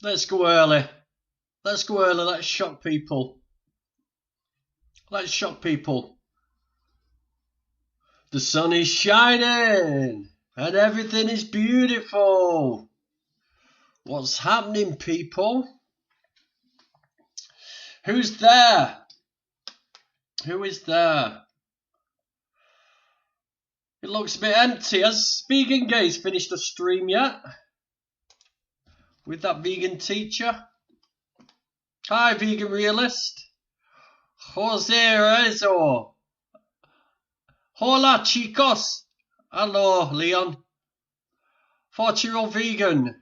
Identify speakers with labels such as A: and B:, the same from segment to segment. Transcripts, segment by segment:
A: Let's go early. Let's go early. Let's shock people. Let's shock people. The sun is shining and everything is beautiful. What's happening, people? Who's there? Who is there? It looks a bit empty. Has Vegan Gaze finished the stream yet? With that vegan teacher? Hi, Vegan Realist. Jose Rezo. Hola, chicos. Hello, Leon. 40-year-old vegan.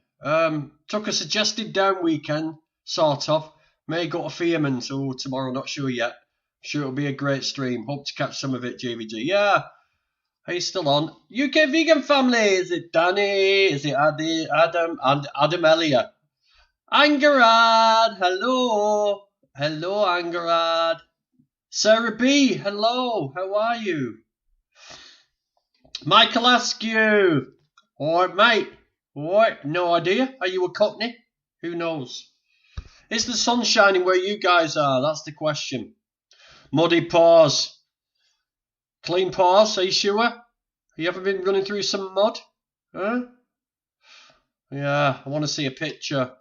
A: Took a suggested down weekend, sort of. May go to Fearman, so tomorrow, not sure yet. Sure it'll be a great stream. Hope to catch some of it, JVG. Yeah. Are you still on? UK Vegan Family. Is it Danny? Is it Adi, Adam, and Adamelia? Angarad. Hello. Hello, Angarad. Sarah B. Hello. How are you? Michael Askew. Alright, mate. Alright, no idea. Are you a Cockney? Who knows? Is the sun shining where you guys are? That's the question. Muddy paws. Clean paws, are you sure? You ever been running through some mud? Huh? Yeah, I want to see a picture.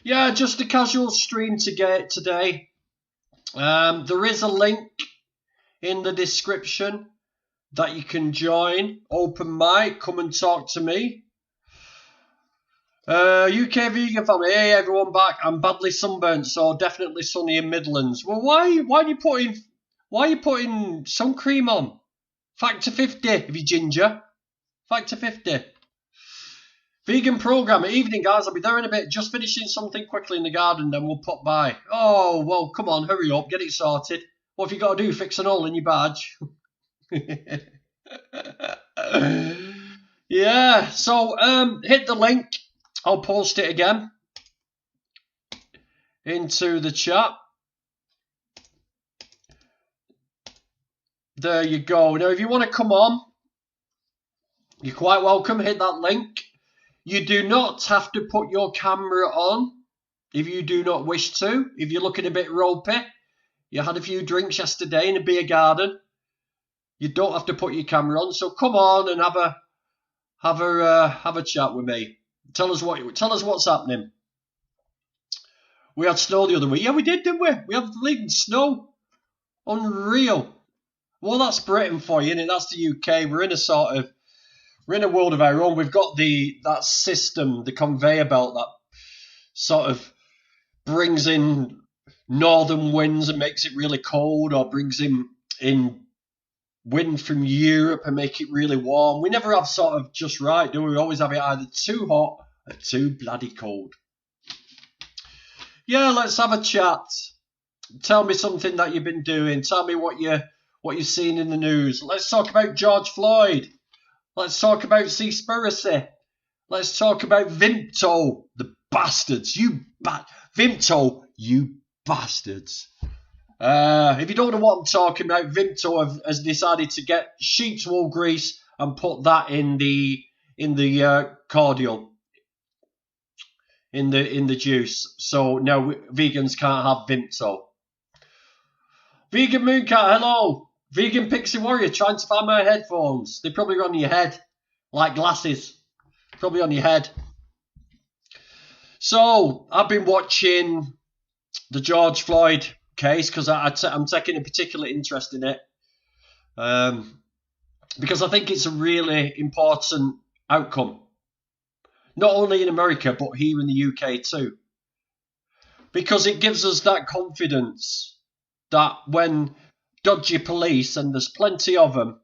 A: Yeah, just a casual stream to get today. There is a link in the description that you can join. Open mic, come and talk to me. UK Vegan Family, hey everyone back. I'm badly sunburnt, so definitely sunny in Midlands. Well, why are you putting sun cream on? Factor 50 if you ginger. Factor 50. Vegan program at evening, guys. I'll be there in a bit. Just finishing something quickly in the garden, then we'll pop by. Oh well, come on, hurry up, get it sorted. What have you got to do? Fix an hole in your badge. Yeah. So hit the link. I'll post it again into the chat. There you go. Now, if you want to come on, you're quite welcome. Hit that link. You do not have to put your camera on if you do not wish to. If you're looking a bit ropey, you had a few drinks yesterday in a beer garden, you don't have to put your camera on. So come on and have a chat with me. Tell us what's happening. We had snow the other week. Yeah, we did, didn't we? We had bleeding snow. Unreal. Well, that's Britain for you, and that's the UK. We're in a world of our own. We've got that system, the conveyor belt that sort of brings in northern winds and makes it really cold, or brings in wind from Europe and make it really warm. We never have sort of just right, do we? We always have it either too hot or too bloody cold. Yeah, let's have a chat. Tell me something that you've been doing. Tell me what you've seen in the news. Let's talk about George Floyd. Let's talk about Seaspiracy. Let's talk about Vimto, the bastards. Vimto, you bastards. If you don't know what I'm talking about, Vimto has decided to get sheep's wool grease and put that in the cordial, in the juice. So now vegans can't have Vimto. Vegan Mooncat, hello. Vegan Pixie Warrior, trying to find my headphones. They're probably on your head, like glasses. Probably on your head. So I've been watching the George Floyd case because I'm taking a particular interest in it, because I think it's a really important outcome, not only in America but here in the UK too, because it gives us that confidence that when dodgy police, and there's plenty of them,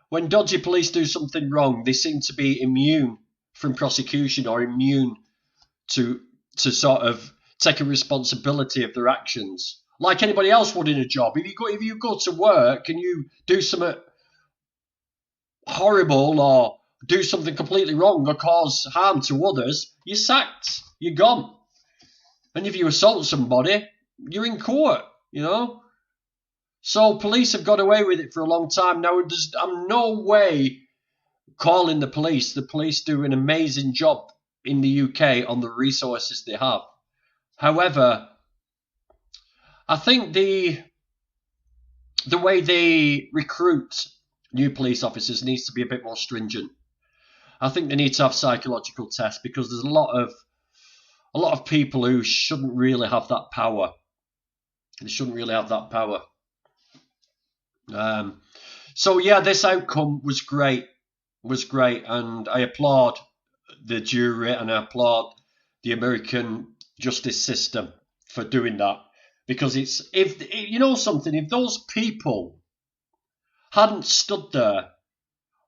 A: when dodgy police do something wrong, they seem to be immune from prosecution or immune to sort of take a responsibility of their actions, like anybody else would in a job. If you go to work and you do something horrible or do something completely wrong or cause harm to others, you're sacked. You're gone. And if you assault somebody, you're in court, you know. So police have got away with it for a long time now. I'm no way calling the police. The police do an amazing job in the UK on the resources they have. However, I think the way they recruit new police officers needs to be a bit more stringent. I think they need to have psychological tests, because there's a lot of people who shouldn't really have that power. They shouldn't really have that power. So yeah, this outcome was great, and I applaud the jury and I applaud the American justice system for doing that, because if you know something, if those people hadn't stood there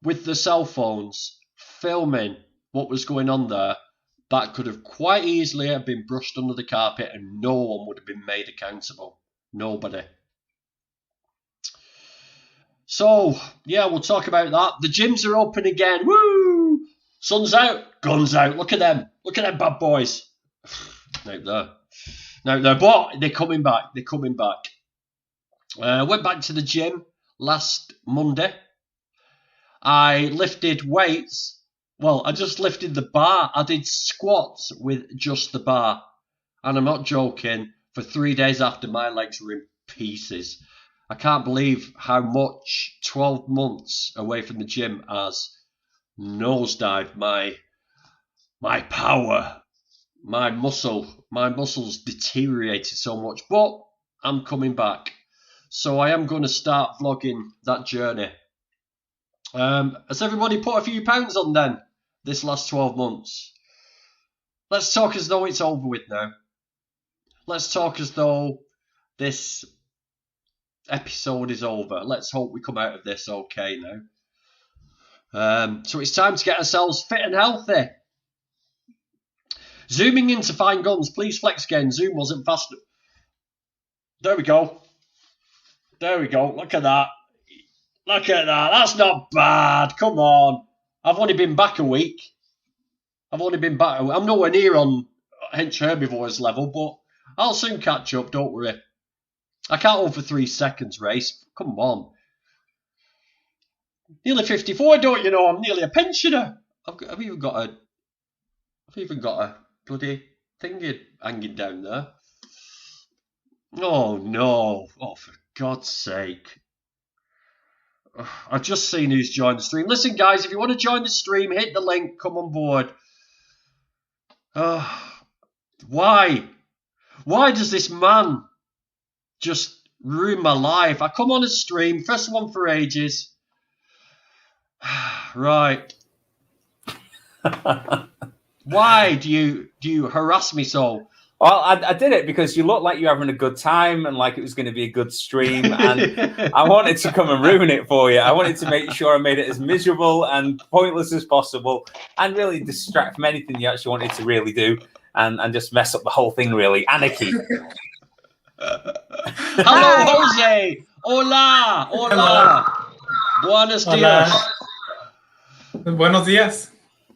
A: with the cell phones filming what was going on there, that could have quite easily have been brushed under the carpet and no one would have been made accountable. Nobody. So, yeah, we'll talk about that. The gyms are open again. Woo! Sun's out, guns out. Look at them. Look at them bad boys. Out there. But they're coming back. Went back to the gym last Monday. I lifted weights. Well, I just lifted the bar. I did squats with just the bar. And I'm not joking. For 3 days after, my legs were in pieces. I can't believe how much 12 months away from the gym has nosedived my power. My muscles deteriorated so much. But I'm coming back. So I am going to start vlogging that journey. Has everybody put a few pounds on then this last 12 months? Let's talk as though it's over with now. Let's talk as though this episode is over. Let's hope we come out of this okay now. So it's time to get ourselves fit and healthy. Zooming in to find guns. Please flex again. Zoom wasn't fast. There we go. Look at that. That's not bad. Come on. I've only been back a week. I'm nowhere near on Hench Herbivore's level, but I'll soon catch up. Don't worry. I can't hold for 3 seconds, race. Come on. Nearly 54, don't you know? I'm nearly a pensioner. I've even got a bloody thingy hanging down there. Oh no. Oh, for God's sake. I've just seen who's joined the stream. Listen, guys, if you want to join the stream, hit the link, come on board. Why? Why does this man just ruin my life? I come on a stream, first one for ages. Right. Why do you harass me so?
B: Well, I did it because you looked like you were having a good time and like it was going to be a good stream. And I wanted to come and ruin it for you. I wanted to make sure I made it as miserable and pointless as possible and really distract from anything you actually wanted to really do and just mess up the whole thing, really. Anarchy.
A: Hello, Jose. Hola. Buenos dias.
C: Buenos dias.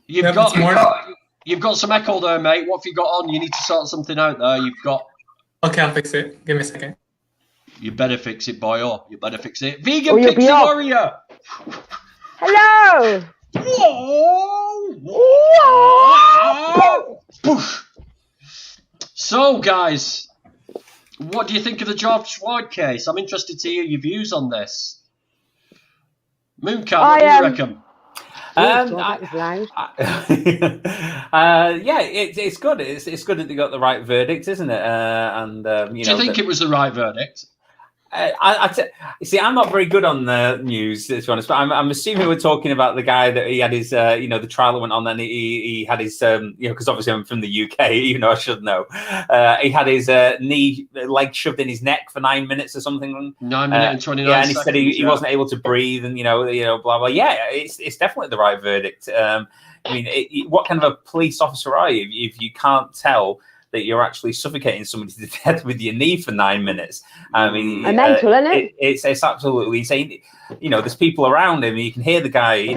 A: You've got some echo there, mate. What have you got on? You need to sort something out there. You've got...
C: Okay, I'll fix it. Give me a second.
A: You better fix it, boyo. You better fix it. Vegan Pixie Warrior!
D: Hello!
A: Whoa! So, guys, what do you think of the George Floyd case? I'm interested to hear your views on this. Mooncat, what do you reckon?
B: Yeah, it's good. It's good that they got the right verdict, isn't it? Do
A: you think it was the right verdict?
B: See, I'm not very good on the news, to be honest, but I'm assuming we're talking about the guy that he had his, the trial that went on, and he had his, because obviously I'm from the UK, I should know. He had his leg shoved in his neck for 9 minutes or something.
A: 9 minutes and 29
B: and
A: seconds.
B: He said he wasn't able to breathe, and blah blah. Yeah, it's definitely the right verdict. What kind of a police officer are you if you can't tell that you're actually suffocating somebody to death with your knee for 9 minutes? I mean,
D: mental, isn't it?
B: It's absolutely insane. There's people around him. You can hear the guy.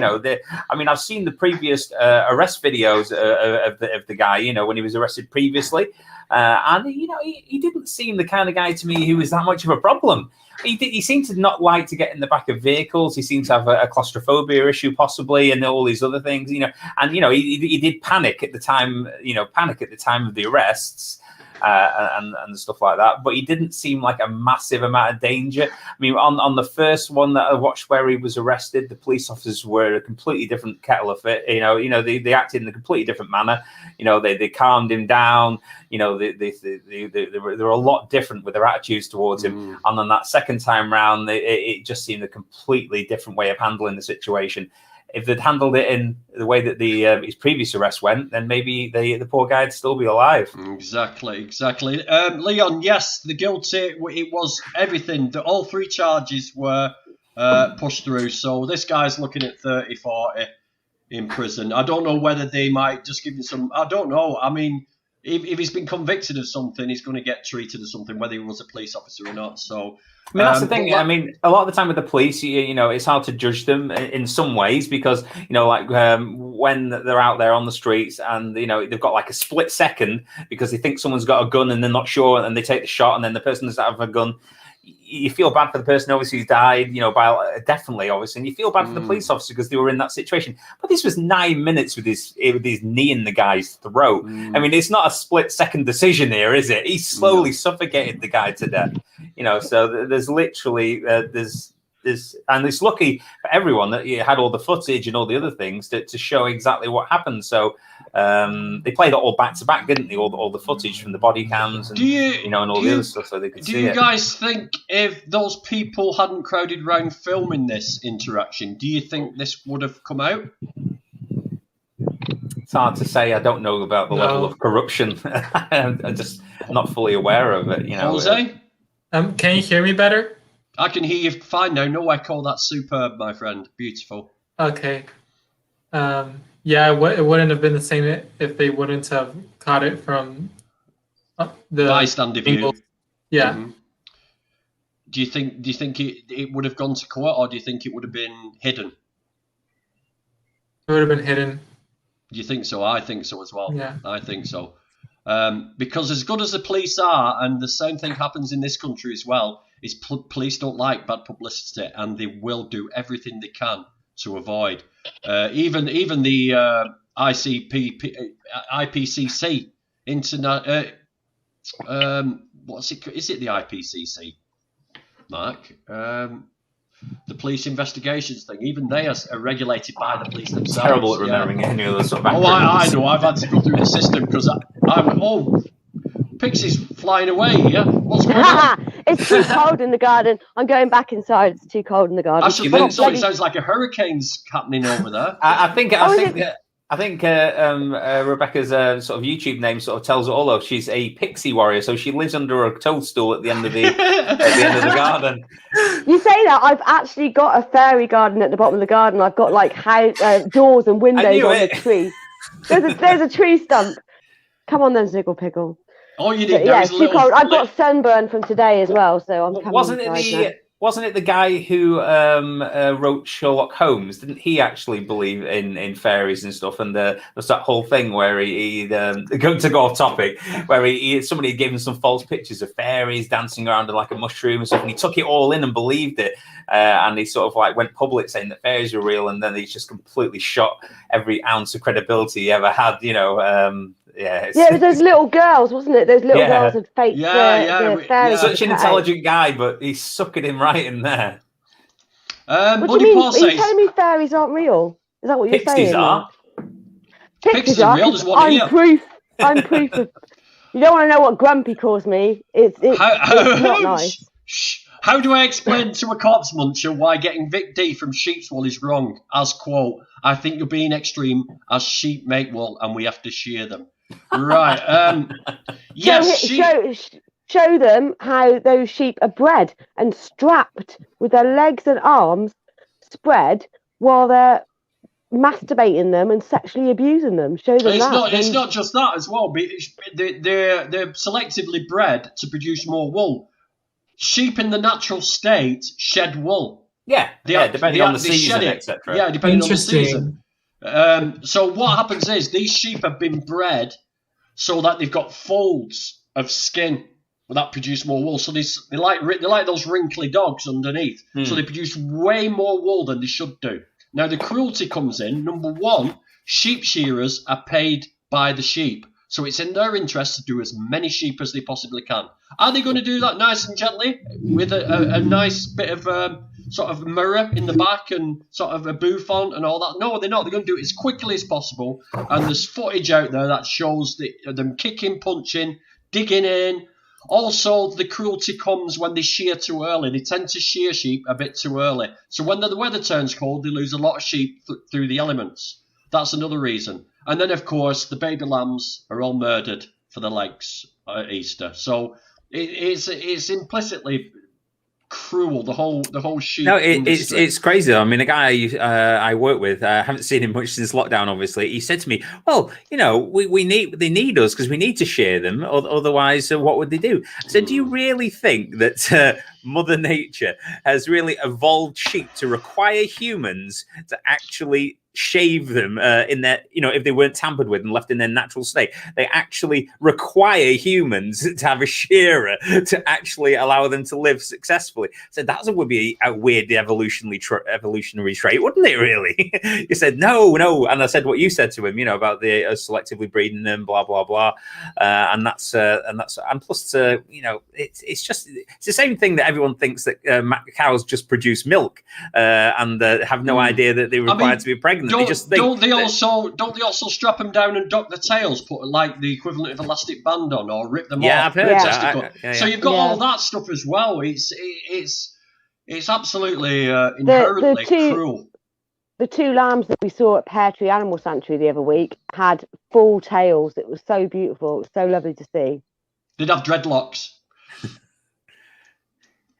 B: I've seen the previous arrest videos of the guy. When he was arrested previously, And he didn't seem the kind of guy to me who was that much of a problem. He seemed to not like to get in the back of vehicles. He seemed to have a claustrophobia issue possibly, and all these other things. And he did panic at the time. Panic at the time of the arrests. And stuff like that, but he didn't seem like a massive amount of danger. I mean, on the first one that I watched where he was arrested, the police officers were a completely different kettle of fish. They acted in a completely different manner. They calmed him down. They were a lot different with their attitudes towards him. And then that second time round, it just seemed a completely different way of handling the situation. If they'd handled it in the way that his previous arrest went, then maybe the poor guy'd still be alive.
A: Exactly. Leon, yes, the guilty, it was everything. All 3 charges were pushed through. So this guy's looking at 30, 40 in prison. I don't know whether they might just give him some... I don't know. I mean, if he's been convicted of something, he's going to get treated as something, whether he was a police officer or not. So...
B: I mean, that's the thing. I mean, a lot of the time with the police, it's hard to judge them in some ways because, when they're out there on the streets and, they've got like a split second because they think someone's got a gun and they're not sure and they take the shot and then the person doesn't have a gun. You feel bad for the person, obviously, who's died, definitely, obviously. And you feel bad for the police officer because they were in that situation. But this was 9 minutes with his knee in the guy's throat. I mean, it's not a split-second decision here, is it? He slowly suffocated the guy to death. So there's literally, and it's lucky for everyone that you had all the footage and all the other things to show exactly what happened. So they played it all back to back, didn't they? All the footage from the body cams and and all the other stuff, so they could see it.
A: Do you guys think if those people hadn't crowded around filming this interaction, do you think this would have come out?
B: It's hard to say. I don't know about the level of corruption. I'm just not fully aware of it.
A: Jose?
C: Can you hear me better?
A: I can hear you fine now. No echo. That's superb, my friend. Beautiful.
C: Okay. Yeah, it wouldn't have been the same if they wouldn't have caught it from the
A: bystander view.
C: Yeah.
A: Mm-hmm. Do you think it would have gone to court, or do you think it would have been hidden?
C: It would have been hidden.
A: Do you think so? I think so as well.
C: Yeah.
A: I think so. Because as good as the police are, and the same thing happens in this country as well, is police don't like bad publicity, and they will do everything they can to avoid. Even the IPCC internet. What's it? Is it the IPCC, Mark? The police investigations thing. Even they are regulated by the police themselves.
B: Terrible at remembering any of those sort of.
A: I know. I've had to go through the system because I went. Oh, Pixie's flying away. Yeah, what's going on?
D: It's too cold in the garden. I'm going back inside. It's too cold in the garden.
A: Actually, then, so it sounds like a hurricane's happening over there.
B: I think Rebecca's sort of YouTube name sort of tells it all. Though she's a pixie warrior, so she lives under a toadstool at the end of the garden.
D: You say that I've actually got a fairy garden at the bottom of the garden. I've got like doors and windows on the tree. There's a tree stump. Come on, then, Ziggle Piggle.
A: Oh, you did.
D: Yeah, it's too cold. I've got sunburn from today as well, so I'm coming.
B: Wasn't it the guy who wrote Sherlock Holmes? Didn't he actually believe in fairies and stuff? And there's that whole thing where he going to go off topic, where somebody gave him some false pictures of fairies dancing around like a mushroom and stuff, and he took it all in and believed it. And he sort of like went public saying that fairies were real, and then he just completely shot every ounce of credibility he ever had. Yeah,
D: it was those little girls, wasn't it? Those little girls had faked the fairies.
B: Such an intelligent guy, but he's sucking him right in there.
D: What do you mean? Are you telling me fairies aren't real? Is that what you're saying?
B: Pixies are.
D: Pixies are real. I'm proof. I'm proof of. You don't want to know what Grumpy calls me. It's not nice.
A: How do I explain to a corpse muncher why getting Vic D from sheep's wool is wrong? As quote, I think you're being extreme, as sheep make wool and we have to shear them. Right. Yes.
D: Show them how those sheep are bred and strapped with their legs and arms spread while they're masturbating them and sexually abusing them. Show them
A: It's not just that as well. They're selectively bred to produce more wool. Sheep in the natural state shed wool.
B: Yeah, depending on the season, etc.
A: Yeah, depending on the season. So what happens is these sheep have been bred so that they've got folds of skin that produce more wool. So they like those wrinkly dogs underneath. So they produce way more wool than they should do. Now the cruelty comes in. Number one, sheep shearers are paid by the sheep. So it's in their interest to do as many sheep as they possibly can. Are they going to do that nice and gently with a nice bit of sort of mirror in the back and sort of a bouffant and all that? No, they're not. They're going to do it as quickly as possible. And there's footage out there that shows them kicking, punching, digging in. Also, the cruelty comes when they shear too early. They tend to shear sheep a bit too early. So when the weather turns cold, they lose a lot of sheep through the elements. That's another reason. And then, of course, the baby lambs are all murdered for the legs at Easter. So it's implicitly cruel, the whole sheep industry.
B: It's crazy though. I mean, a guy I work with, I haven't seen him much since lockdown, obviously. He said to me, well, you know, they need us because we need to shear them, otherwise what would they do? I said, do you really think that Mother Nature has really evolved sheep to require humans to actually shave them in their, you know, if they weren't tampered with and left in their natural state? They actually require humans to have a shearer to actually allow them to live successfully. So that would be a weird evolutionary trait, wouldn't it, really? He said, no. And I said what you said to him, you know, about the selectively breeding them, blah, blah, blah. And plus, you know, it's the same thing that everyone thinks that cows just produce milk and have no idea that they're required to be pregnant.
A: Don't they also strap them down and dock the tails, put like the equivalent of elastic band on, or rip them off?
B: I've heard that.
A: So you've got all that stuff as well. It's absolutely inherently cruel.
D: The two lambs that we saw at Pear Tree Animal Sanctuary the other week had full tails. It was so beautiful. It was so lovely to see.
A: They'd have dreadlocks.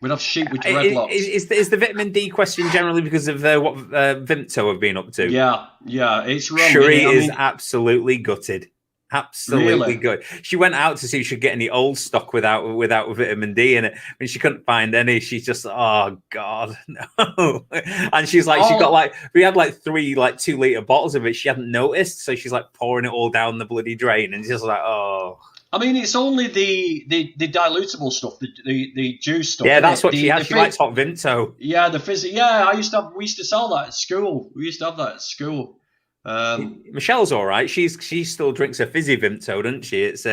A: We'd have sheep with dreadlocks.
B: Is the vitamin D question generally because of what Vimto have been up to?
A: Yeah, it's wrong.
B: Sherry is absolutely gutted. Absolutely
A: really?
B: Good. She went out to see if she could get any old stock without vitamin D in it. When she couldn't find any, she's just, oh God, no. And she's like, we had like 3 2-liter bottles of it. She hadn't noticed, so she's like pouring it all down the bloody drain, and just like, oh.
A: I mean, it's only the dilutable stuff, the juice stuff.
B: Yeah, that's what she had. She likes hot Vimto.
A: Yeah, the fizzy. Yeah, we used to sell that at school. We used to have that at school.
B: Michelle's all right. She still drinks a fizzy Vimto, doesn't she? It's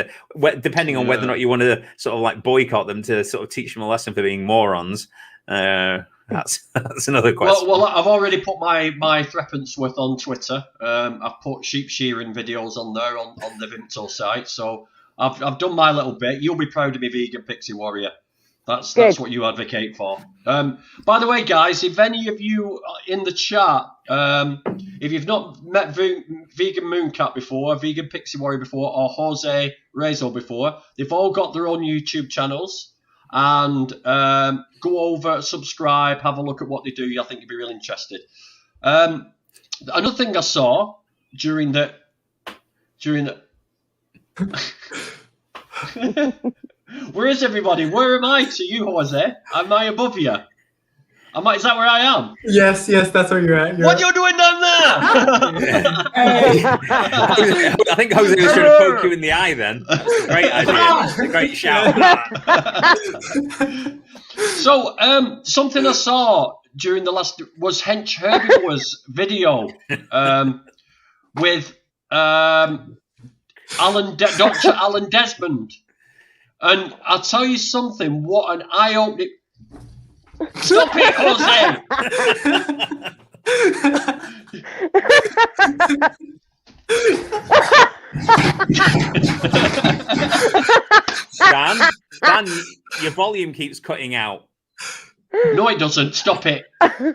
B: depending on whether or not you want to sort of like boycott them to sort of teach them a lesson for being morons. That's another question.
A: Well, I've already put my threepence worth on Twitter. I've put sheep shearing videos on there on the Vimto site. So I've done my little bit. You'll be proud of me, vegan pixie warrior. That's what you advocate for. By the way, guys, if any of you in the chat, if you've not met Vegan Mooncat before, Vegan Pixie Warrior before, or Jose Rezo before, they've all got their own YouTube channels. And go over, subscribe, have a look at what they do. I think you'd be really interested. Another thing I saw during the Where is everybody? Where am I to you, Jose? Am I above you? Is that where I am?
C: Yes, that's where you're at.
A: What are you doing down there?
B: I think Jose was trying to poke you in the eye then. Great idea. Great shout.
A: So, something I saw during the last was Hench Herbivor's video with Dr. Alan Desmond. And I'll tell you something, what an eye-opening... Stop it, Jose!
B: Dan, your volume keeps cutting out.
A: No, it doesn't. Stop it. I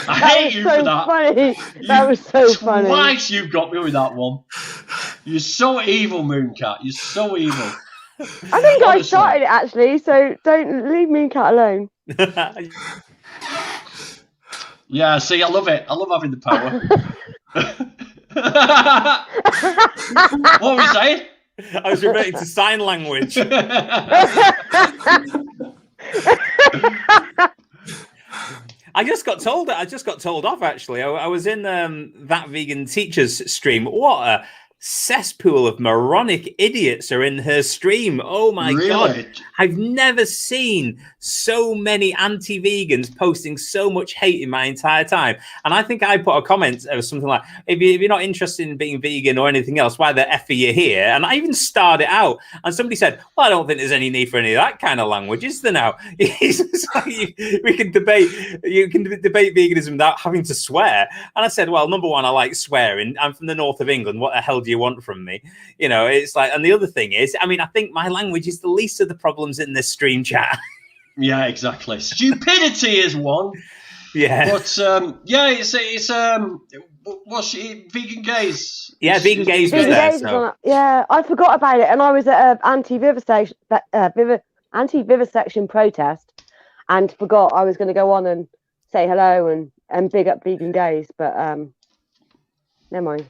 A: hate you for that.
D: Funny. That was so funny.
A: Twice you've got me with that one. You're so evil, Mooncat. You're so evil.
D: I think I started it actually, so don't leave Mooncat alone.
A: Yeah, see, I love it. I love having the power. What were you saying?
B: I was reverting to sign language. I just got told off actually. I was in that vegan teachers stream. What a cesspool of moronic idiots are in her stream. Oh my God. I've never seen so many anti-vegans posting so much hate in my entire time. And I think I put a comment or something like, if you're not interested in being vegan or anything else, why the F are you here? And I even started it out. And somebody said, well, I don't think there's any need for any of that kind of language, is there now? We can debate, you can debate veganism without having to swear. And I said, well, number one, I like swearing. I'm from the north of England. What the hell do you want from me? You know, it's like, and the other thing is, I mean, I think my language is the least of the problems in this stream chat.
A: Yeah, exactly. Stupidity is one.
B: Yeah.
A: But yeah, it's what's vegan gays?
B: Yeah, vegan gays was
D: Vegan
B: there.
D: Gays
B: So.
D: was on, yeah, I forgot about it, and I was at an anti-vivisection protest, and forgot I was going to go on and say hello and big up vegan gays, but never mind.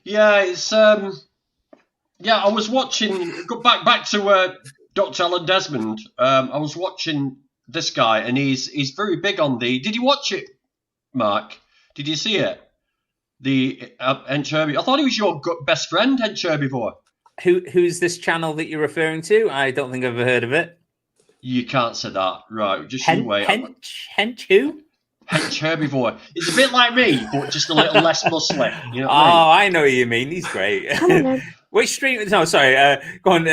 A: Yeah, it's yeah. I was watching. Go back to Dr. Alan Desmond. I was watching this guy, and he's very big on the. Did you watch it, Mark? Did you see it? The Hench Herbivore. I thought he was your best friend, Hench Herbivore.
B: Who's this channel that you're referring to? I don't think I've ever heard of it.
A: You can't say that, right? Just you wait.
B: Hench who?
A: Hench Herbivore. He's a bit like me, but just a little less muscly. You know what
B: I know what you mean. He's great. Which stream? No, sorry. Go on.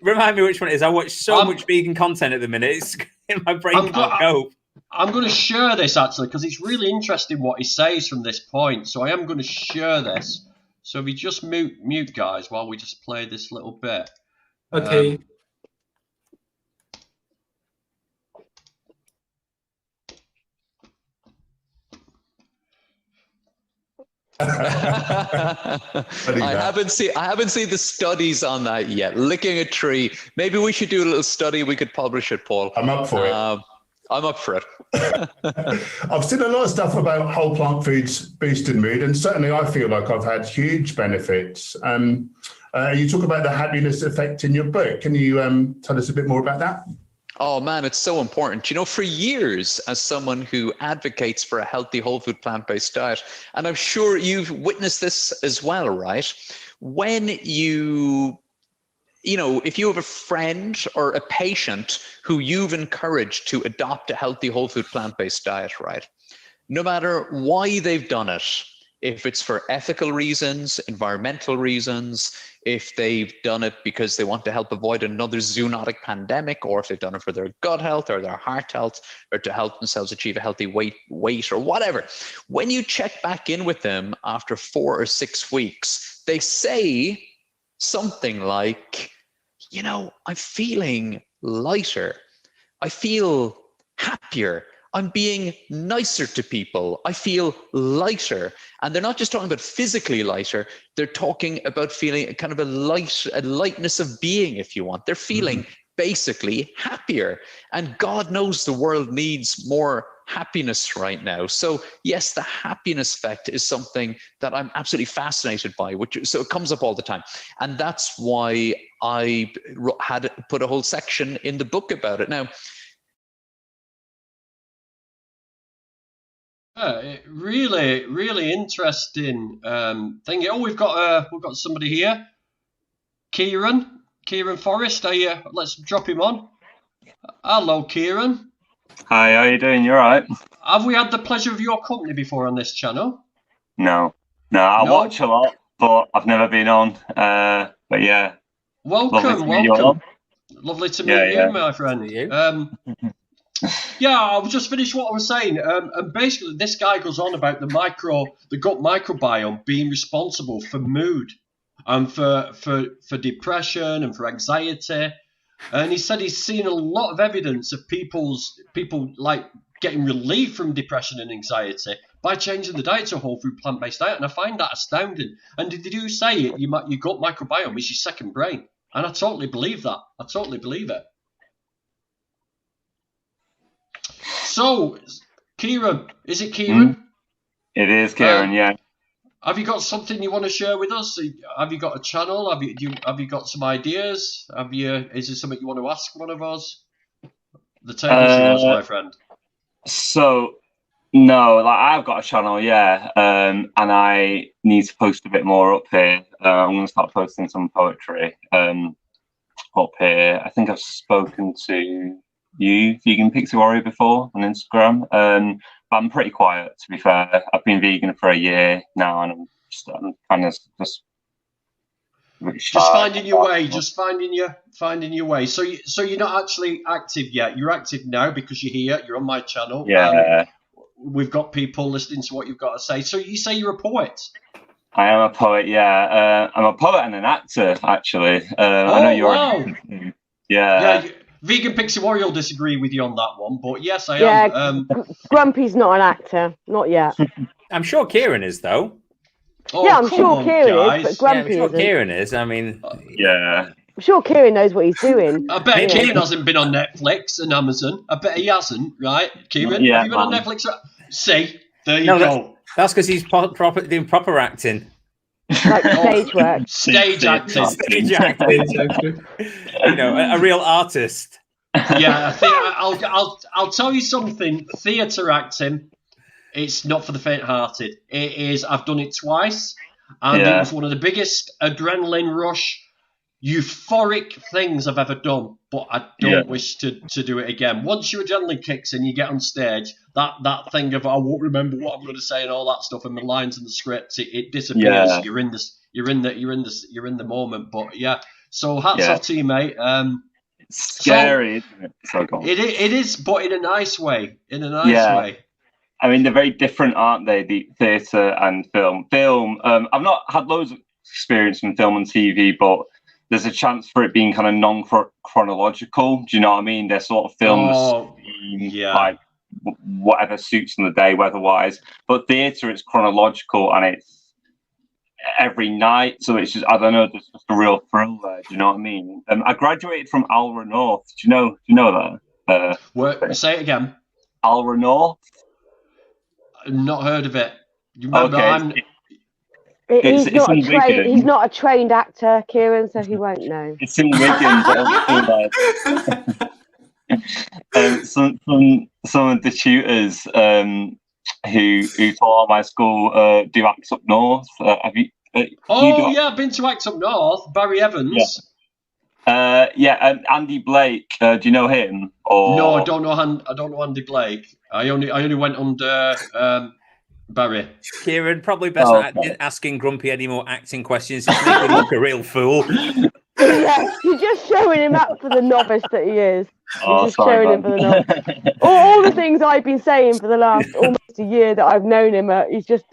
B: Remind me which one it is. I watch so much vegan content at the minute. It's in my brain can't go.
A: I'm going to share this actually because it's really interesting what he says from this point. So I am going to share this. So if you just mute guys while we just play this little bit.
C: Okay.
E: I haven't seen the studies on that yet. Licking a tree. Maybe we should do a little study. We could publish it, Paul.
F: I'm up for it.
E: I'm up for it.
F: I've seen a lot of stuff about whole plant foods boosting mood, and certainly I feel like I've had huge benefits. You talk about the happiness effect in your book. Can you tell us a bit more about that?
E: Oh man, it's so important. You know, for years, as someone who advocates for a healthy, whole food, plant-based diet, and I'm sure you've witnessed this as well, right? When you know, if you have a friend or a patient who you've encouraged to adopt a healthy, whole food, plant-based diet, right? No matter why they've done it, if it's for ethical reasons, environmental reasons, if they've done it because they want to help avoid another zoonotic pandemic, or if they've done it for their gut health or their heart health, or to help themselves achieve a healthy weight or whatever, when you check back in with them after 4 or 6 weeks, they say something like, you know, I'm feeling lighter. I feel happier. I'm being nicer to people. I feel lighter. And they're not just talking about physically lighter. They're talking about feeling kind of a lightness of being, if you want. They're feeling basically happier. And God knows the world needs more happiness right now. So yes, the happiness effect is something that I'm absolutely fascinated by, so it comes up all the time. And that's why I had put a whole section in the book about it. Now,
A: really, really interesting thing. Oh, we've got somebody here, Kieran Forrest. Let's drop him on. Hello, Kieran.
G: Hi, how are you doing? You all right?
A: Have we had the pleasure of your company before on this channel?
G: No. I watch a lot, but I've never been on. But yeah.
A: Welcome. Lovely to meet you, my friend. Yeah, I was just finished what I was saying. And basically, this guy goes on about the gut microbiome being responsible for mood and for depression and for anxiety. And he said he's seen a lot of evidence of people like getting relief from depression and anxiety by changing the diet to a whole food plant-based diet. And I find that astounding. And did you say it? Your gut microbiome is your second brain. And I totally believe that. I totally believe it. So, Kieran, is it Kieran?
G: It is Kieran, yeah.
A: Have you got something you want to share with us? Have you got a channel? Have you got some ideas? Is there something you want to ask one of us? The table's yours, my friend.
G: So, No, like I've got a channel, yeah, and I need to post a bit more up here. I'm going to start posting some poetry up here. I think I've spoken to you, Vegan Pixie Warrior, before on Instagram, but I'm pretty quiet, to be fair. I've been vegan for a year now, and I'm kind of just
A: finding your way, finding your way. So you're not actually active yet. You're active now because you're here. You're on my channel.
G: Yeah.
A: We've got people listening to what you've got to say. So you say you're a poet?
G: I am a poet, yeah. I'm a poet and an actor, actually. I know you're.
A: Wow.
G: Yeah.
A: Vegan Pixie Warrior will disagree with you on that one, but yes, I am.
D: Grumpy's not an actor, not yet.
B: I'm sure Kieran is, though.
A: Oh,
D: yeah, I'm sure Kieran is, but Grumpy
B: I'm sure
D: isn't.
B: Kieran is. I mean,
G: yeah.
D: I'm sure Kieran knows what he's doing.
A: I bet Kieran hasn't been on Netflix and Amazon. I bet he hasn't, right? Kieran,
G: yeah,
A: have you been on Netflix? See, there you go.
B: That's because he's doing proper acting.
D: Like stage work.
A: Stage acting.
B: Stage acting. You know, a real artist.
A: Yeah, I think I'll tell you something. Theatre acting, it's not for the faint-hearted. It is. I've done it twice, and it was one of the biggest adrenaline rush, euphoric things I've ever done. But I don't wish to do it again. Once your adrenaline kicks in, you get on stage. That thing of I won't remember what I'm going to say and all that stuff, and the lines and the scripts, it disappears. Yeah. You're in the moment. But yeah, so hats off to you, mate.
G: Scary, isn't it? So
A: it is, but in a nice way. In a nice way.
G: I mean, they're very different, aren't they? The theatre and film. I've not had loads of experience in film and TV, but there's a chance for it being kind of non-chronological. Do you know what I mean? They're sort of films, like whatever suits on the day, weather-wise. But theatre, it's chronological and it's every night, so it's just, I don't know, there's just a real thrill there. Do you know what I mean? I graduated from Alra North. Do you know that?
A: Say it again.
G: Alra North.
A: Not heard of it. You remember?
G: Okay.
D: He's not a trained actor, Kieran, so he won't know.
G: It's in Wigan, but some of the tutors who taught at my school do Act Up North. Have you?
A: I've been to Act Up North. Barry Evans.
G: And Andy Blake. Do you know him? Or...
A: No, I don't know Andy Blake. I only went under Barry.
B: Kieran, probably best not asking Grumpy any more acting questions. He's making him look a real fool.
D: Yeah, you're just showing him up for the novice that he is.
G: Him for the
D: novice. all the things I've been saying for the last almost a year that I've known him, he's just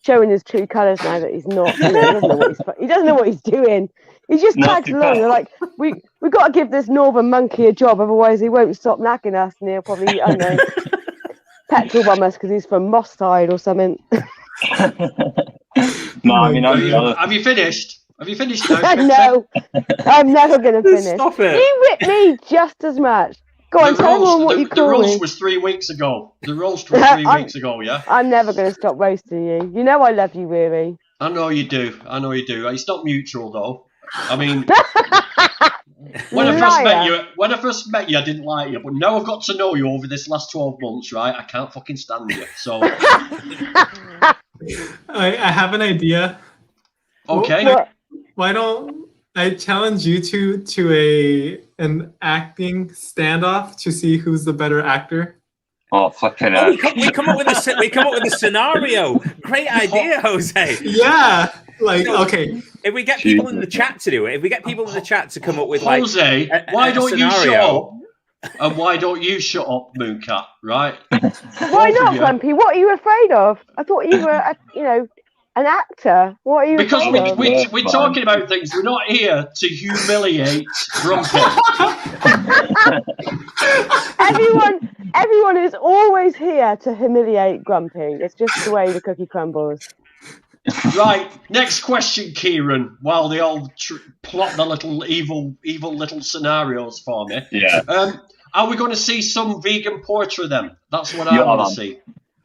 D: showing his true colours now that he's not. He doesn't know what he's doing. He just tags along. They're like, we've got to give this northern monkey a job, otherwise he won't stop nagging us, and he'll probably, I don't know, petrol bomb us because he's from Moss Side or something.
G: No, I mean,
A: have you finished? Have you finished now?
D: No, I'm never going to finish.
B: Stop it.
D: You whipped me just as much. Go on, tell everyone what you call me.
A: The roast was 3 weeks ago. The roast was 3 weeks ago, yeah?
D: I'm never going to stop roasting you. You know I love you, really.
A: I know you do. It's not mutual, though. I mean, when I first met you, I didn't like you, but now I've got to know you over this last 12 months, right? I can't fucking stand you. So
C: I have an idea.
A: Okay.
C: Why don't I challenge you to an acting standoff to see who's the better actor?
G: Oh, fucking
B: hell! We come up with a scenario. Great idea, Jose.
C: Yeah. Okay.
B: If we get people in the chat to do it, if we get people in the chat to come up with
A: Jose, why don't you shut up? And why don't you shut up, Mooncat? Right?
D: Why not, Grumpy? What are you afraid of? I thought you were, an actor. What are you?
A: Because we're talking about things. We're not here to humiliate Grumpy.
D: Everyone is always here to humiliate Grumpy. It's just the way the cookie crumbles.
A: Right, next question, Kieran. While they all plot the little evil little scenarios for me.
G: Yeah.
A: Are we going to see some vegan poetry then? That's what I want to see.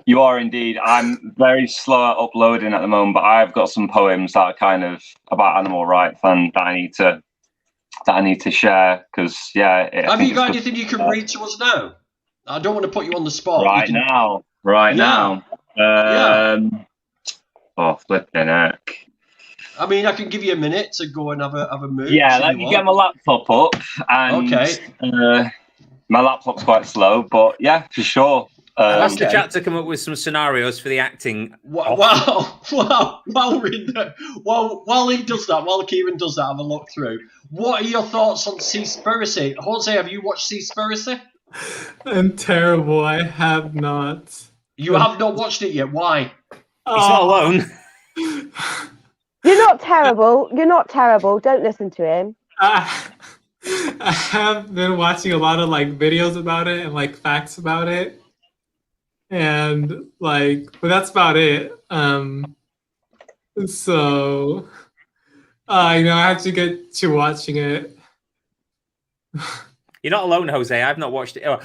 G: You are indeed. I'm very slow at uploading at the moment, but I've got some poems that are kind of about animal rights and that I need to share because
A: Have you got anything you can read to us now? I don't want to put you on the spot.
G: Right now. right
A: Yeah.
G: now. Oh, flipping heck.
A: I mean, I can give you a minute to go and have a mooch.
G: Yeah,
A: if
G: let
A: you
G: me
A: want.
G: get my laptop up. And
A: Okay.
G: my laptop's quite slow, but yeah, for sure.
B: I've asked the
A: Okay.
B: chat to come up with some scenarios for the acting.
A: While he does that, while Kieran does that, have a look through. What are your thoughts on Seaspiracy? Jose, have you watched Seaspiracy?
C: I'm terrible. I have not.
A: You have not watched it yet. Why?
B: He's not alone.
D: You're not terrible. You're not terrible. Don't listen to him.
C: I have been watching a lot of like videos about it and like facts about it, and like, but that's about it. So, I have to get to watching it.
B: You're not alone, Jose. I've not watched it. Oh,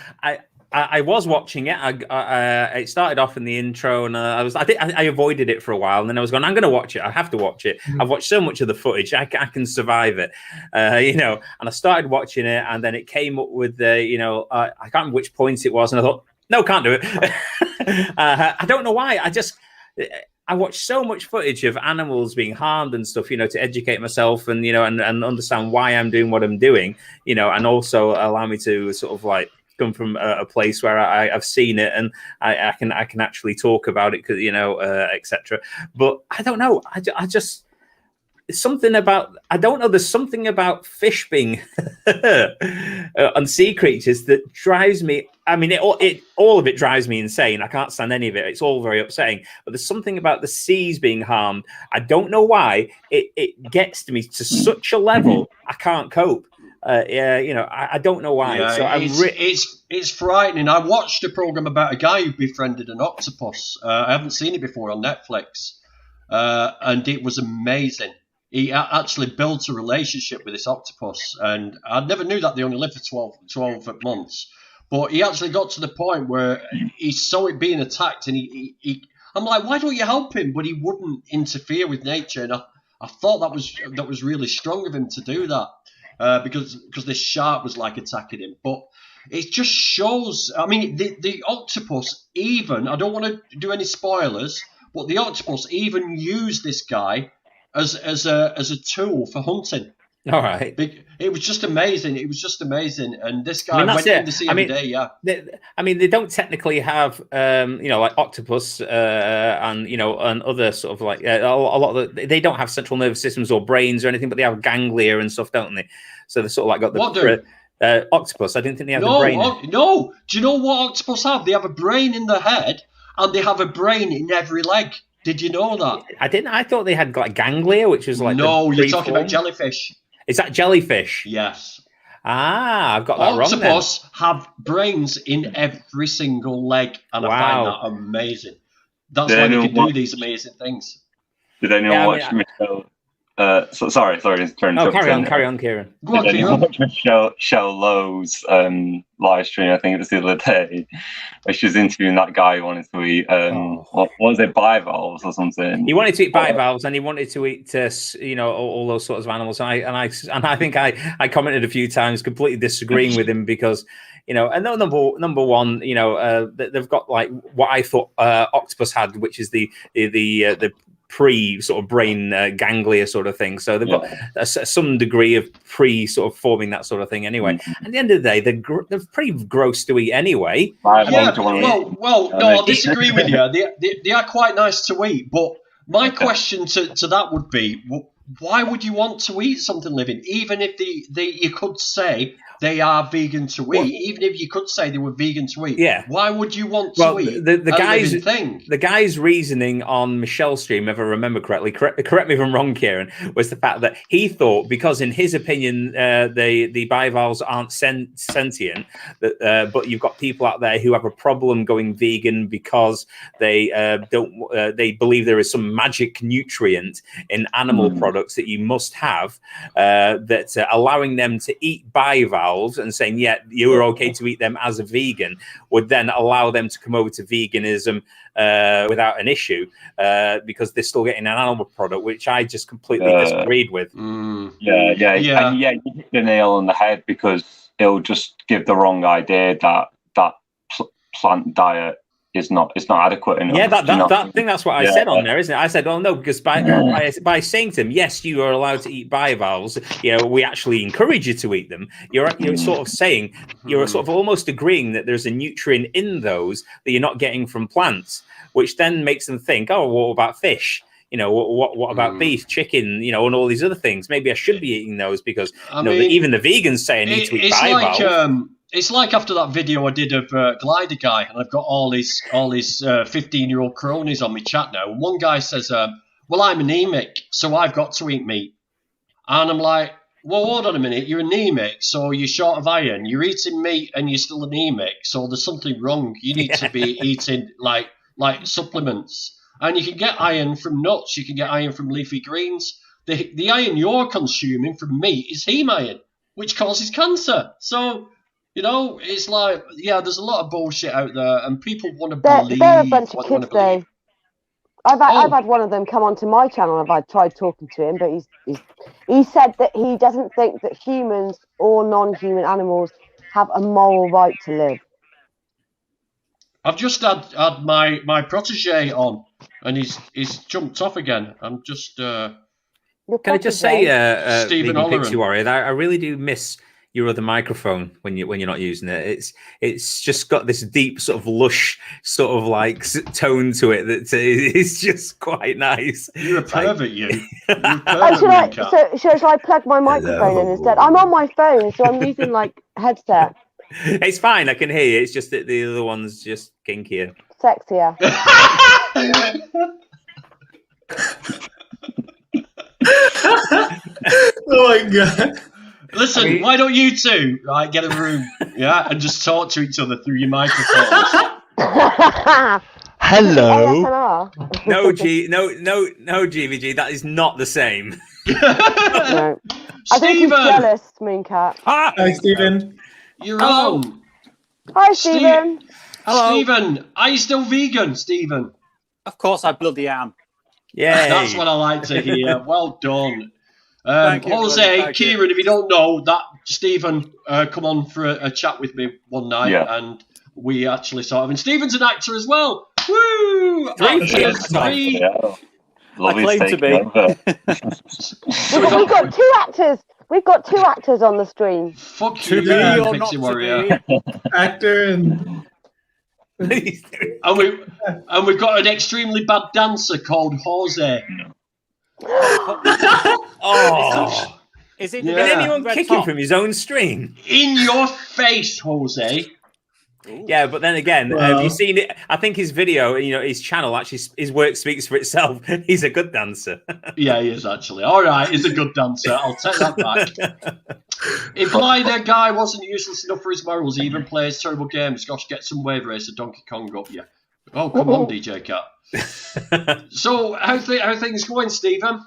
B: I was watching it. It started off in the intro, and I avoided it for a while, and then I was going, I'm going to watch it. I have to watch it. I've watched so much of the footage, I can survive it, And I started watching it, and then it came up with the, I can't remember which point it was, and I thought, no, can't do it. I don't know why. I watched so much footage of animals being harmed and stuff, to educate myself and and understand why I'm doing what I'm doing, and also allow me to sort of like come from a place where I've seen it and I can actually talk about it, because etc. But I don't know. I just something about, I don't know, there's something about fish being on sea creatures that drives me. I mean, all of it drives me insane. I can't stand any of it. It's all very upsetting. But there's something about the seas being harmed. I don't know why. It gets to me to such a level I can't cope. I don't know why.
A: Yeah,
B: so
A: it's frightening. I watched a program about a guy who befriended an octopus. I haven't seen it before on Netflix, and it was amazing. He actually built a relationship with this octopus, and I never knew that they only lived for 12 months. But he actually got to the point where he saw it being attacked, and I'm like, why don't you help him? But he wouldn't interfere with nature, and I thought that was really strong of him to do that, because this shark was like attacking him. But it just shows. I mean, the octopus even. I don't want to do any spoilers, but the octopus even used this guy as a tool for hunting.
B: All right.
A: It was just amazing. And this guy went in the sea every day. Yeah.
B: They don't technically have, like octopus, and and other sort of like a lot of they don't have central nervous systems or brains or anything, but they have ganglia and stuff, don't they? So they sort of like got the octopus. I didn't think they have the brain.
A: No. Do you know what octopus have? They have a brain in the head, and they have a brain in every leg. Did you know that?
B: I didn't. I thought they had like ganglia, which was like
A: you're talking about jellyfish.
B: Is that jellyfish?
A: Yes.
B: I've got that wrong.
A: Octopus have brains in every single leg, and I find that amazing. That's why they can do these amazing things.
G: Did anyone watch Michelle? Sorry, turn.
B: No, carry on, Kieran.
A: Go on,
G: Did anyone watch Michelle Lowe's live stream? I think it was the other day, where she was interviewing that guy who wanted to eat what was it, bivalves or something?
B: He wanted to eat bivalves, and he wanted to eat all those sorts of animals. And I think I commented a few times, completely disagreeing with him, because and number one, they've got like what I thought octopus had, which is the pre sort of brain ganglia sort of thing. So they've got some degree of pre sort of forming that sort of thing anyway. At the end of the day, they're pretty gross to eat anyway.
A: No, I disagree with you. They are quite nice to eat, but my question to that would be, why would you want to eat something living, even if you could say they are vegan to eat, even if you could say they were vegan to eat?
B: Yeah.
A: Why would you want to eat a living thing?
B: The guy's reasoning on Michelle's stream, if I remember correctly, correct me if I'm wrong, Kieran, was the fact that he thought, because in his opinion, the bivalves aren't sentient, but you've got people out there who have a problem going vegan because they they believe there is some magic nutrient in animal products that you must have, that allowing them to eat bivalves and saying, yeah, you are okay to eat them as a vegan, would then allow them to come over to veganism without an issue, because they're still getting an animal product, which I just completely disagreed with.
G: Yeah. And you hit the nail on the head, because it'll just give the wrong idea that plant diet not adequate enough.
B: Yeah,
G: you know?
B: I think that's what I said on there, isn't it? I said, oh no, because by saying to them, yes, you are allowed to eat bivalves, we actually encourage you to eat them. You're sort of saying, you're sort of almost agreeing that there's a nutrient in those that you're not getting from plants, which then makes them think, oh, what about fish? What about beef, chicken, and all these other things? Maybe I should be eeating those because even the vegans say I need to eat bivalve.
A: It's like after that video I did of Glider Guy, and I've got all his 15-year-old cronies on my chat now. And one guy says, well, I'm anemic, so I've got to eat meat. And I'm like, well, hold on a minute. You're anemic, so you're short of iron. You're eating meat and you're still anemic, so there's something wrong. You need to be eating like supplements. And you can get iron from nuts. You can get iron from leafy greens. The iron you're consuming from meat is heme iron, which causes cancer. So... it's like, there's a lot of bullshit out there, and people want to believe.
D: They're a bunch of kids, though. I've had one of them come onto my channel, and I've tried talking to him, but he said that he doesn't think that humans or non-human animals have a moral right to live.
A: I've just had my protege on, and he's jumped off again. I'm just.
B: Can I just say,
A: Stephen
B: Pixie Warrior, that I really do miss your other microphone when you're not using it. It's just got this deep sort of lush sort of like tone to it that is just quite nice.
A: You're a pervert, you.
D: Shall I plug my microphone in instead? I'm on my phone, so I'm using like headset.
B: It's fine, I can hear you. It's just that the other one's just kinkier.
D: Sexier.
C: Oh my god.
A: Listen, why don't you two get a room, and just talk to each other through your microphones?
D: Hello.
B: No, GVG, that is not the same.
D: No. I think he's jealous, Mooncat.
C: Hi, Stephen.
A: You're wrong.
D: Hi, Stephen.
H: Hello.
A: Stephen, are you still vegan, Stephen?
H: Of course I bloody am.
B: Yeah,
A: that's what I like to hear. Well done.
H: Thank you,
A: Jose, Kieran, if you don't know, that Stephen come on for a chat with me one night, and we actually saw him. And Stephen's an actor as well. Woo!
G: Lovely
H: claim to be.
D: We've got two actors. We've got two actors on the stream.
A: Fuck you, Pixie Warrior.
C: Actor and
A: we've got an extremely bad dancer called Jose.
B: Oh,
H: is it?
B: Did anyone kick him from his own stream?
A: In your face, Jose.
H: Ooh.
B: Yeah, but then again, have you seen it? I think his video, his channel, actually, his work speaks for itself. He's a good dancer.
A: Yeah, he is actually. All right, he's a good dancer. I'll take that back. If Glider Guy wasn't useless enough for his morals, he even plays terrible games. Gosh, get some Wave Racer Donkey Kong up you. Oh, come on, DJ Cat. So, how things going, Stephen?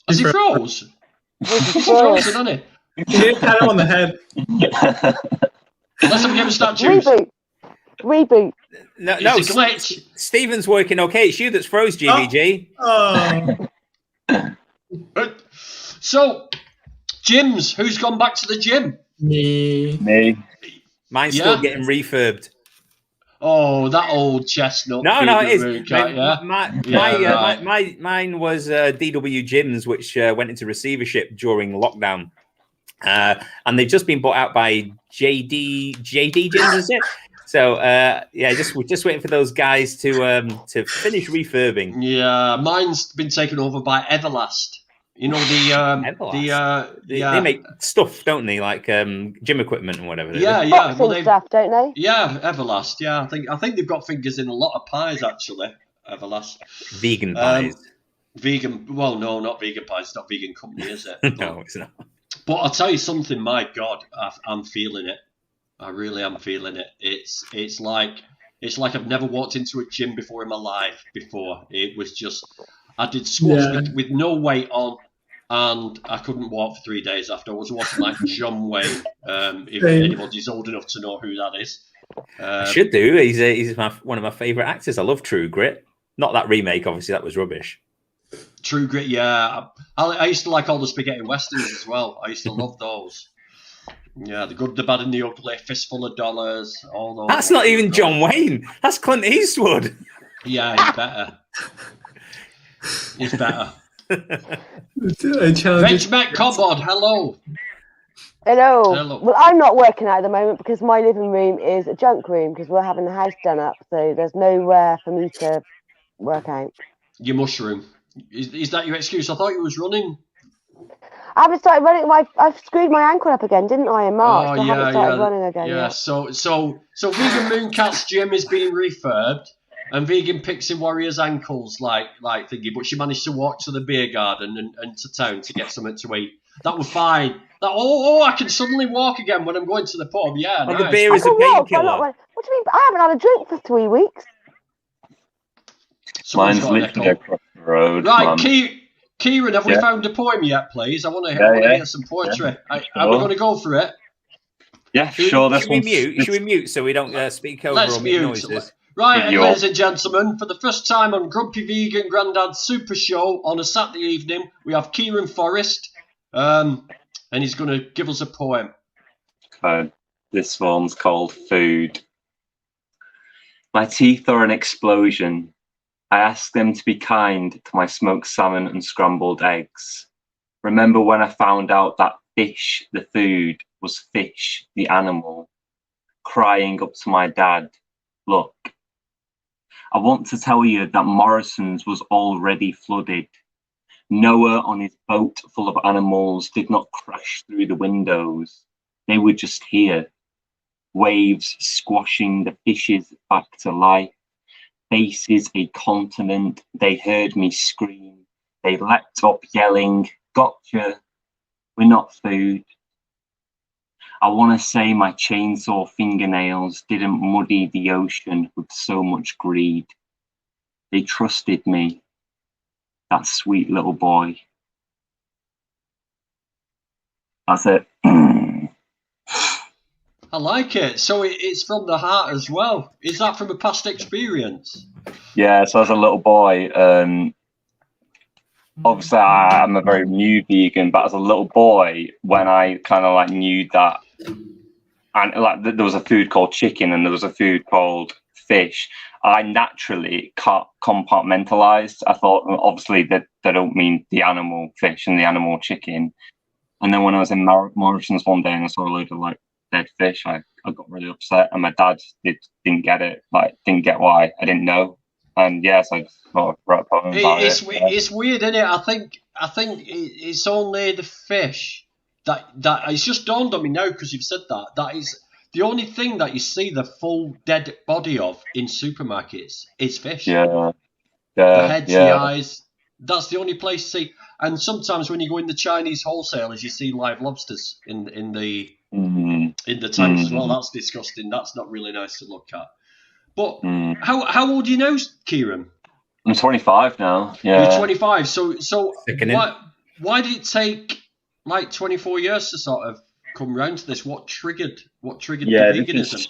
A: Has he froze? He's frozen, hasn't he?
C: you did pat him on the head.
A: Let's have a game of statues.
D: Reboot.
B: No,
A: it's a glitch.
B: Stephen's working okay. It's you that's froze, GVG.
A: So, gyms. Who's gone back to the gym?
C: Me.
B: Mine's still getting refurbed.
A: Oh, that old chestnut.
B: No, it is.
A: Right.
B: Mine was DW Gyms, which went into receivership during lockdown. And they've just been bought out by JD Gyms, is it? So we're just waiting for those guys to finish refurbing. Yeah,
A: mine's been taken over by Everlast. You know
B: they make stuff, don't they? Like gym equipment and whatever.
D: Boxing stuff, don't they?
A: Yeah, Everlast. Yeah, I think they've got fingers in a lot of pies actually. Everlast.
B: Vegan pies.
A: Vegan. Well, no, not vegan pies. It's not a vegan company, is it?
B: No, it's not.
A: But I'll tell you something. My God, I'm feeling it. I really am feeling it. It's like I've never walked into a gym before in my life. Before it was just I did squats with no weight on. And I couldn't walk for 3 days after. I was walking like John Wayne. If anybody's old enough to know who that is,
B: I should do. He's one of my favourite actors. I love True Grit. Not that remake, obviously. That was rubbish.
A: True Grit, yeah. I used to like all the spaghetti westerns as well. I used to love those. Yeah, the good, the bad, and the ugly, fistful of dollars, all those.
B: That's not even John Wayne. That's Clint Eastwood.
A: Yeah, he's better. He's better.
C: I challenge
A: Reg Mac Cobod, hello.
D: Hello.
A: Hello.
D: Well, I'm not working at the moment because my living room is a junk room because we're having the house done up, so there's nowhere for me to work out.
A: Your mushroom. Is that your excuse? I thought you was running.
D: I haven't started running. I've screwed my ankle up again, didn't I, in March? So I haven't started running again
A: Yeah,
D: yet.
A: so Vegan Mooncat's gym is being refurbed, and Vegan Pixie Warrior's ankles like thingy, but she managed to walk to the beer garden and to town to get something to eat. That was fine. I can suddenly walk again when I'm going to the pub. Yeah,
B: well,
A: nice.
B: the beer is a
D: What do
B: painkiller.
D: you mean? I haven't had a drink for 3 weeks.
A: Someone's
G: Mine's
A: got an
G: literally
A: echo.
G: across the road.
A: Right,
G: man.
A: Kieran, have we
G: Yeah.
A: found a poem yet, please? I want to
G: Yeah.
A: hear some poetry.
G: Yeah,
A: Are we
G: sure.
A: going to go for it?
G: Yeah,
B: Should
G: sure.
B: we mute? Should we mute so we don't speak over
A: Let's
B: or make
A: mute.
B: noises?
A: Right,
G: Idiot.
A: ladies and gentlemen, for the first time on Grumpy Vegan Grandad's Super Show on a Saturday evening, we have Kieran Forrest, and he's going to give us a poem.
G: This one's called Food. My teeth are an explosion. I ask them to be kind to my smoked salmon and scrambled eggs. Remember when I found out that fish, the food, was fish, the animal, crying up to my dad, look. I want to tell you that Morrison's was already flooded. Noah on his boat full of animals did not crash through the windows. They were just here. Waves squashing the fishes back to life. Faces a continent. They heard me scream. They leapt up yelling, gotcha. We're not food. I want to say my chainsaw fingernails didn't muddy the ocean with so much greed. They trusted me. That sweet little boy. That's it.
A: I like it. So it's from the heart as well. Is that from a past experience?
G: Yeah, so as a little boy, obviously I'm a very new vegan, but as a little boy, when I kind of like knew that, and like there was a food called chicken and there was a food called fish, I naturally compartmentalized. I thought, obviously, that they don't mean the animal fish and the animal chicken. And then when I was in Morrison's one day and I saw a load of like dead fish, I got really upset. And my dad didn't get it, like didn't get why. I didn't know. And yes, I just wrote a poem about it.
A: It's weird, isn't it? I think it's only the fish that it's just dawned on me now because you've said that. That is the only thing that you see the full dead body of in supermarkets is fish.
G: Yeah.
A: The heads, the eyes. That's the only place you see. And sometimes when you go in the Chinese wholesalers, you see live lobsters in the tanks as well. That's disgusting. That's not really nice to look at. But how old are you now, Kieran?
G: I'm 25 now. Yeah.
A: You're 25. So why did it take like 24 years to sort of come round to this? What triggered the veganism?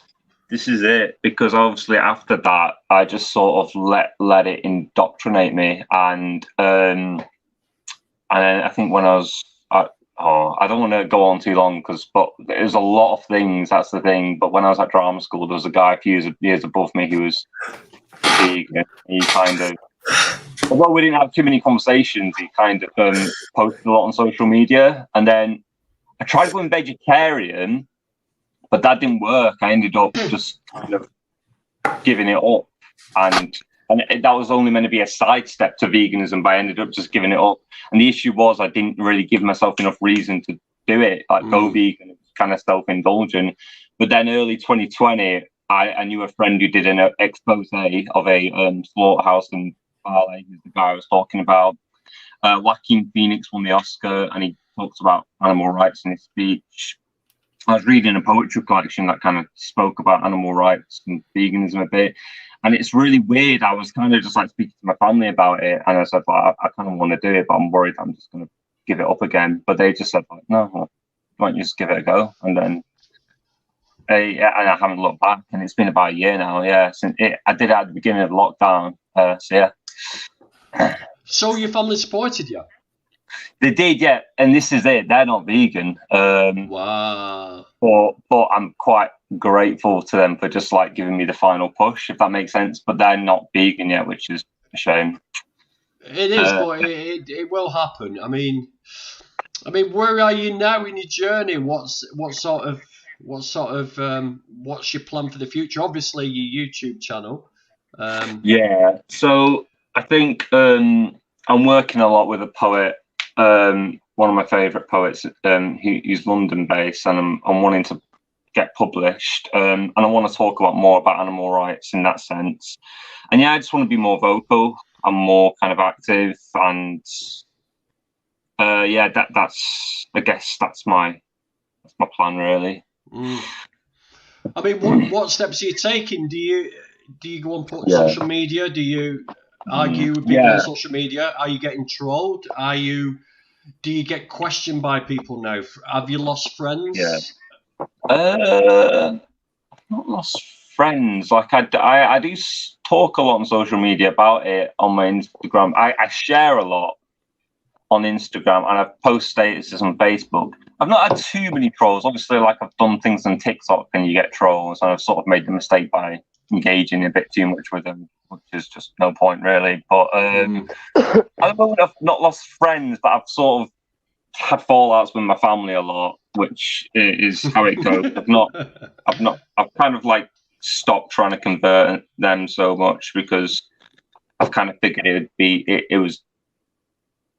G: This is it, because obviously after that I just sort of let it indoctrinate me, and I think when I was I don't want to go on too long but there's a lot of things, that's the thing. But when I was at drama school, there was a guy a few years above me who was vegan. He kind of, although we didn't have too many conversations, he kind of posted a lot on social media. And then I tried going vegetarian, but that didn't work. I ended up just kind of giving it up, and that was only meant to be a sidestep to veganism, but I ended up just giving it up. And the issue was I didn't really give myself enough reason to do it, like go vegan. It was kind of self-indulgent. But then early 2020, I knew a friend who did an expose of a slaughterhouse in Bivalve, who's the guy I was talking about. Joaquin Phoenix won the Oscar, and he talks about animal rights in his speech. I was reading a poetry collection that kind of spoke about animal rights and veganism a bit. And it's really weird. I was kind of just like speaking to my family about it, and I said, well, I kind of want to do it, but I'm worried I'm just going to give it up again. But they just said, like, no, why don't you just give it a go? And then and I haven't looked back, and it's been about a year now. Yeah, since I did it at the beginning of lockdown. So yeah.
A: So your family supported you?
G: They did, yeah. And this is it. They're not vegan.
A: Wow.
G: but I'm quite grateful to them for just like giving me the final push, if that makes sense. But they're not vegan yet, which is a shame.
A: It is, but it will happen. I mean, where are you now in your journey? What's your plan for the future? Obviously, your YouTube channel.
G: Yeah, so I think I'm working a lot with a poet. One of my favourite poets. He's London based, and I'm wanting to get published. And I want to talk a lot more about animal rights in that sense. And yeah, I just want to be more vocal. I'm more kind of active, and that's I guess that's my plan really.
A: I mean, what steps are you taking? Do you go on social media? Do you argue with people on social media? Are you getting trolled? Do you get questioned by people now? Have you lost friends?
G: Not lost friends. Like I do talk a lot on social media about it on my Instagram. I share a lot on Instagram, and I post statuses on Facebook. I've not had too many trolls. Obviously, like I've done things on TikTok and you get trolls, and I've sort of made the mistake by engaging a bit too much with them, which is just no point really. But at the moment, I've not lost friends, but I've sort of had fallouts with my family a lot, which is how it goes. I've kind of like stopped trying to convert them so much, because I've kind of figured it was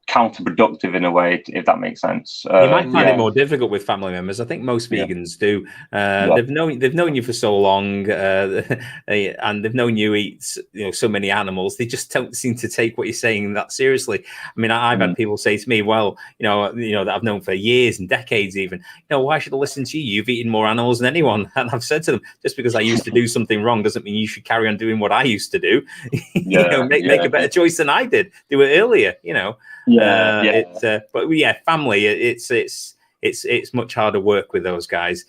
G: counterproductive in a way, if that makes sense.
B: You might find it more difficult with family members. I think most vegans do. They've known you for so long, and they've known you eat so many animals. They just don't seem to take what you're saying that seriously. I mean, I've had people say to me, "Well, that I've known for years and decades, even. Why should I listen to you? You've eaten more animals than anyone." And I've said to them, just because I used to do something wrong doesn't mean you should carry on doing what I used to do. Make a better choice than I did. Do it earlier. But family. It's much harder work with those guys.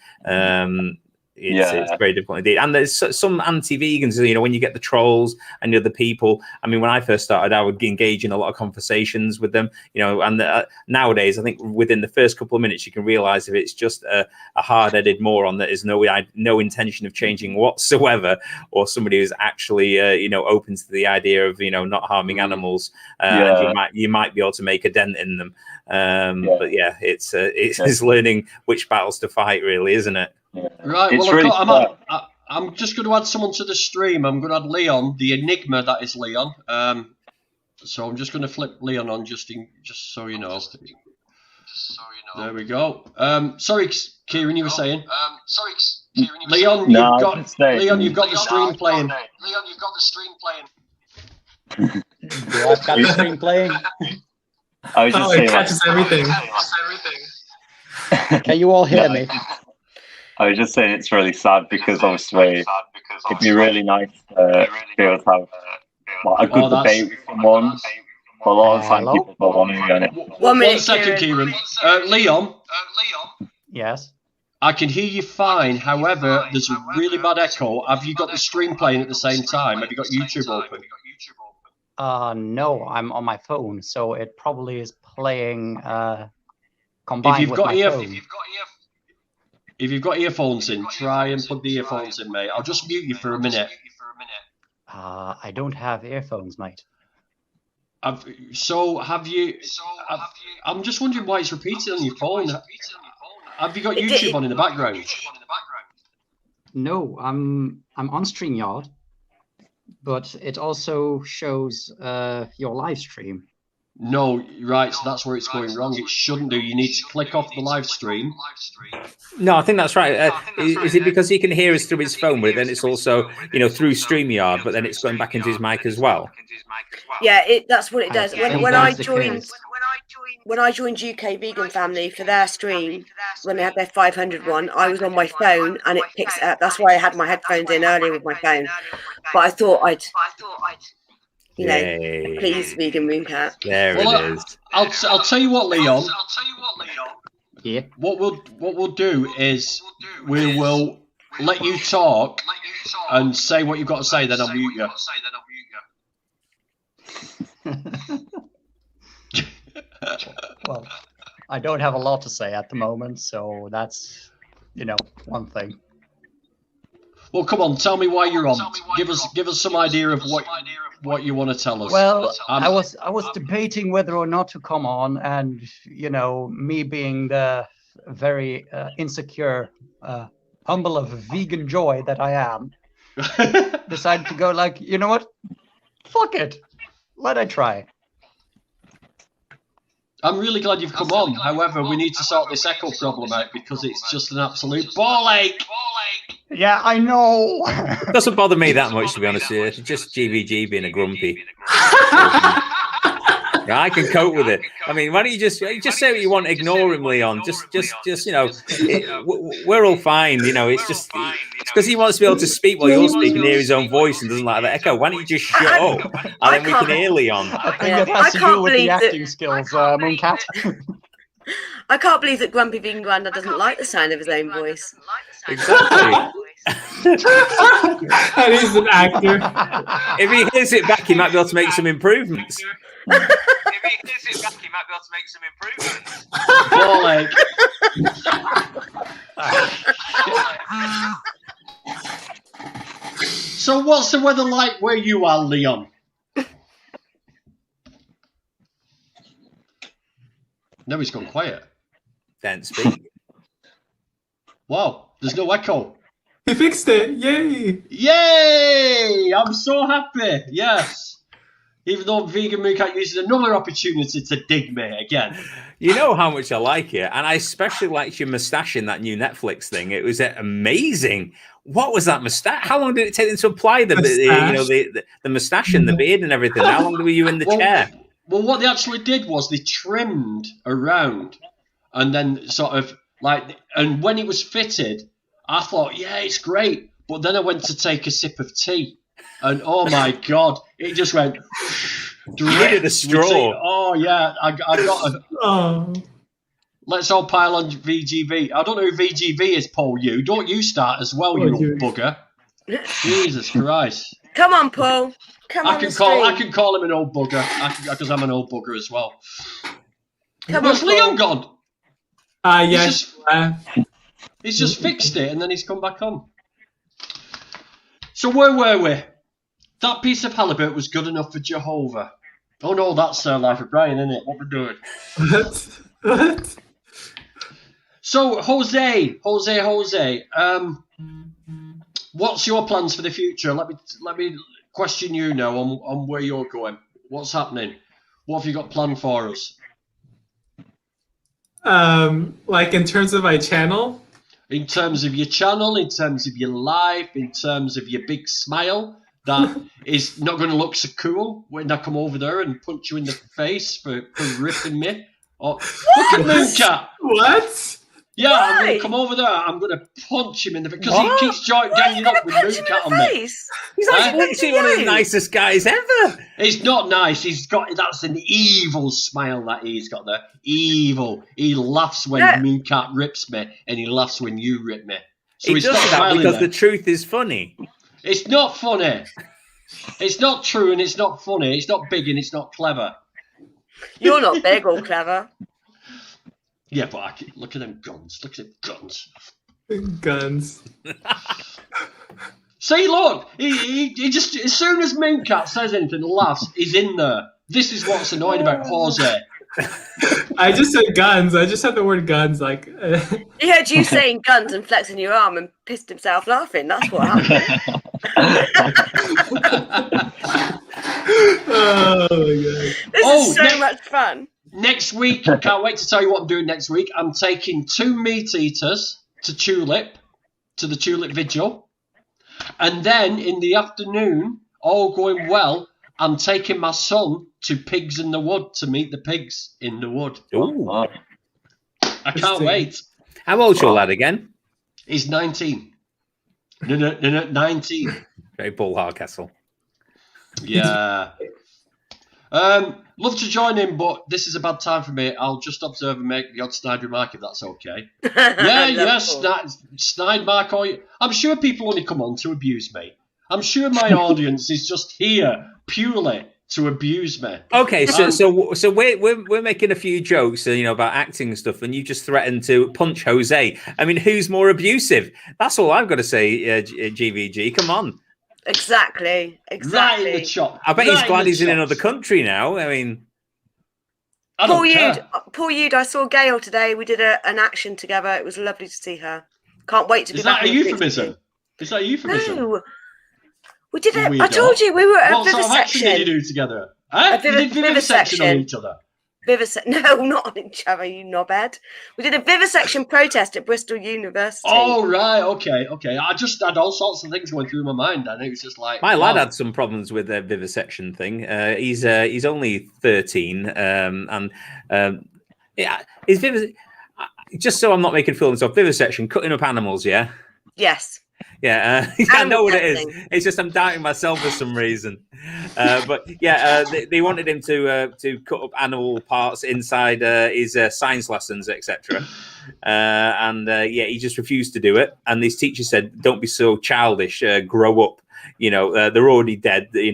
B: It's very difficult indeed. And there's some anti-vegans, when you get the trolls and the other people. I mean, when I first started, I would engage in a lot of conversations with them, and nowadays, I think within the first couple of minutes, you can realize if it's just a hard-headed moron that is no intention of changing whatsoever, or somebody who's actually, open to the idea of, not harming animals, and you might be able to make a dent in them. But it's learning which battles to fight, really, isn't it?
A: Right, well, I'm just going to add someone to the stream. I'm going to add Leon, the enigma that is Leon. So I'm just going to flip Leon on just so you know. There we go. Sorry, Kieran, you were saying. Leon, you've got the stream playing.
H: Do I've got the stream playing?
G: I was just saying,
C: it catches everything.
H: Can you all hear me?
G: I was just saying it's really sad, because obviously it'd be really nice to be able to have a good debate with someone. But a lot of time people don't want to be on it.
D: 1 minute,
A: 1 second, Kieran. Leon.
H: Yes.
A: I can hear you fine. However, there's a really bad echo. Have you got the stream playing at the same time? Have you got YouTube open?
H: No, I'm on my phone, so it probably is playing combined with my phone.
A: If you've got earphones in, try and plug the earphones in, mate. I'll just mute you for a minute.
H: I don't have earphones, mate.
A: I'm just wondering why it's repeating on your phone. Have you got YouTube on in the background?
H: No, I'm on StreamYard, but it also shows your live stream.
A: No, right, so that's where it's going wrong. It shouldn't do. You need to click off the live stream.
B: No, I think that's right. Is it because he can hear us through his phone, but then it's also, through StreamYard, but then it's going back into his mic as well?
D: Yeah, that's what it does. When I joined UK Vegan Family for their stream, when they had their 500 one, I was on my phone and it picks it up. That's why I had my headphones in earlier with my phone. But I thought I'd please, vegan moon cat.
B: There it is.
A: I'll tell you what, Leon.
H: Yeah.
A: What we'll do is we will let you talk and say what you've got to say. Then I'll mute you.
H: Well, I don't have a lot to say at the moment, so that's one thing.
A: Well, come on, tell me why you're on. Give us some idea of what you want to tell us.
H: Well, I was debating whether or not to come on, and me being the very insecure, humble of vegan joy that I am, decided to go like, you know what? Fuck it. Let it try.
A: I'm really glad you've come on. However, we need to sort this echo problem out because it's just an absolute ball ache.
H: Yeah, I know.
B: It doesn't bother me that much, to be honest with you. It's just GVG being a grumpy. Yeah, I can cope with it. I mean, why don't you just say what you want, ignore him, Leon. Just we're all fine. It's because he wants to be able to speak while you're speaking, hear his own voice, and doesn't like that echo. Why don't you just shut up, and then we can hear Leon?
H: I think it has to do with the acting skills, Mooncat.
I: I can't believe that Grumpy Vegan Grandad doesn't like the sound of his own voice.
B: Exactly.
C: And he's an actor.
B: If he hears it back, he might be able to make some improvements.
A: Ball ache. So what's the weather like where you are, Leon? No, he's gone quiet.
B: Don't speak.
A: Wow, there's no echo.
C: He fixed it. Yay!
A: Yay! I'm so happy. Yes. Even though Vegan Mooncat uses another opportunity to dig me again.
B: You know how much I like it, and I especially liked your moustache in that new Netflix thing. It was amazing. What was that moustache? How long did it take them to apply the moustache and the beard and everything? How long were you in the chair?
A: Well, what they actually did was they trimmed around, and then sort of and when it was fitted, I thought, yeah, it's great. But then I went to take a sip of tea, and oh my God, it just went.
B: You needed a straw.
A: Oh yeah, I got a.
C: Oh.
A: Let's all pile on VGV. I don't know who VGV is, Paul. Don't you start as well, you old bugger. Jesus Christ.
I: Come on, Paul.
A: I can call him an old bugger because I'm an old bugger as well. Where's Leon gone?
C: Yes.
A: He's just fixed it and then he's come back on. So where were we? That piece of halibut was good enough for Jehovah. Oh no, that's Life of Brian, isn't it? What we're doing.
C: What?
A: So Jose. What's your plans for the future? Let me question you now on where you're going. What's happening? What have you got planned for us?
C: Like in terms of my channel?
A: In terms of your channel, in terms of your life, in terms of your big smile that is not going to look so cool when I come over there and punch you in the face for ripping me. Oh, look at Mooncat.
C: What?
A: Yeah, I'm going to come over there. I'm going to punch him in the face because he keeps ganging up with Mooncat on me.
B: He's like literally one of the nicest guys ever.
A: He's not nice. That's an evil smile that he's got there. Evil. He laughs when Mooncat rips me, and he laughs when you rip me. So
B: he does that because the truth is funny.
A: It's not funny. It's not true, and it's not funny. It's not big, and it's not clever.
I: You're not big or clever.
A: Yeah, but look at them guns. Look at them guns.
C: Guns.
A: See, look. He just, as soon as Mooncat says anything and laughs, he's in there. This is what's annoying about Jose.
C: I just said guns. I just said the word guns. Like
I: he heard you saying guns and flexing your arm and pissed himself laughing. That's what happened.
C: Oh my God.
I: This is so much fun.
A: Next week, can't wait to tell you what I'm doing next week. I'm taking 2 meat eaters to the Tulip Vigil. And then in the afternoon, all going well, I'm taking my son to Pigs in the Wood to meet the pigs in the wood.
B: Ooh.
A: I can't wait.
B: How old's your lad again?
A: He's 19. No, 19.
B: Very Paul Hardcastle.
A: Yeah. Love to join in, but this is a bad time for me. I'll just observe and make the odd snide remark if that's okay. Snide mark. I'm sure people only come on to abuse me. I'm sure my audience is just here purely to abuse me.
B: Okay, so we're making a few jokes, about acting and stuff, and you just threatened to punch Jose. I mean, who's more abusive? That's all I've got to say, GVG. Come on.
I: Exactly.
A: Right in the chop.
B: I bet he's glad he's in another country now. I mean,
I: Poor Yude. I saw Gail today. We did an action together. It was lovely to see her. Can't wait to be back.
A: Is that a euphemism? Is that a euphemism?
I: No. We did it. I told you we were at
A: what
I: a
A: sort of action did you do together? You did vivisection on each other.
I: No, not on each other, you knobhead. We did a vivisection protest at Bristol University.
A: Oh, right. Okay. I just had all sorts of things going through my mind, and it was just like...
B: My lad had some problems with the vivisection thing. He's only 13, just so I'm not making fools of vivisection, cutting up animals, yeah?
I: Yes.
B: Yeah, I know what it is. It's just I'm doubting myself for some reason. But yeah, they wanted him to cut up animal parts inside his science lessons, etc. He just refused to do it. And his teacher said, "Don't be so childish. Grow up. They're already dead. The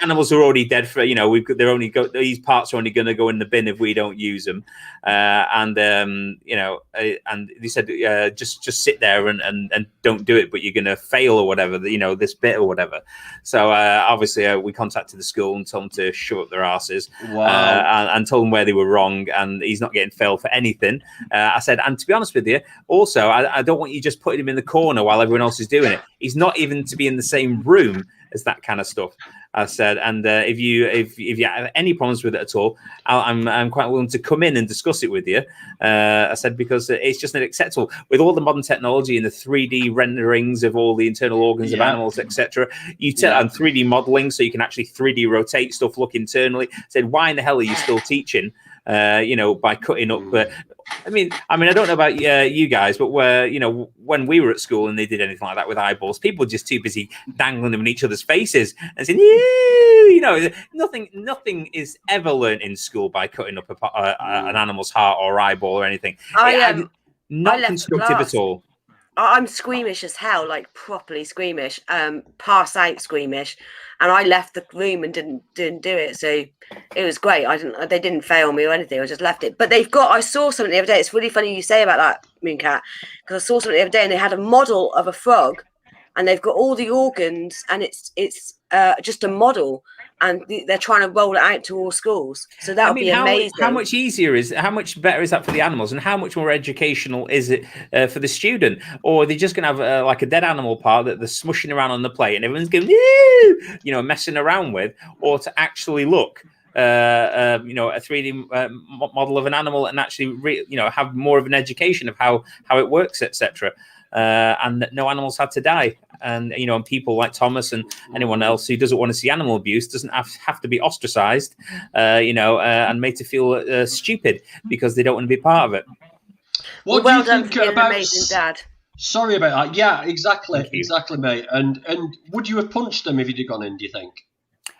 B: animals are already dead for. These parts are only going to go in the bin if we don't use them." And they said, just sit there and don't do it, but you're going to fail or whatever. This bit or whatever. So obviously we contacted the school and told them to shove up their asses.
A: Wow.
B: And told them where they were wrong, and he's not getting failed for anything. I said, and to be honest with you, also I don't want you just putting him in the corner while everyone else is doing it. He's not even to be in the same room as that kind of stuff. I said, and if you have any problems with it at all, I'm quite willing to come in and discuss it with you. I said, because it's just not acceptable with all the modern technology and the 3D renderings of all the internal organs of animals, etc. You tell and 3D modeling, so you can actually 3D rotate stuff, look internally. I said, why in the hell are you still teaching? By cutting up. I mean, I don't know about you guys, but when we were at school and they did anything like that with eyeballs, people were just too busy dangling them in each other's faces and saying, nothing is ever learnt in school by cutting up an animal's heart or eyeball or anything. Not constructive at all.
I: I'm squeamish as hell, like properly squeamish, pass out squeamish, and I left the room and didn't do it. So it was great. They didn't fail me or anything. I just left it. But I saw something the other day. It's really funny you say about that, Mooncat, because I saw something the other day and they had a model of a frog, and they've got all the organs, and it's just a model. And they're trying to roll it out to all schools. So that would be amazing.
B: How much better is that for the animals, and how much more educational is it for the student? Or are they just going to have like a dead animal part that they're smushing around on the plate and everyone's going, messing around with, or to actually look, a 3D model of an animal and actually, have more of an education of how it works, etc. And that no animals had to die. And, and people like Thomas and anyone else who doesn't want to see animal abuse doesn't have to be ostracized, and made to feel stupid because they don't want to be part of it.
A: What
I: well
A: do you think
I: done,
A: about...
I: amazing dad.
A: Sorry about that. Yeah, exactly, mate. And would you have punched them if you'd have gone in, do you think?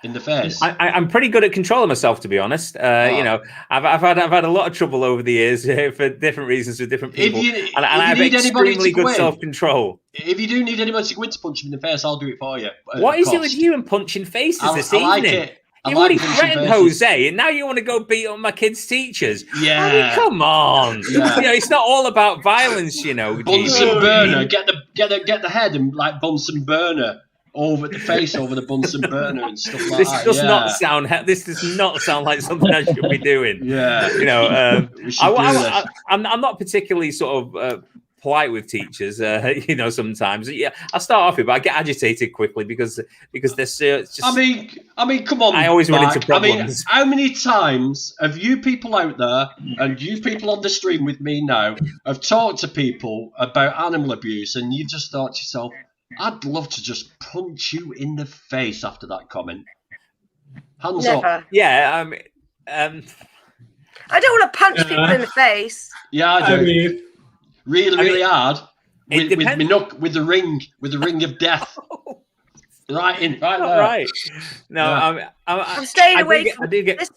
A: In the face?
B: I'm pretty good at controlling myself, to be honest. I've had a lot of trouble over the years for different reasons with different people, and I have extremely good self-control.
A: If you do need anybody to go in to punch him in the face, I'll do it for you.
B: What is it with you and punching faces this evening?
A: Like it.
B: You've already threatened Jose, and now you want to go beat up my kids' teachers.
A: Yeah.
B: I mean, come on. Yeah. It's not all about violence,
A: Bunsen burner. Get the head and like Bunsen burner over the face, over the Bunsen burner and stuff like
B: this
A: that.
B: This does not sound like something I should be doing.
A: Yeah.
B: I'm not particularly sort of polite with teachers, sometimes. Yeah, I start off with, but I get agitated quickly because there's just.
A: I mean, come on.
B: I always run into problems.
A: How many times have you people out there and you people on the stream with me now have talked to people about animal abuse, and you just thought to yourself, I'd love to just punch you in the face after that comment. Hands up.
B: Yeah,
I: I don't want to punch people in the face.
A: Yeah, I do. Really hard. With the ring of death. Right there.
B: Right. No,
A: yeah.
I: I'm staying away from this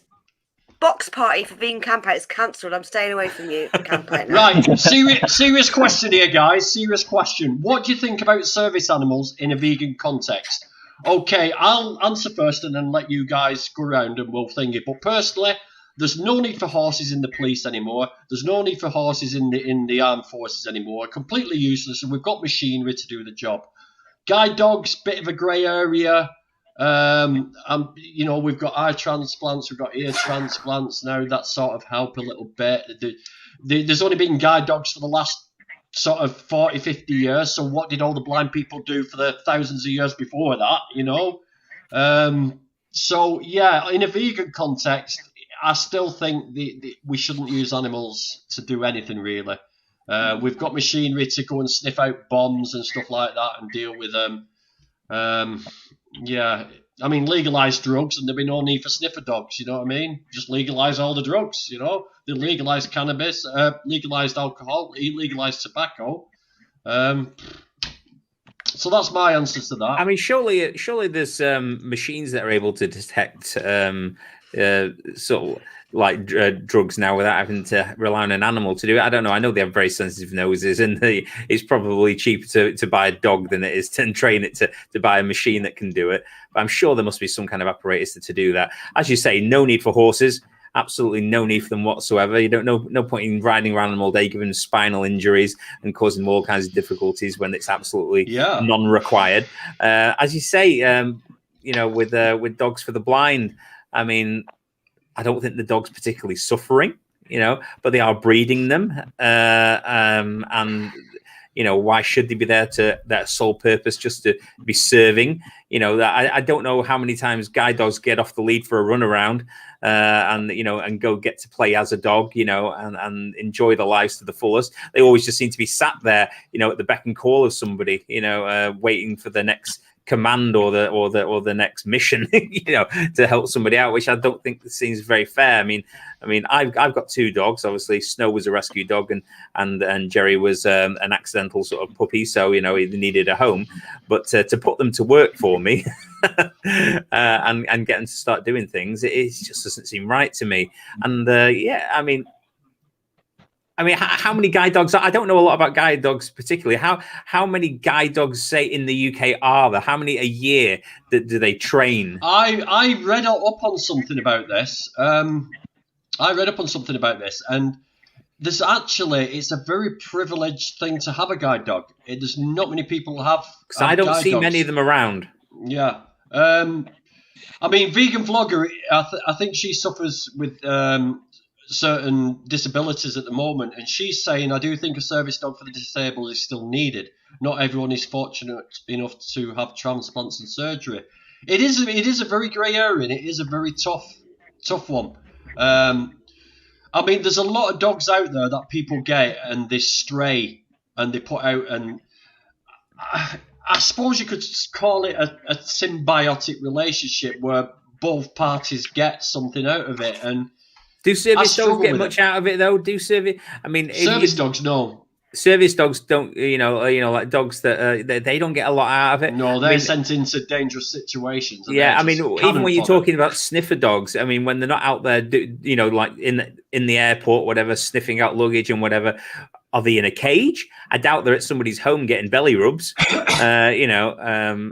I: box party for vegan campout is cancelled. I'm staying away from you, campout now.
A: Right, serious question here, guys. Serious question. What do you think about service animals in a vegan context? Okay, I'll answer first and then let you guys go around and we'll think it. But personally, there's no need for horses in the police anymore. There's no need for horses in the armed forces anymore. Completely useless, and we've got machinery to do the job. Guide dogs, bit of a grey area. You know, we've got eye transplants, we've got ear transplants now that sort of help a little bit. There's only been guide dogs for the last sort of 40, 50 years. So what did all the blind people do for the thousands of years before that, you know? So, yeah, in a vegan context, I still think we shouldn't use animals to do anything, really. We've got machinery to go and sniff out bombs and stuff like that and deal with them. Yeah, I mean, legalise drugs and there'd be no need for sniffer dogs, you know what I mean? Just legalise all the drugs, you know? They legalised cannabis, legalised alcohol, legalised tobacco. So that's my answer to that.
B: I mean, surely there's machines that are able to detect sort of like drugs now without having to rely on an animal to do it. I don't know. I know they have very sensitive noses, and it's probably cheaper to buy a dog than it is to train it to buy a machine that can do it. But I'm sure there must be some kind of apparatus to do that. As you say, no need for horses. Absolutely no need for them whatsoever. You don't no point in riding around them all day, giving them spinal injuries and causing them all kinds of difficulties when it's absolutely non-required. As you say, you know, with dogs for the blind, I mean, I don't think the dog's particularly suffering, you know, but they are breeding them, and you know, why should they be there to that sole purpose just to be serving? You know, I don't know how many times guide dogs get off the lead for a run around, and you know, and go get to play as a dog, you know, and enjoy their lives to the fullest. They always just seem to be sat there, you know, at the beck and call of somebody, you know, waiting for the next command or the next mission, you know, to help somebody out, which I don't think seems very fair. I mean, I've got two dogs. Obviously, Snow was a rescue dog, and Jerry was an accidental sort of puppy, so you know he needed a home. But to put them to work for me and get them to start doing things, it just doesn't seem right to me. And yeah, I mean, how many guide dogs? I don't know a lot about guide dogs particularly. How many guide dogs, say, in the UK are there? How many a year do they train?
A: I read up on something about this. And there's actually, it's a very privileged thing to have a guide dog. There's not many people who have.
B: Because I don't see many of them around.
A: Yeah. I mean, vegan vlogger, I think she suffers with certain disabilities at the moment, and she's saying, I do think a service dog for the disabled is still needed. Not everyone is fortunate enough to have transplants and surgery. It is a very grey area, and it is a very tough one. I mean, there's a lot of dogs out there that people get and they stray and they put out, and I suppose you could call it a symbiotic relationship where both parties get something out of it. And
B: do service dogs get much out of it though? Do service? I mean,
A: service dogs, no.
B: Service dogs don't, you know, like dogs that they don't get a lot out of it.
A: No, they're sent into dangerous situations.
B: Yeah, I mean, even when you're talking about sniffer dogs, I mean, when they're not out there, you know, like in the airport, whatever, sniffing out luggage and whatever, are they in a cage? I doubt they're at somebody's home getting belly rubs. You know,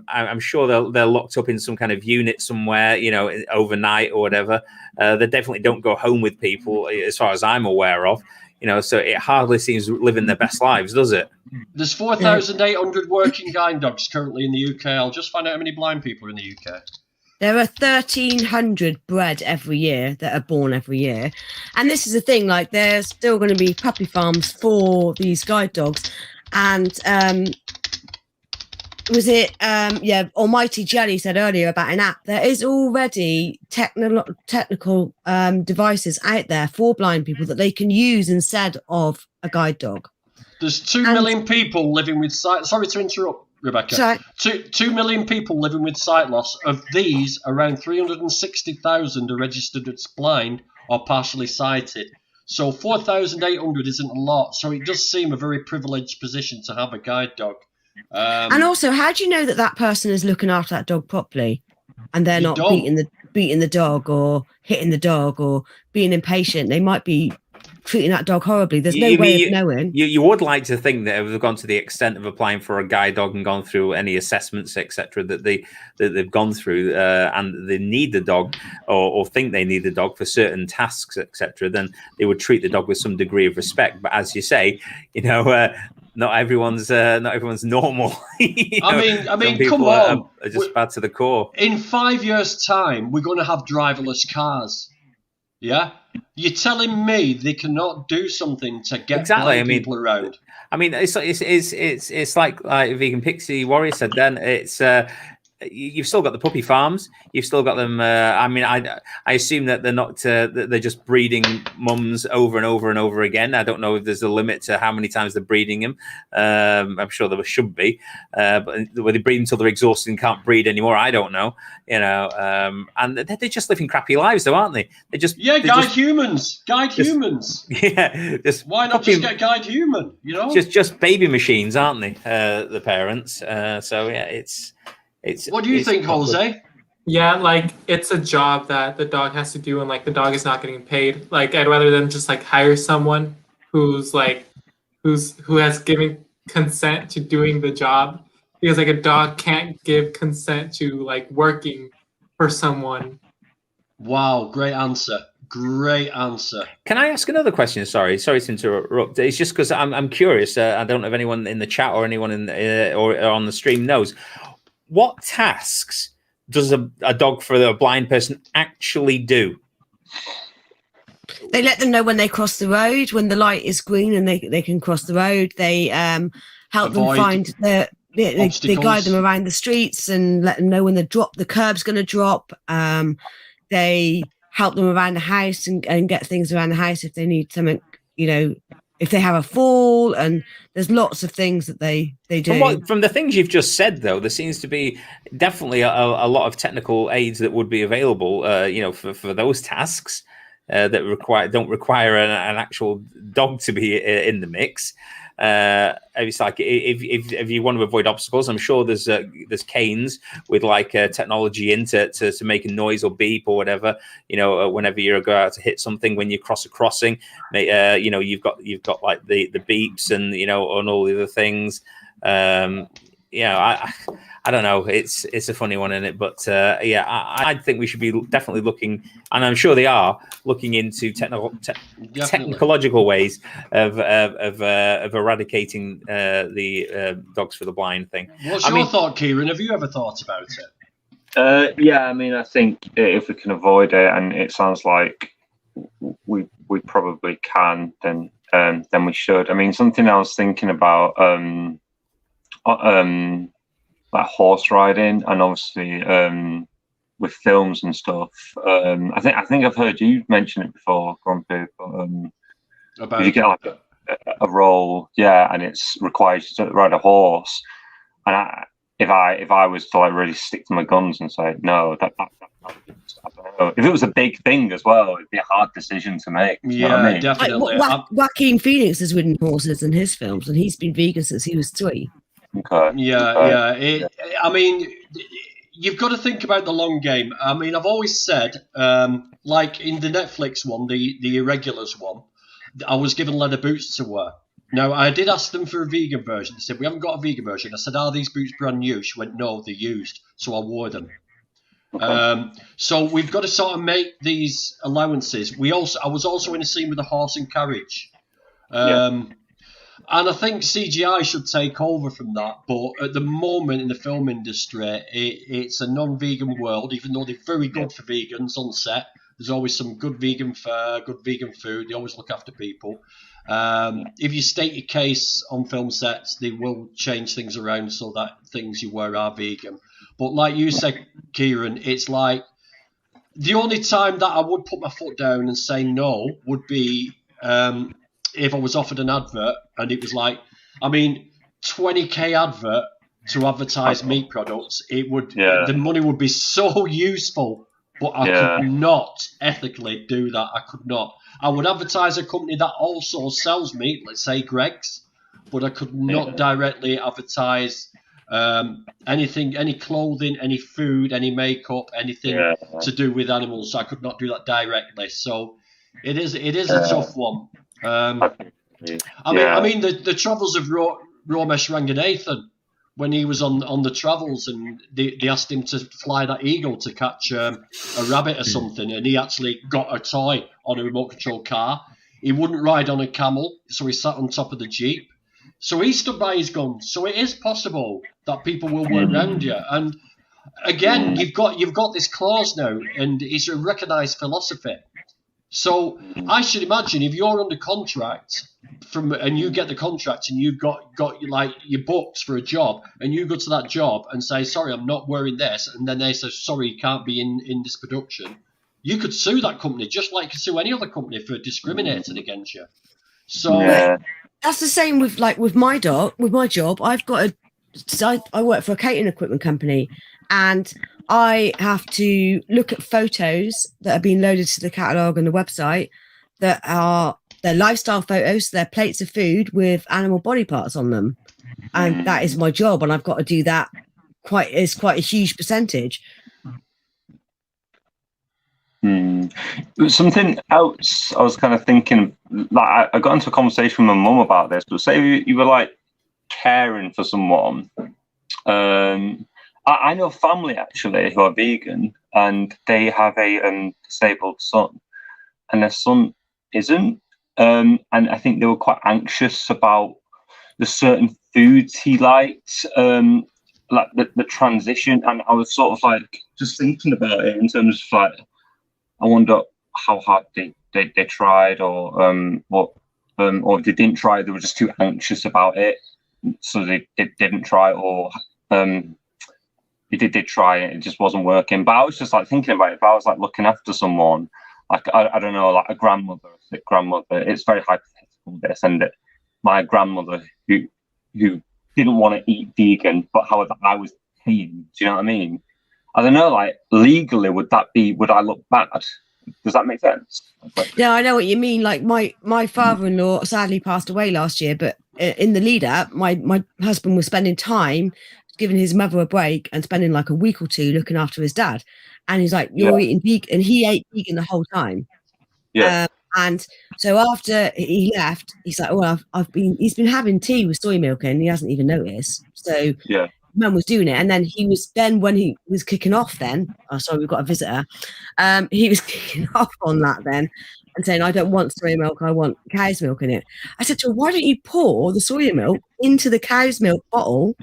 B: I'm sure they're locked up in some kind of unit somewhere, you know, overnight or whatever. They definitely don't go home with people, as far as I'm aware of. You know, so it hardly seems living their best lives, does it?
A: There's 4,800 working guide dogs currently in the UK. I'll just find out how many blind people are in the UK.
I: There are 1,300 bred every year that are born every year. And this is the thing, like, there's still going to be puppy farms for these guide dogs. And Almighty Jelly said earlier about an app. There is already technical devices out there for blind people that they can use instead of a guide dog.
A: There's 2 million people living with sight. Sorry to interrupt, Rebecca.
I: Sorry.
A: 2 million people living with sight loss. Of these, around 360,000 are registered as blind or partially sighted. So 4,800 isn't a lot. So it does seem a very privileged position to have a guide dog.
I: And also, how do you know that person is looking after that dog properly, and they're not beating the dog or hitting the dog or being impatient? They might be treating that dog horribly. There's no way of knowing.
B: You would like to think that if they've gone to the extent of applying for a guide dog and gone through any assessments, etc., that they've gone through and they need the dog or think they need the dog for certain tasks, etc., then they would treat the dog with some degree of respect. But as you say, not everyone's normal.
A: I mean,
B: some
A: come
B: people
A: on.
B: are just bad to the core.
A: In 5 years' time, we're going to have driverless cars. Yeah, you're telling me they cannot do something to get blind people around?
B: I mean, it's like Vegan Pixie Warrior said. Then it's you've still got the puppy farms. You've still got them. I mean, I assume that they're not. That they're just breeding mums over and over and over again. I don't know if there's a limit to how many times they're breeding them. I'm sure there should be. But where they breed until they're exhausted and can't breed anymore, I don't know. And they're just living crappy lives, though, aren't they?
A: Guide humans.
B: Yeah,
A: why not just get guide human?
B: Just baby machines, aren't they? The parents. So yeah, it's.
A: What do you think, Jose?
C: Yeah, like it's a job that the dog has to do, and like the dog is not getting paid. Like I'd rather than just like hire someone who has given consent to doing the job, because like a dog can't give consent to like working for someone.
A: Wow, great answer. Great answer.
B: Can I ask another question? Sorry to interrupt. It's just because I'm curious. I don't know if anyone in the chat or anyone or on the stream knows. What tasks does a dog for a blind person actually do?
I: They let them know when they cross the road, when the light is green and they can cross the road. They help them find they guide them around the streets and let them know when the curb's going to drop. They help them around the house and get things around the house if they need something, if they have a fall, and there's lots of things that they do.
B: From the things you've just said, though, there seems to be definitely a lot of technical aids that would be available, for those tasks that don't require an actual dog to be in the mix. It's like if you want to avoid obstacles, I'm sure there's canes with like technology to make a noise or beep or whatever. Whenever you go out to hit something when you cross a crossing, you've got like the beeps and and all the other things. I don't know. It's a funny one, isn't it? But I think we should be definitely looking, and I'm sure they are looking into technological ways of eradicating the dogs for the blind thing.
A: What's your thought, Kieran? Have you ever thought about it?
G: I mean, I think if we can avoid it, and it sounds like we probably can, then we should. I mean, something I was thinking about. Like horse riding, and obviously with films and stuff. I think I've heard you mention it before, Grumpy. About you get like a role, and it's required to ride a horse. And if I was to like really stick to my guns and say no, I don't know. If it was a big thing as well, it'd be a hard decision to make.
A: Yeah,
G: I mean?
A: Definitely.
I: Joaquin Phoenix has ridden horses in his films, and he's been vegan since he was 3.
G: Okay.
A: I mean, you've got to think about the long game. I mean, I've always said, like in the Netflix one, the Irregulars one, I was given leather boots to wear. Now, I did ask them for a vegan version. They said, we haven't got a vegan version. I said, are these boots brand new? She went, no, they're used. So I wore them. Okay. So we've got to sort of make these allowances. I was also in a scene with a horse and carriage. And I think CGI should take over from that. But at the moment in the film industry, it's a non-vegan world, even though they're very good for vegans on set. There's always some good vegan fare, good vegan food. They always look after people. If you state your case on film sets, they will change things around so that things you wear are vegan. But like you said, Kieran, it's like the only time that I would put my foot down and say no would be if I was offered an advert and it was like, I mean, 20k advert to advertise meat products, the money would be so useful, but I could not ethically do that. I could not. I would advertise a company that also sells meat, let's say Greg's, but I could not directly advertise anything, any clothing, any food, any makeup, anything to do with animals. So I could not do that directly. So it is a tough one. I mean, the travels of Romesh Ranganathan, when he was on the travels, and they asked him to fly that eagle to catch a rabbit or something, and he actually got a toy on a remote control car. He wouldn't ride on a camel, so he sat on top of the Jeep. So he stood by his guns. So it is possible that people will work around you. And again, you've got this clause now, and it's a recognised philosophy. So I should imagine if you're under contract and you get the contract and you've got like your books for a job, and you go to that job and say, sorry, I'm not wearing this, and then they say, sorry, you can't be in this production, you could sue that company just like you could sue any other company for discriminating against you. So
I: that's the same with my job. I've got I work for a catering equipment company, and I have to look at photos that are being loaded to the catalogue and the website that are their lifestyle photos, their plates of food with animal body parts on them. And that is my job, and I've got to do that quite a huge percentage.
G: Something else I was kind of thinking, like I got into a conversation with my mum about this, but say you were like caring for someone. I know a family actually who are vegan, and they have a disabled son, and their son isn't. And I think they were quite anxious about the certain foods he liked, like the transition. And I was sort of like just thinking about it in terms of like, I wonder how hard they tried, or if they didn't try, they were just too anxious about it, so they didn't try, or they did try it, it just wasn't working. But I was just like thinking about it. If I was like looking after someone, like I don't know, like a grandmother, a sick grandmother, it's very hypothetical this, and my grandmother who didn't want to eat vegan, but however I was paying, do you know what I mean? I don't know, like legally, would I look bad? Does that make sense?
I: Yeah, I know what you mean. Like my father-in-law sadly passed away last year, but in the lead up, my husband was spending time giving his mother a break and spending like a week or two looking after his dad. And he's like, you're eating vegan, and he ate vegan the whole time.
G: Yeah.
I: And so after he left, he's like, well, he's been having tea with soy milk, and he hasn't even noticed. So Mum was doing it, and then when he was kicking off, sorry, we've got a visitor. He was kicking off on that then, and saying, I don't want soy milk, I want cow's milk in it. I said to her, why don't you pour the soy milk into the cow's milk bottle?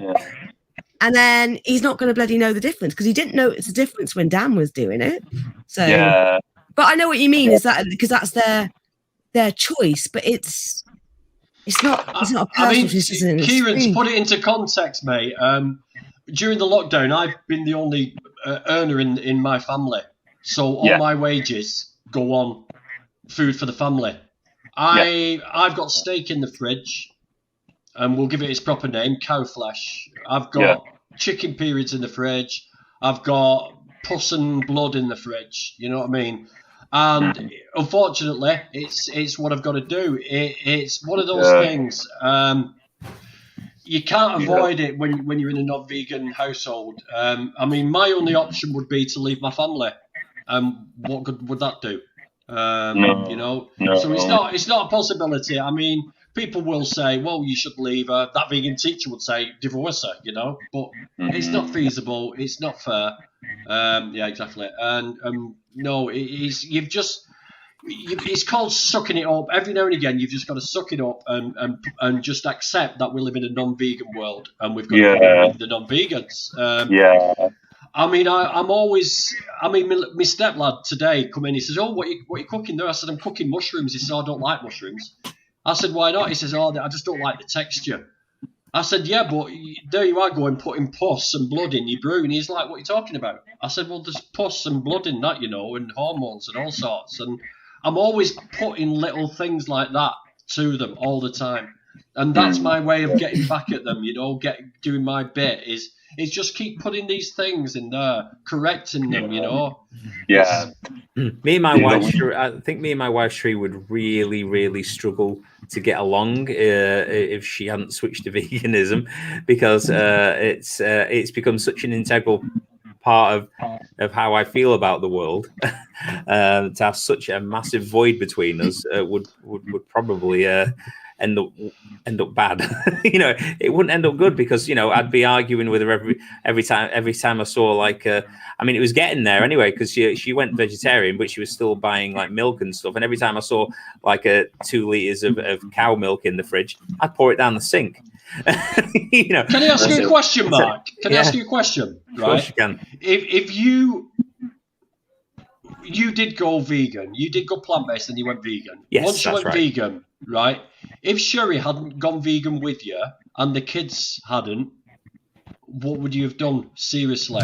I: And then he's not going to bloody know the difference, because he didn't notice the difference when Dan was doing it. So, but I know what you mean, is that because that's their choice, but it's not a personal decision.
A: Kieran, to put it into context, mate, during the lockdown, I've been the only earner in my family. So all my wages go on food for the family. I've got steak in the fridge, and we'll give it its proper name, cow flesh. I've got chicken periods in the fridge. I've got pus and blood in the fridge. You know what I mean? And unfortunately, it's what I've got to do. It's one of those things. You can't avoid it when you're in a non-vegan household. I mean, my only option would be to leave my family. What good would that do? You know, so it's not a possibility. I mean, people will say, well, you should leave her. That vegan teacher would say, divorce her, you know, but it's not feasible. It's not fair. Yeah, exactly. And no, it's called sucking it up. Every now and again, you've just got to suck it up and just accept that we live in a non-vegan world, and we've got to live with the non-vegans. I mean, I'm always. I mean, my stepdad today come in. He says, "Oh, what are you cooking there?" I said, "I'm cooking mushrooms." He said, "I don't like mushrooms." I said, "Why not?" He says, "Oh, I just don't like the texture." I said, "Yeah, but there you are going putting pus and blood in your brew." And he's like, "What are you talking about?" I said, "Well, there's pus and blood in that, you know, and hormones and all sorts." And I'm always putting little things like that to them all the time, and that's my way of getting back at them. You know, doing my bit is just keep putting these things in there, correcting them. You know.
G: Yeah.
B: Me and my wife, I think me and my wife Shree would really, really struggle to get along if she hadn't switched to veganism, because it's become such an integral part of how I feel about the world. To have such a massive void between us would probably end up bad. You know, it wouldn't end up good, because, you know, I'd be arguing with her every time I saw, like, I mean, it was getting there anyway, because she went vegetarian, but she was still buying like milk and stuff. And every time I saw like 2 liters of cow milk in the fridge, I'd pour it down the sink. You know.
A: Can I ask you a question, Mark? Can I ask you a question?
B: Right? Of course you can.
A: If you did go vegan, you did go plant-based, and you went vegan.
B: Yes,
A: Once you
B: that's
A: went
B: right.
A: vegan, right? If Sherry hadn't gone vegan with you and the kids hadn't, what would you have done? Seriously.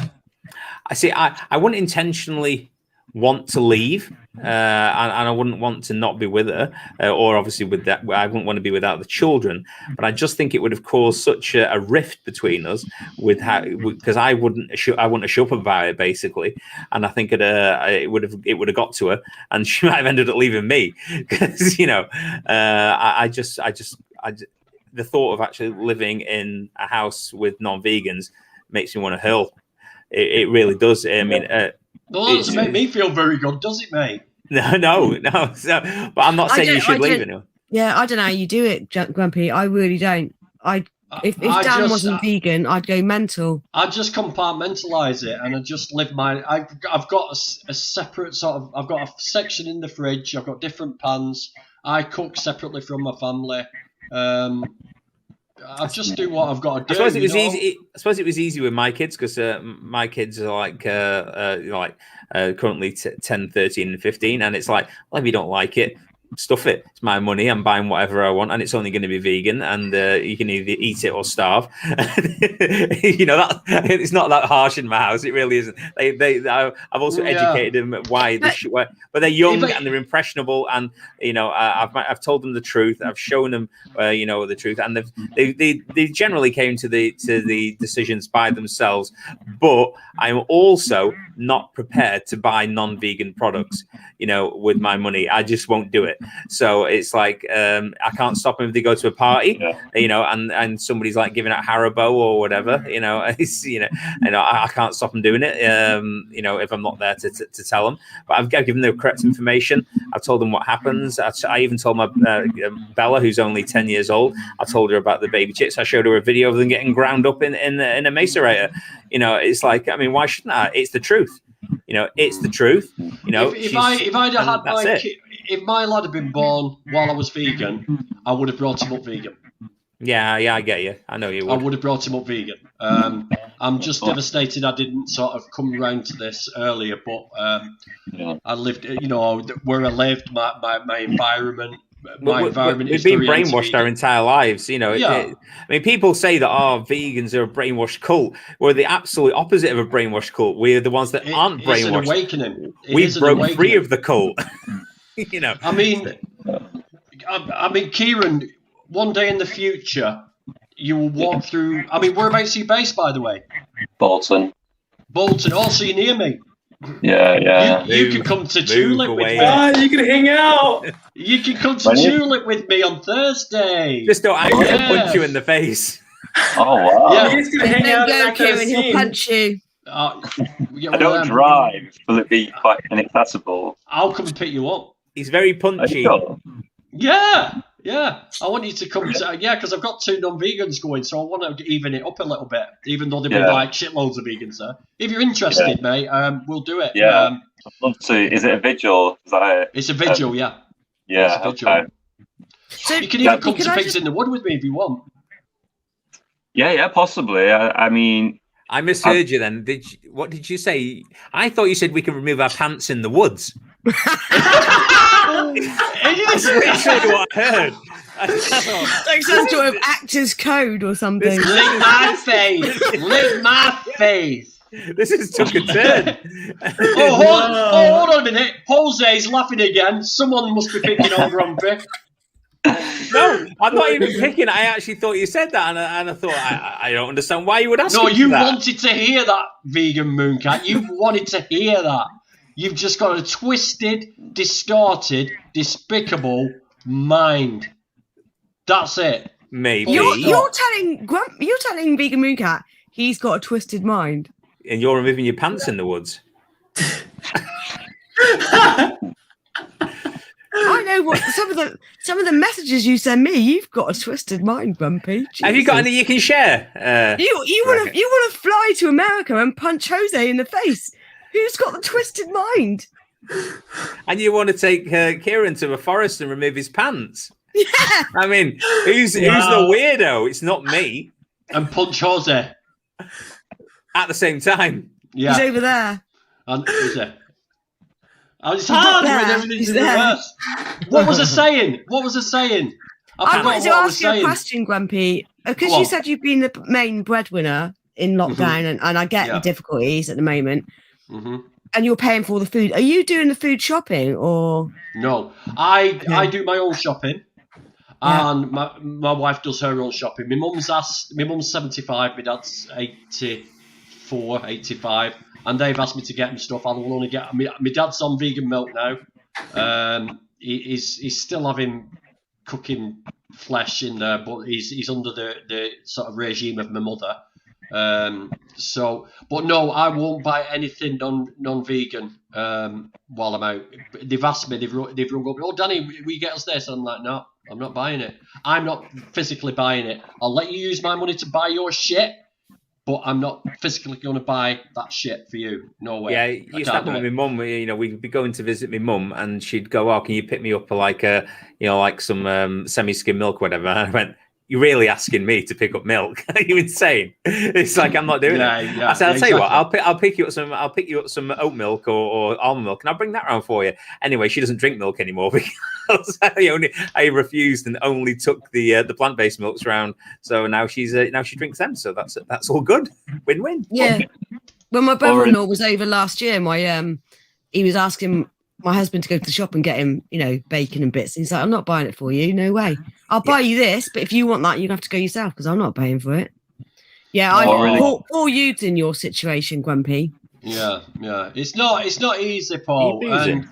B: I see. I wouldn't intentionally want to leave, and I wouldn't want to not be with her, or obviously with that, I wouldn't want to be without the children. But I just think it would have caused such a rift between us with how, because I wouldn't have shut up about it, basically, and I think it would have got to her, and she might have ended up leaving me, because, you know, the thought of actually living in a house with non-vegans makes me want to hurl. It really does. I mean,
A: well, that doesn't make me feel very good, does it, mate?
B: No. So, but I'm not saying you should leave anyway.
J: Yeah, I don't know how you do it, Grumpy. I really don't. If Dan wasn't vegan, I'd go mental.
A: I just compartmentalise it, and I just live my. I've got a separate sort of. I've got a section in the fridge. I've got different pans. I cook separately from my family. I just do what I've got to do.
B: I suppose it was easy. I suppose it was easy with my kids, because my kids are like currently 10, 13, and 15, and it's like, well, if you don't like it, stuff it. It's my money. I'm buying whatever I want, and it's only going to be vegan, and you can either eat it or starve. You know, that it's not that harsh in my house. It really isn't. I've also educated them why they should, but they're young and they're impressionable, and you know, I've told them the truth. I've shown them, you know, the truth, and they generally came to the decisions by themselves. But I'm also not prepared to buy non-vegan products, you know, with my money. I just won't do it. So it's like, I can't stop them if they go to a party, you know, and somebody's like giving out Haribo or whatever, you know, it's, you know, I can't stop them doing it, you know, if I'm not there to tell them. But I've given them the correct information. I've told them what happens. I even told my Bella, who's only 10 years old, I told her about the baby chicks. I showed her a video of them getting ground up in a macerator. You know, it's like, I mean, why shouldn't I? It's the truth. You know, it's the truth. You know,
A: if I'd have had my kid, if my lad had been born while I was vegan, I would have brought him up vegan.
B: Yeah, I get you. I know you would.
A: I would have brought him up vegan. I'm just devastated I didn't sort of come around to this earlier, but I lived, you know, where I lived, my environment.
B: We've been brainwashed our entire lives, you know. I mean, people say that vegans are a brainwashed cult. We're the absolute opposite of a brainwashed cult. We're the ones that aren't brainwashed.
A: It's an awakening.
B: We broke free of the cult. You know.
A: I mean, Kieran, one day in the future, you will walk through. I mean, whereabouts are you based, by the way?
G: Bolton.
A: Also, you're near me.
G: Yeah.
A: You can come to Tulip with me.
C: You can hang out.
A: You can come to Tulip with me on Thursday.
B: Just don't punch you in the face.
G: Oh, wow.
A: Yeah.
C: He's going to hang out in that kind of
J: Kieran, he'll
C: scene.
J: punch you.
G: I don't drive. Will it be quite inaccessible?
A: I'll come and pick you up.
B: He's very punchy.
A: Yeah. I want you to come. Because I've got 2 non-vegans going, so I want to even it up a little bit, even though there'll be like shitloads of vegans there. If you're interested, mate, we'll do it.
G: Yeah, I'd love to. Is it a vigil?
A: It's a vigil, yeah.
G: Yeah, okay.
J: So
A: you can even come to Pigs in the Wood with me if you want.
G: Yeah, possibly. I mean,
B: I misheard you then. What did you say? I thought you said we can remove our pants in the woods. That's literally what I heard.
J: Like some sort of actor's code or something.
A: Lick my face.
B: This has took a turn.
A: Hold on a minute. Jose's laughing again. Someone must be picking on Grumpy.
B: No, I'm not even picking. I actually thought you said that, and I thought I don't understand why you would ask.
A: No,
B: me
A: you
B: that.
A: wanted to hear that, vegan mooncat. You wanted to hear that. You've just got a twisted, distorted, despicable mind. That's it.
B: Maybe
J: you're telling vegan mooncat he's got a twisted mind.
B: and you're removing your pants in the woods.
J: I know what some of the messages you send me. You've got a twisted mind, Grumpy. Jesus.
B: Have you got any you can share?
J: You want to fly to America and punch Jose in the face? Who's got the twisted mind?
B: And you want to take Kieran to a forest and remove his pants?
J: Yeah.
B: I mean, who's the weirdo? It's not me.
A: And punch Jose
B: at the same time.
A: Yeah,
J: he's over there.
A: And is it? Everything's in reverse. What was I saying?
J: I wanted to ask you a question, Grumpy, because you said you've been the main breadwinner in lockdown, and I get the difficulties at the moment. And you're paying for all the food. Are you doing the food shopping or?
A: No, I do my own shopping, and my wife does her own shopping. My mum's 75, my dad's 84, 85. And they've asked me to get him stuff. I will only get. My dad's on vegan milk now. He's still having cooking flesh in there, but he's under the sort of regime of my mother. But no, I won't buy anything non-vegan while I'm out. They've asked me. They've rung up. Oh, Danny, will you get us this? I'm like, no, I'm not buying it. I'm not physically buying it. I'll let you use my money to buy your shit. But I'm not physically going to buy that shit for you. No way.
B: Yeah, it used to happen with my mum. You know, we'd be going to visit my mum, and she'd go, "Oh, can you pick me up for like some semi-skim milk, or whatever?" And I went, "You're really asking me to pick up milk? Are you insane?" It's like I'm not doing it. I said, "I'll tell you what. I'll pick you up some oat milk or almond milk, and I'll bring that around for you." Anyway, she doesn't drink milk anymore because I refused and only took the plant-based milks around. So now she drinks them. So that's all good. Win-win.
J: Yeah. When my brother-in-law was over last year, he was asking my husband to go to the shop and get him, bacon and bits. And he's like, "I'm not buying it for you. No way. I'll buy you this, but if you want that, you'd have to go yourself because I'm not paying for it." Yeah, Paul, you'd in your situation, Grumpy.
A: Yeah. It's not easy, Paul. And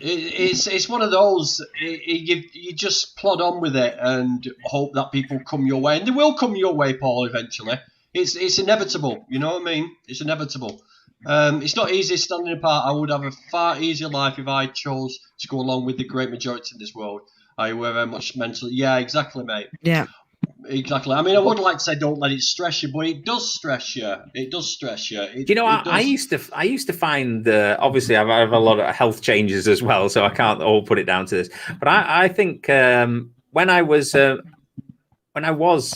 A: it's one of those. You just plod on with it and hope that people come your way, and they will come your way, Paul. Eventually, it's inevitable. You know what I mean? It's inevitable. It's not easy standing apart. I would have a far easier life if I chose to go along with the great majority in this world. I were very much mentally. Yeah, exactly, mate.
J: Yeah.
A: Exactly. I mean, I would like to say don't let it stress you, but it does stress you. It does stress you.
B: I used to find obviously I have a lot of health changes as well, so I can't all put it down to this. But I think when I was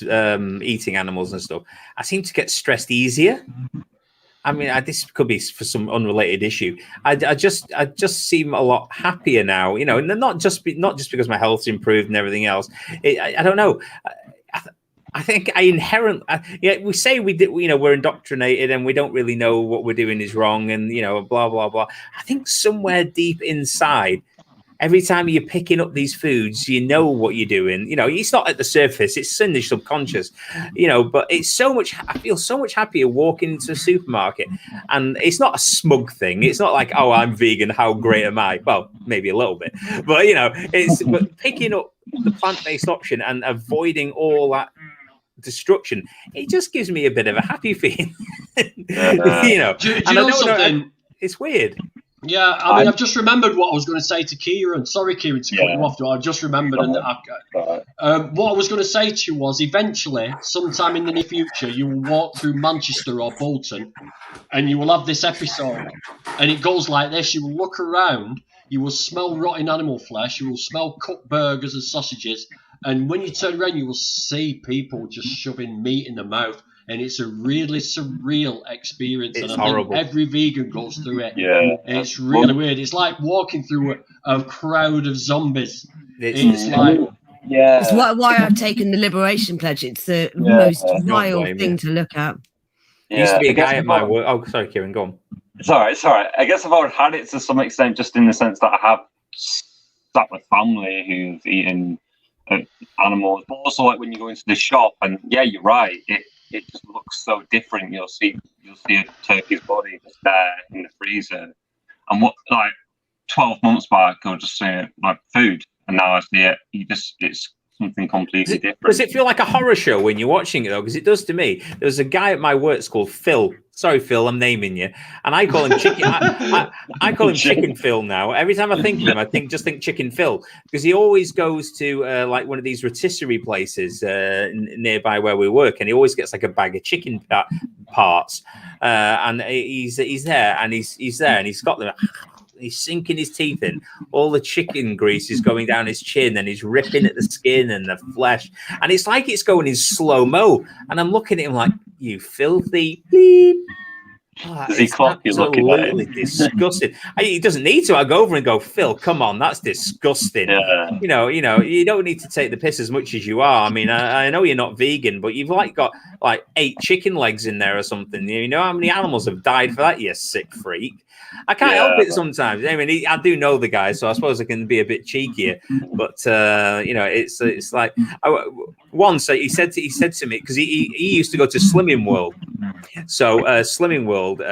B: eating animals and stuff, I seemed to get stressed easier. I mean, this could be for some unrelated issue. I just seem a lot happier now, and not just because my health's improved and everything else. I don't know. I think we say we're indoctrinated and we don't really know what we're doing is wrong and blah blah blah. I think somewhere deep inside, every time you're picking up these foods, you know what you're doing. It's not at the surface; it's in the subconscious. But it's so much. I feel so much happier walking into a supermarket, and it's not a smug thing. It's not like, "Oh, I'm vegan. How great am I?" Well, maybe a little bit, but but picking up the plant-based option and avoiding all that destruction, it just gives me a bit of a happy feeling.
A: Do you know something?
B: It's weird.
A: Yeah, I mean, I've just remembered what I was going to say to Kieran. Sorry, Kieran, to cut you off. I just remembered. What I was going to say to you was, eventually, sometime in the near future, you will walk through Manchester or Bolton, and you will have this episode, and it goes like this. You will look around, you will smell rotting animal flesh, you will smell cooked burgers and sausages, and when you turn around, you will see people just shoving meat in their mouth. And it's a really surreal experience.
B: It's
A: and I
B: horrible.
A: think every vegan goes through it.
G: Yeah.
A: It's really weird. It's like walking through a crowd of zombies. It's
J: It's why I've taken the Liberation Pledge. It's the most vile thing to look at.
B: There used to be a guy at my work. Oh, sorry, Kieran, go on.
G: It's all right. I guess I've already had it to some extent, just in the sense that I have sat with family who've eaten animals, but also like when you go into the shop, and you're right. It just looks so different. You'll see a turkey's body just there in the freezer, and what, like 12 months back, I was just saying like food, and now I see it. It's something completely different.
B: Does it feel like a horror show when you're watching it though? Because it does to me. There's a guy at my work called Phil. Sorry, Phil, I'm naming you, and I call him Chicken. I call him Chicken Phil now. Every time I think of him, I just think Chicken Phil, because he always goes to like one of these rotisserie places nearby where we work, and he always gets like a bag of chicken parts, and he's there, and he's there, and he's got them. He's sinking his teeth in. All the chicken grease is going down his chin, and he's ripping at the skin and the flesh. And it's like it's going in slow-mo. And I'm looking at him like, you filthy bleep. Oh,
G: Does he clock you looking at
B: absolutely disgusting. He doesn't need to. I go over and go, Phil, come on, that's disgusting.
G: Yeah.
B: You know, you don't need to take the piss as much as you are. I mean, I know you're not vegan, but you've got 8 chicken legs in there or something. You know how many animals have died for that, you sick freak? I can't help it sometimes. I mean, I do know the guy, so I suppose I can be a bit cheekier. But it's like once he said to me, because he used to go to Slimming World. So Slimming World,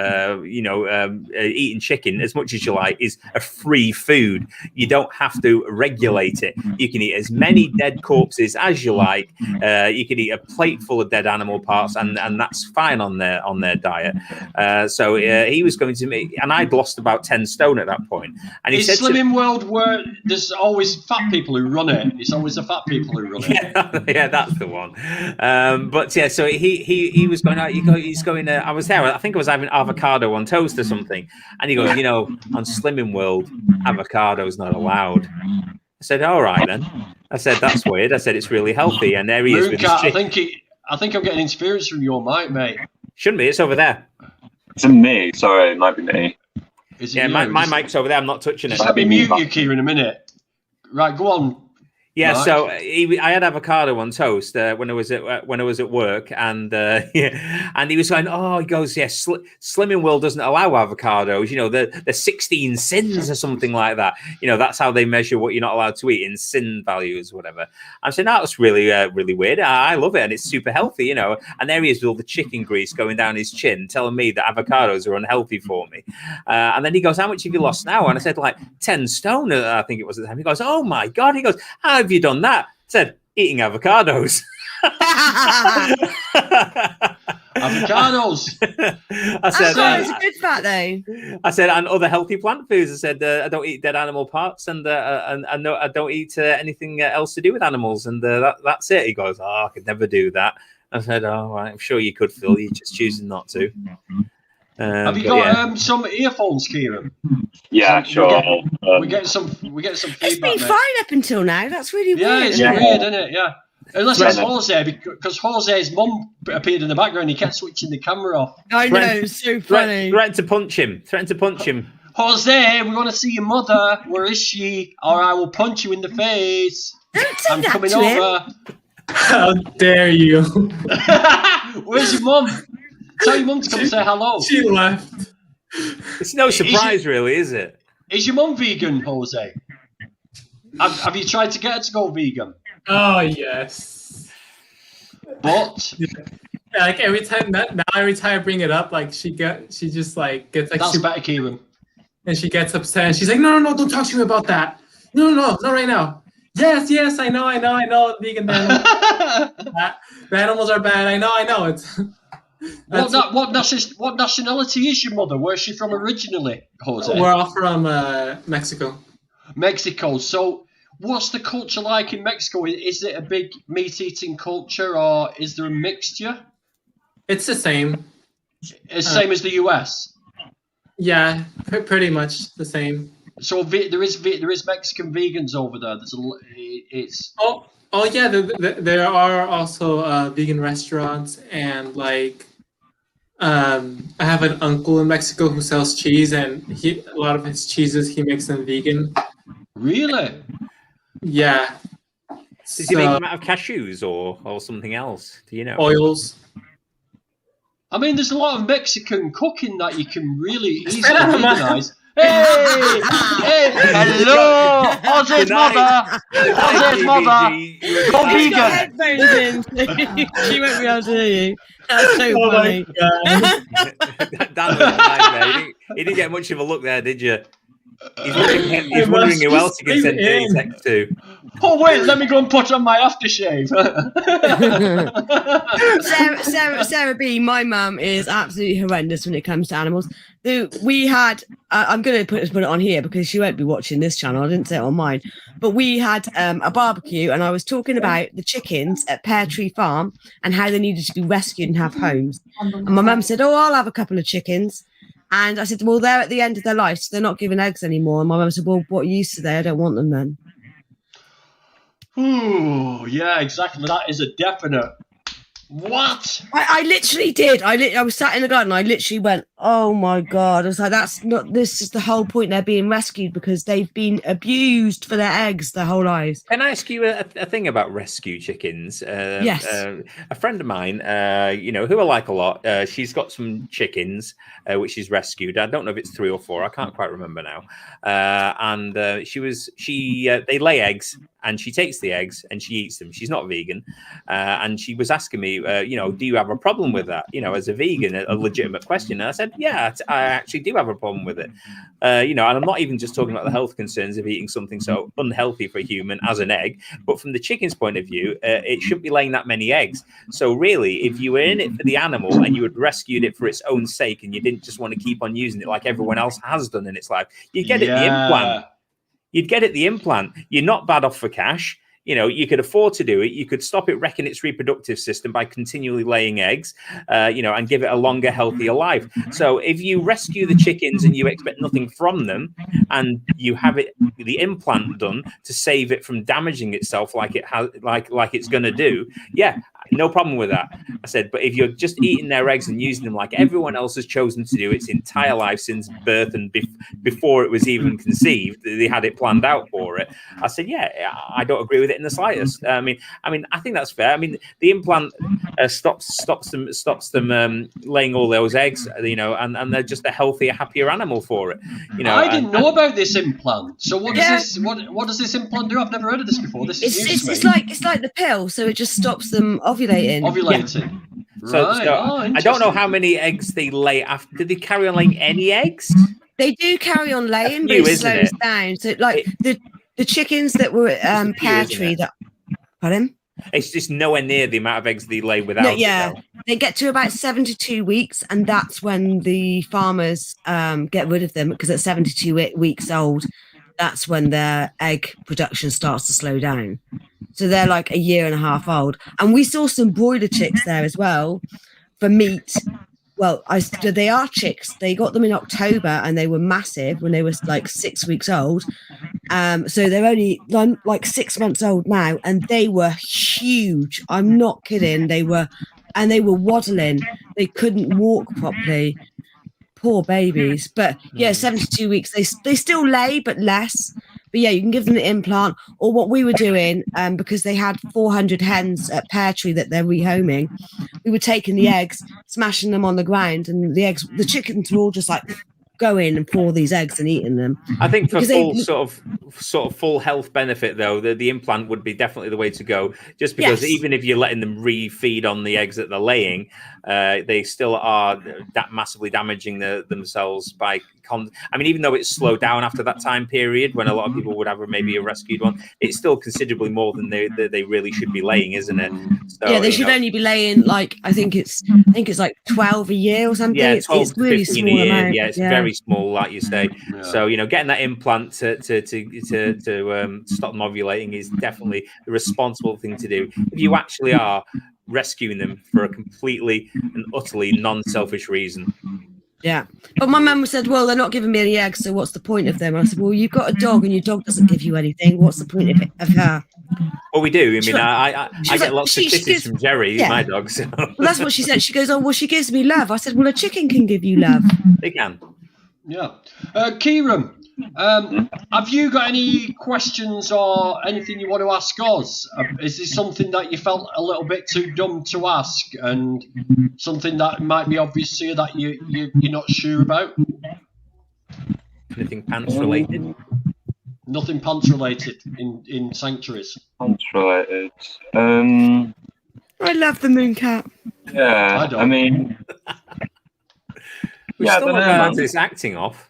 B: eating chicken as much as you like is a free food. You don't have to regulate it. You can eat as many dead corpses as you like. You can eat a plate full of dead animal parts, and that's fine on their diet. So he was going to me, and I'd lost about 10 stone at that point. And he said,
A: Slimming World where there's always fat people who run it. It's always the fat people who run it.
B: Yeah, that's the one. But yeah, so he was going out. He's going. I was there. I think I was having avocado on toast or something. And he goes, on Slimming World, avocado's not allowed. I said, all right then. I said, that's weird. I said, it's really healthy. And there he is with his chicken.
A: I think I'm getting interference from your mic, mate.
B: Shouldn't be. It's over there.
G: It's me. Sorry, it might be me.
B: Yeah, my mic's over there. I'm not touching it.
A: Let me mute you, Kieran, in a minute. Right, go on.
B: Yeah,
A: Mark.
B: so I had avocado on toast when I was at work, and and he was going, he goes, yes, Slimming World doesn't allow avocados. The 16 sins or something like that. That's how they measure what you're not allowed to eat in sin values or whatever. I'm saying that's really really weird. I love it, and it's super healthy. And there he is with all the chicken grease going down his chin, telling me that avocados are unhealthy for me. And then he goes, how much have you lost now? And I said, like 10 stone, I think it was at the time. He goes, oh my God. He goes, how have you done that? I said, eating avocados.
A: Avocados.
J: I said, it's a good fat though.
B: I said, and other healthy plant foods. I said, I don't eat dead animal parts, and no, I don't eat anything else to do with animals, and that's it. He goes, I could never do that. I said, right, I'm sure you could, Phil. You're just choosing not to.
A: Have you got some earphones, Kieran?
G: Yeah, sure.
A: We get some feedback.
J: It's been fine up until now. That's really weird.
A: Yeah, it's weird, isn't it? Yeah. Unless it's Jose, because Jose's mum appeared in the background. He kept switching the camera off.
J: I know, it's so funny.
B: Threatened to punch him.
A: Jose, we want to see your mother. Where is she? Or I will punch you in the face.
J: Don't say
A: I'm
J: that
A: coming
J: to
A: over.
J: him.
C: How dare you?
A: Where's your mum? Tell your mum to come say hello.
C: She left.
B: It's no surprise, really, is it?
A: Is your mum vegan, Jose? Have you tried to get her to go vegan?
C: Oh yes.
A: But
C: yeah, like every time I bring it up, like she just like gets like
A: that's better, Kieran.
C: And she gets upset and she's like, no, don't talk to me about that. No, not right now. Yes, I know. Vegan animals. The animals are bad. I know. It's.
A: What nationality is your mother? Where's she from originally, Jose?
C: We're all from Mexico.
A: Mexico. So, what's the culture like in Mexico? Is it a big meat-eating culture, or is there a mixture?
C: It's the same.
A: It's the same as the US.
C: Yeah, pretty much the same.
A: So there is Mexican vegans over there.
C: Oh yeah, there are also vegan restaurants, and like I have an uncle in Mexico who sells cheese, and a lot of his cheeses he makes them vegan.
A: Really?
C: Yeah.
B: Does he make them out of cashews or something else? Do you know?
C: Oils.
A: I mean, there's a lot of Mexican cooking that you can really easily veganize. Hey! Hello! Jose's mother! Jose's mother! Go vegan!
J: She won't be able to hear you. That's so funny.
B: Dan was nice there. He didn't get much of a look there, did you? He's wondering who else he can send dirty text to.
A: Oh wait, let me go and put on my aftershave.
J: Sarah B, my mum is absolutely horrendous when it comes to animals. We had, I'm going to put it on here because she won't be watching this channel. I didn't say it on mine, but we had a barbecue, and I was talking about the chickens at Pear Tree Farm and how they needed to be rescued and have homes. And my mum said, "Oh, I'll have a couple of chickens." And I said, "Well, they're at the end of their life, so they're not giving eggs anymore." And my mum said, "Well, what use are they? I don't want them then."
A: Ooh, yeah, exactly. That is a definite. What?
J: I literally did. I was sat in the garden. I literally went, "Oh my God." I was like, "That's not. This is the whole point. They're being rescued because they've been abused for their eggs their whole lives."
B: Can I ask you a thing about rescue chickens?
J: Yes.
B: A friend of mine, who I like a lot, she's got some chickens which she's rescued. I don't know if it's 3 or 4. I can't quite remember now. And they lay eggs, and she takes the eggs and she eats them. She's not vegan, and she was asking me, do you have a problem with that? As a vegan, a legitimate question. And I said, yeah, I actually do have a problem with it. And I'm not even just talking about the health concerns of eating something so unhealthy for a human as an egg, but from the chicken's point of view, it shouldn't be laying that many eggs. So really, if you were in it for the animal and you had rescued it for its own sake, and you didn't just want to keep on using it like everyone else has done in its life, you'd get it the implant. You'd get it the implant. You're not bad off for cash. You could afford to do it. You could stop it wrecking its reproductive system by continually laying eggs, and give it a longer, healthier life. So if you rescue the chickens and you expect nothing from them, and you have the implant done to save it from damaging itself like it has, like it's going to do, yeah, no problem with that. I said, but if you're just eating their eggs and using them like everyone else has chosen to do its entire life since birth and before it was even conceived, they had it planned out for it. I said, yeah, I don't agree with it in the slightest. I mean, I think that's fair. I mean, the implant stops them laying all those eggs, and they're just a healthier, happier animal for it.
A: I didn't know about this implant. So what does this implant do? I've never heard of this before. This is news to me.
J: It's like the pill, so it just stops them ovulating.
A: Ovulating.
B: Yeah. So I don't know how many eggs they lay after. Did they carry on laying any eggs?
J: They do carry on laying, but it slows down. So like the chickens that were at Pear Tree pardon?
B: It's just nowhere near the amount of eggs they lay without it.
J: They get to about 72 weeks, and that's when the farmers get rid of them, because at 72 weeks old, that's when their egg production starts to slow down. So they're like a year and a half old. And we saw some broiler chicks there as well for meat. Well, they are chicks. They got them in October, and they were massive when they were like 6 weeks old. So they're only like 6 months old now, and they were huge. I'm not kidding. They were waddling. They couldn't walk properly. Poor babies. But yeah, 72 weeks. They still lay, but less. But yeah, you can give them the implant. Or what we were doing, because they had 400 hens at Pear Tree that they're rehoming, we were taking the eggs, smashing them on the ground, and the chickens were all just like go in and pour these eggs and eating them.
B: I think for full sort of full health benefit, though, the implant would be definitely the way to go. Just because even if you're letting them refeed on the eggs that they're laying, they still are massively damaging themselves by. I mean, even though it's slowed down after that time period when a lot of people would have maybe a rescued one, it's still considerably more than they really should be laying, isn't it? So,
J: yeah, they should only be laying like I think it's like 12 a year or something.
B: Yeah,
J: it's really small a year.
B: Yeah, it's very small, like you say. Yeah. So getting that implant to stop them ovulating is definitely the responsible thing to do. If you actually are rescuing them for a completely and utterly non-selfish reason.
J: Yeah, but my mum said, well, they're not giving me any eggs, so what's the point of them? I said, well, you've got a dog and your dog doesn't give you anything. What's the point of her?
B: Well, we do. I mean, I get lots of kisses from Jerry, my dog. So.
J: Well, that's what she said. She goes, oh, well, she gives me love. I said, well, a chicken can give you love.
B: They can.
A: Yeah. Kieran, have you got any questions or anything you want to ask us? Is this something that you felt a little bit too dumb to ask, and something that might be obvious to you that you're not sure about?
B: Anything pants related?
A: Nothing pants related in sanctuaries.
G: Pants related.
J: I love the mooncat.
G: Yeah, I mean,
B: we still want to this acting off.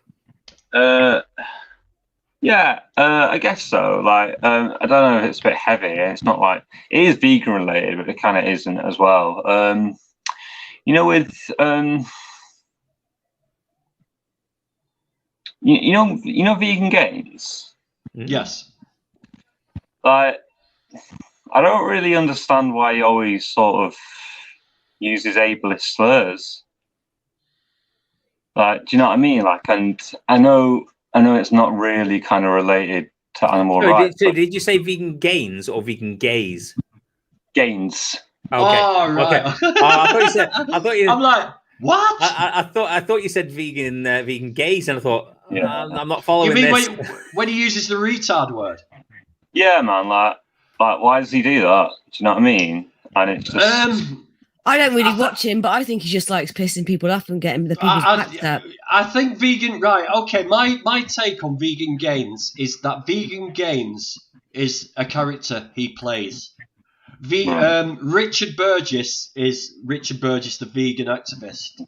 G: Yeah, I guess so. Like, I don't know if it's a bit heavy. It's not like it is vegan related, but it kind of isn't as well. With vegan gains.
A: Yes.
G: Like, I don't really understand why he always sort of uses ableist slurs. Like, do you know what I mean? Like, and I know it's not really kind of related to animal rights.
B: Did you say vegan gains or vegan gays?
G: Gains.
B: Okay.
A: Oh, right.
B: Okay. I thought you.
A: I'm like, what?
B: I thought you said vegan gays, and I thought I'm not following
A: You mean
B: this.
A: when he uses the retard word?
G: Yeah, man. Like, why does he do that? Do you know what I mean? And it's just.
J: I don't really watch him, but I think he just likes pissing people off and getting the people's backs up.
A: I think vegan. Right. Okay. My take on vegan gains is that vegan gains is a character he plays. Richard Burgess, the vegan activist.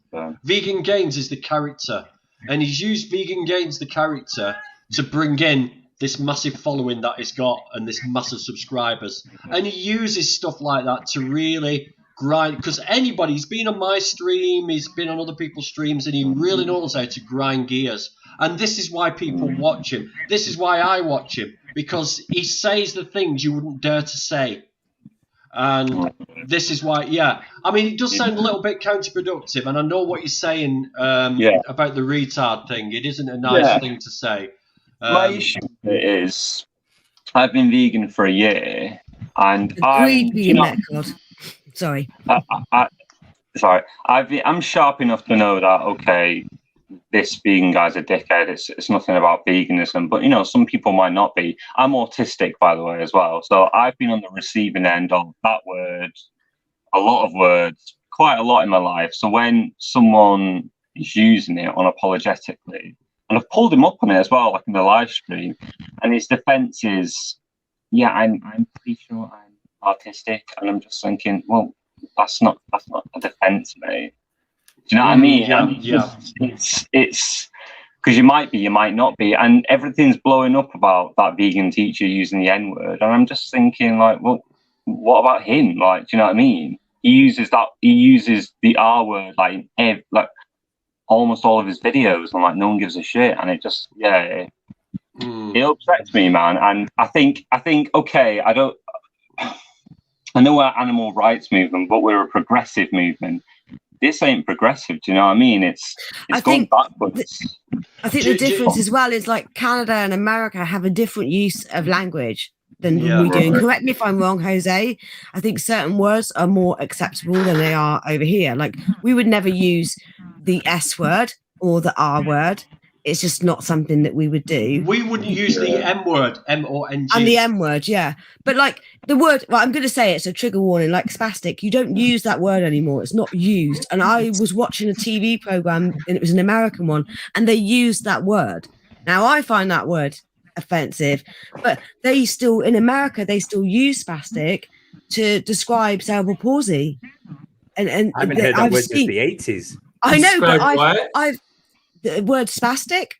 A: Vegan Gains is the character, and he's used Vegan Gains, the character, to bring in this massive following that he's got and this massive subscribers. And he uses stuff like that to really grind, because he's been on my stream, he's been on other people's streams, and he really knows how to grind gears. And this is why people watch him. This is why I watch him, because he says the things you wouldn't dare to say. And this is why, I mean, it does sound a little bit counterproductive, and I know what you're saying about the retard thing. It isn't a nice thing to say.
G: My issue with it is, I've been vegan for a year, and
J: Sorry.
G: I'm sharp enough to know that, okay, this vegan guy's a dickhead. It's nothing about veganism, but some people might not be. I'm autistic, by the way, as well. So I've been on the receiving end of that word, a lot of words, quite a lot in my life. So when someone is using it unapologetically, and I've pulled him up on it as well, like in the live stream, and his defense is, I'm pretty sure I'm autistic, and I'm just thinking, well, that's not a defense, mate. Do you know what I mean? It's because you might be, you might not be, and everything's blowing up about that vegan teacher using the N-word, and I'm just thinking, like, well, what about him? Like, do you know what I mean? He uses the R word like in almost all of his videos, and like no one gives a shit, and it just it upsets me, man. And I think okay, I know we're animal rights movement, but we're a progressive movement. This ain't progressive, do you know what I mean? It's going backwards.
J: I think the difference as well is like Canada and America have a different use of language than we do. And correct me if I'm wrong, Jose. I think certain words are more acceptable than they are over here. Like we would never use the S word or the R word. It's just not something that we would do.
A: We wouldn't use the M word, M-O-N-G.
J: And the M word, yeah. But like the word, I'm going to say it's a trigger warning, like spastic. You don't use that word anymore. It's not used. And I was watching a TV program, and it was an American one, and they used that word. Now, I find that word offensive, but in America, they still use spastic to describe cerebral palsy. And
B: I haven't heard that word since the 80s.
J: I know, but I've the word spastic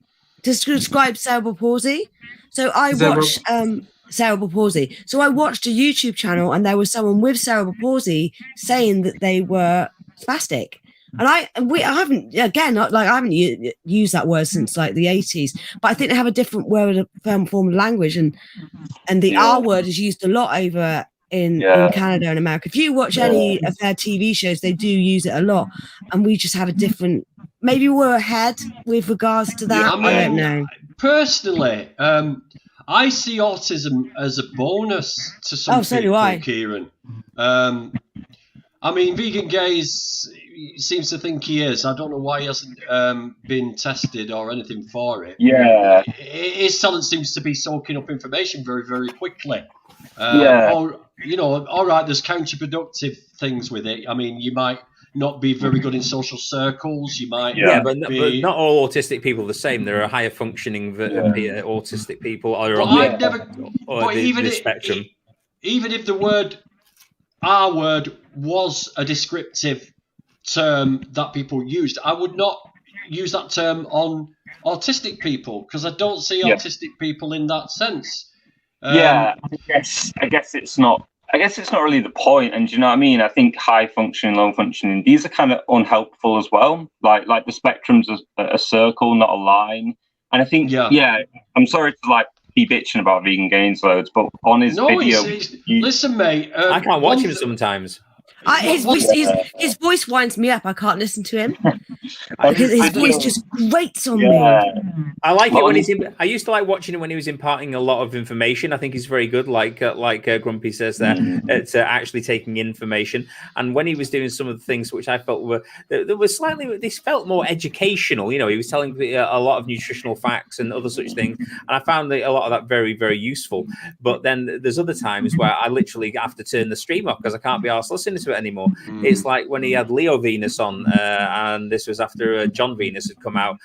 J: to describe cerebral palsy. So I watched cerebral palsy. So I watched a YouTube channel, and there was someone with cerebral palsy saying that they were spastic. And I haven't used that word since like the 80s, but I think they have a different word, form of language, and the R word is used a lot over in Canada and America. If you watch any of their TV shows, they do use it a lot, and we just have a different. Maybe we're ahead with regards to that. I don't know.
A: Personally, I see autism as a bonus to some people, Kieran. I mean, Vegan Gaze seems to think he is. I don't know why he hasn't been tested or anything for it.
G: Yeah.
A: His talent seems to be soaking up information very, very quickly. Or, all right, there's counterproductive things with it. I mean, you might not be very good in social circles. You might,
B: but not all autistic people are the same. There are higher functioning autistic people, or the spectrum.
A: Even if the word R word was a descriptive term that people used, I would not use that term on autistic people, because I don't see autistic people in that sense.
G: I guess it's not. I guess it's not really the point. And do you know what I mean? I think high functioning, low functioning, these are kind of unhelpful as well. Like the spectrum's a circle, not a line. And I think, I'm sorry to like be bitching about Vegan Gains loads, but on his video,
A: listen, mate.
B: I can't watch him sometimes.
J: His voice winds me up. I can't listen to him. His voice just grates on me.
B: I like it when he's in. I used to like watching him when he was imparting a lot of information. I think he's very good, like Grumpy says there, at actually taking information. And when he was doing some of the things which I felt there was slightly, this felt more educational. You know, he was telling a lot of nutritional facts and other such things, and I found a lot of that very, very useful. But then there's other times where I literally have to turn the stream off because I can't be arsed listening to it anymore. It's like when he had Leo Venus on, and this was after John Venus had come out.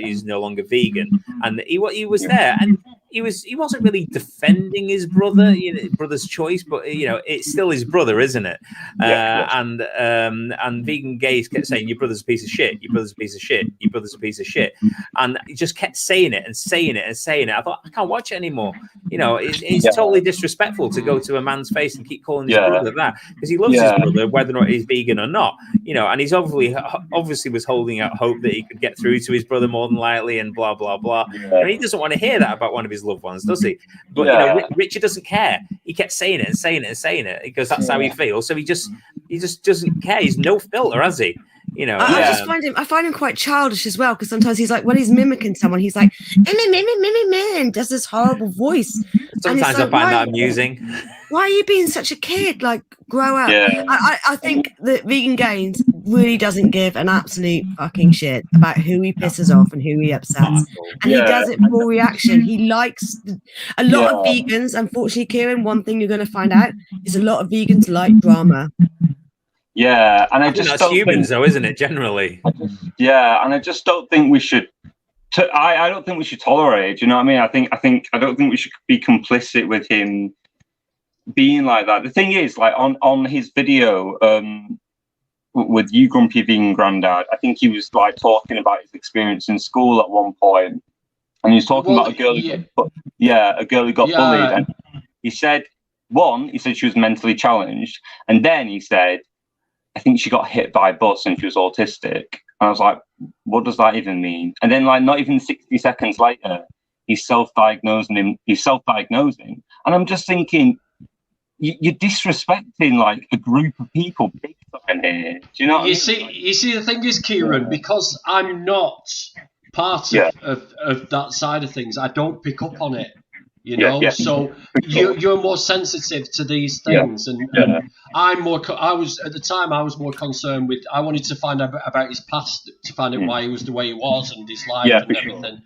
B: He's no longer vegan, and he was there, and he wasn't really defending his brother, brother's choice, but it's still his brother, isn't it? And Vegan Gays kept saying, "Your brother's a piece of shit. Your brother's a piece of shit. Your brother's a piece of shit," and he just kept saying it and saying it and saying it. I thought, I can't watch it anymore. It's totally disrespectful to go to a man's face and keep calling his brother that, because he loves his brother, whether or not he's vegan or not. And he's obviously was holding out hope that he could get through to his brother more than likely, and blah blah blah. And he doesn't want to hear that about one of his loved ones, does he? But Richard doesn't care. He kept saying it and saying it and saying it because that's how he feels. So he just doesn't care. He's no filter, has he?
J: I find him quite childish as well, because sometimes he's like, when he's mimicking someone, he's like, and does this horrible voice.
B: Sometimes I find that amusing.
J: Why are you being such a kid? Like, grow up. I think that Vegan Gains really doesn't give an absolute fucking shit about who he pisses off and who he upsets. And he does it for reaction. He likes a lot of vegans. Unfortunately, Kieran, one thing you're going to find out is a lot of vegans like drama.
G: Yeah, and I just
B: that's humans, though, isn't it? Generally.
G: And I just don't think we should. I don't think we should tolerate it. Do you know what I mean? I don't think we should be complicit with him being like that. The thing is, like on his video with You Grumpy Vegan Grandad, I think he was like talking about his experience in school at one point, and he was talking about a girl who got bullied, and he said she was mentally challenged, and then he said, I think she got hit by a bus and she was autistic. And I was like, what does that even mean? And then, like, not even 60 seconds later, he's self-diagnosing. And I'm just thinking, you're disrespecting like a group of people big time here. Do you know what I mean?
A: You see, the thing is, Kieran, because I'm not part of that side of things, I don't pick up on it. So you're more sensitive to these things, and I'm more. I was more concerned with. I wanted to find out about his past, to find out why he was the way he was and his life and everything.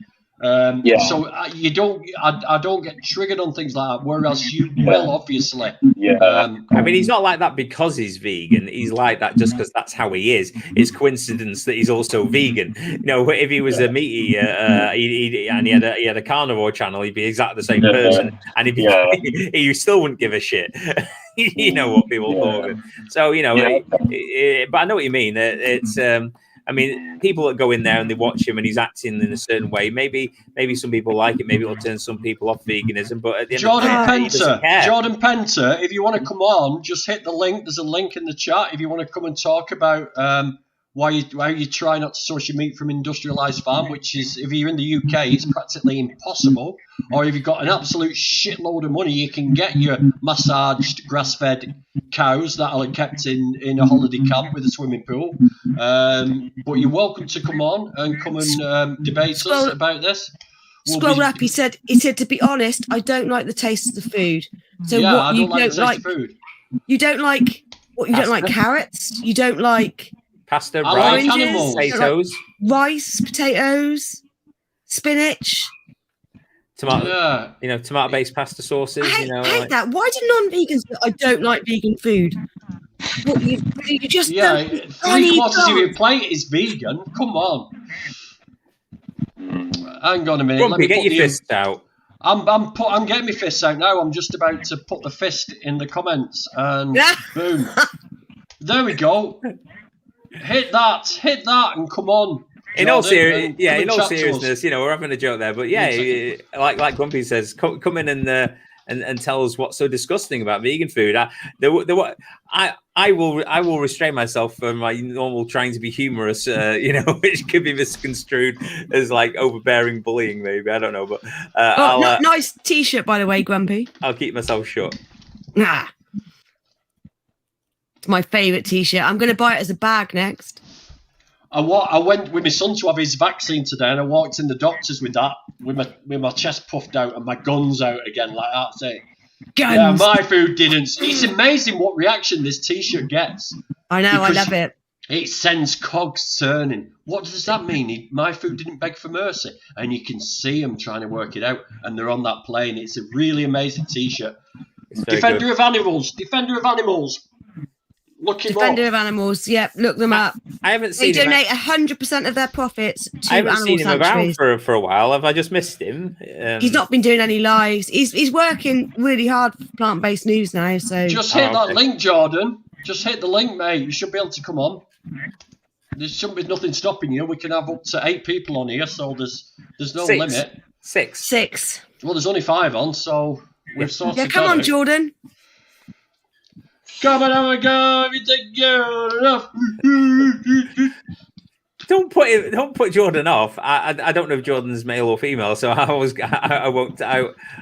A: So you don't. I don't get triggered on things like that, whereas you will, obviously.
B: I mean, he's not like that because he's vegan. He's like that just because that's how he is. It's coincidence that he's also vegan. If he was a meat eater and he had a carnivore channel, he'd be exactly the same person, and he still wouldn't give a shit. What people thought. So but I know what you mean. It's. I mean, people that go in there and they watch him and he's acting in a certain way. Maybe some people like it. Maybe it'll turn some people off veganism. But at the end of the day, he doesn't care.
A: Jordan Penter, if you want to come on, just hit the link. There's a link in the chat if you want to come and talk about why you try not to source your meat from industrialised farm, which is, if you're in the UK, it's practically impossible. Or if you've got an absolute shitload of money, you can get your massaged grass-fed cows that are kept in a holiday camp with a swimming pool. But you're welcome to come on and debate us about this.
J: Scroll up. He said, to be honest, I don't like the taste of the food. So
A: I don't like the taste of food.
J: You don't like what? You don't like carrots? You don't like
B: pasta,
J: rice,
B: potatoes,
J: potatoes, spinach,
B: tomato, tomato-based pasta sauces.
J: I hate that. Why do non-vegans say, I don't like vegan food? What, you just
A: 3/4 of your plate is vegan. Come on. Hang on a minute.
B: Grumpy, get your fists out.
A: I'm getting my fists out now. I'm just about to put the fist in the comments, and boom. There we go. Hit that, and come on.
B: In all
A: Jordan,
B: in all
A: chat to us.
B: seriousness, you know, we're having a joke there, but yeah, like Grumpy says, come in and tell us what's so disgusting about vegan food. I will restrain myself from my normal trying to be humorous, you know, which could be misconstrued as like overbearing bullying, maybe. I don't know, but
J: nice T-shirt, by the way, Grumpy.
B: I'll keep myself shut.
J: Nah, it's my favourite T-shirt. I'm going to buy it as a bag next.
A: I went with my son to have his vaccine today, and I walked in the doctor's with that, with my chest puffed out and my guns out again, like that. Saying,
J: Guns.
A: Yeah, my food didn't. It's amazing what reaction this T-shirt gets.
J: I know, I love it.
A: It sends cogs turning. What does that mean? My food didn't beg for mercy, and you can see them trying to work it out, and they're on that plane. It's a really amazing T-shirt. Defender of animals. Defender of animals.
J: Defender of Animals, yep, look them up.
B: I haven't seen
J: him. They donate 100% of their profits to
B: I haven't
J: animal
B: seen him
J: sanctuaries.
B: around for a while. Have I just missed him?
J: He's not been doing any lives. He's working really hard for plant-based news now. So
A: just hit that link, Jordan. Just hit the link, mate. You should be able to come on. There shouldn't be nothing stopping you. We can have up to 8 people on here, so there's no limit.
B: Six.
A: Well, there's only 5 on, so we've sorted.
J: Yeah, come on, Jordan.
A: Come on, have a go. You think you're enough.
B: Don't put Jordan off. I don't know if Jordan's male or female, so I won't. I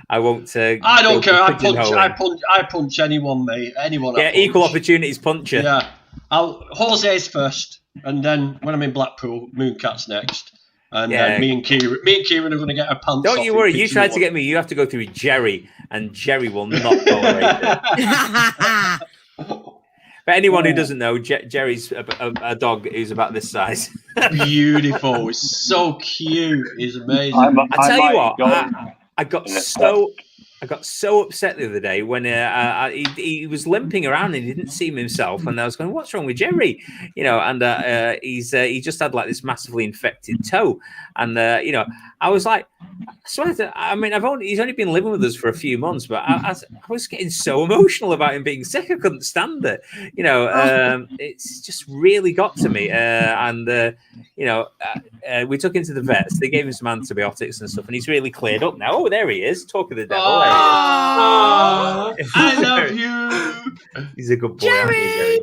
B: don't
A: care. I punch anyone, mate. Anyone.
B: Yeah, equal opportunities puncher.
A: Yeah. Jose's first, and then when I'm in Blackpool, Mooncat's next. And then me and Kieran are going to get our pants off.
B: Don't you worry. You tried to get me. You have to go through Jerry, and Jerry will not tolerate it. But anyone who doesn't know, Jerry's a dog who's about this size.
A: Beautiful. It's so cute. It's amazing.
B: I tell you what, I got so upset the other day when he was limping around and he didn't seem himself, and I was going, "What's wrong with Jerry?" You know, and he just had like this massively infected toe, and you know, I was like, he's only been living with us for a few months, but I was getting so emotional about him being sick. I couldn't stand it. You know, it's just really got to me, and you know, we took him to the vets. They gave him some antibiotics and stuff, and he's really cleared up now. Oh, there he is. Talk of the devil.
A: Oh, I love you.
B: He's a good boy.
J: Jerry.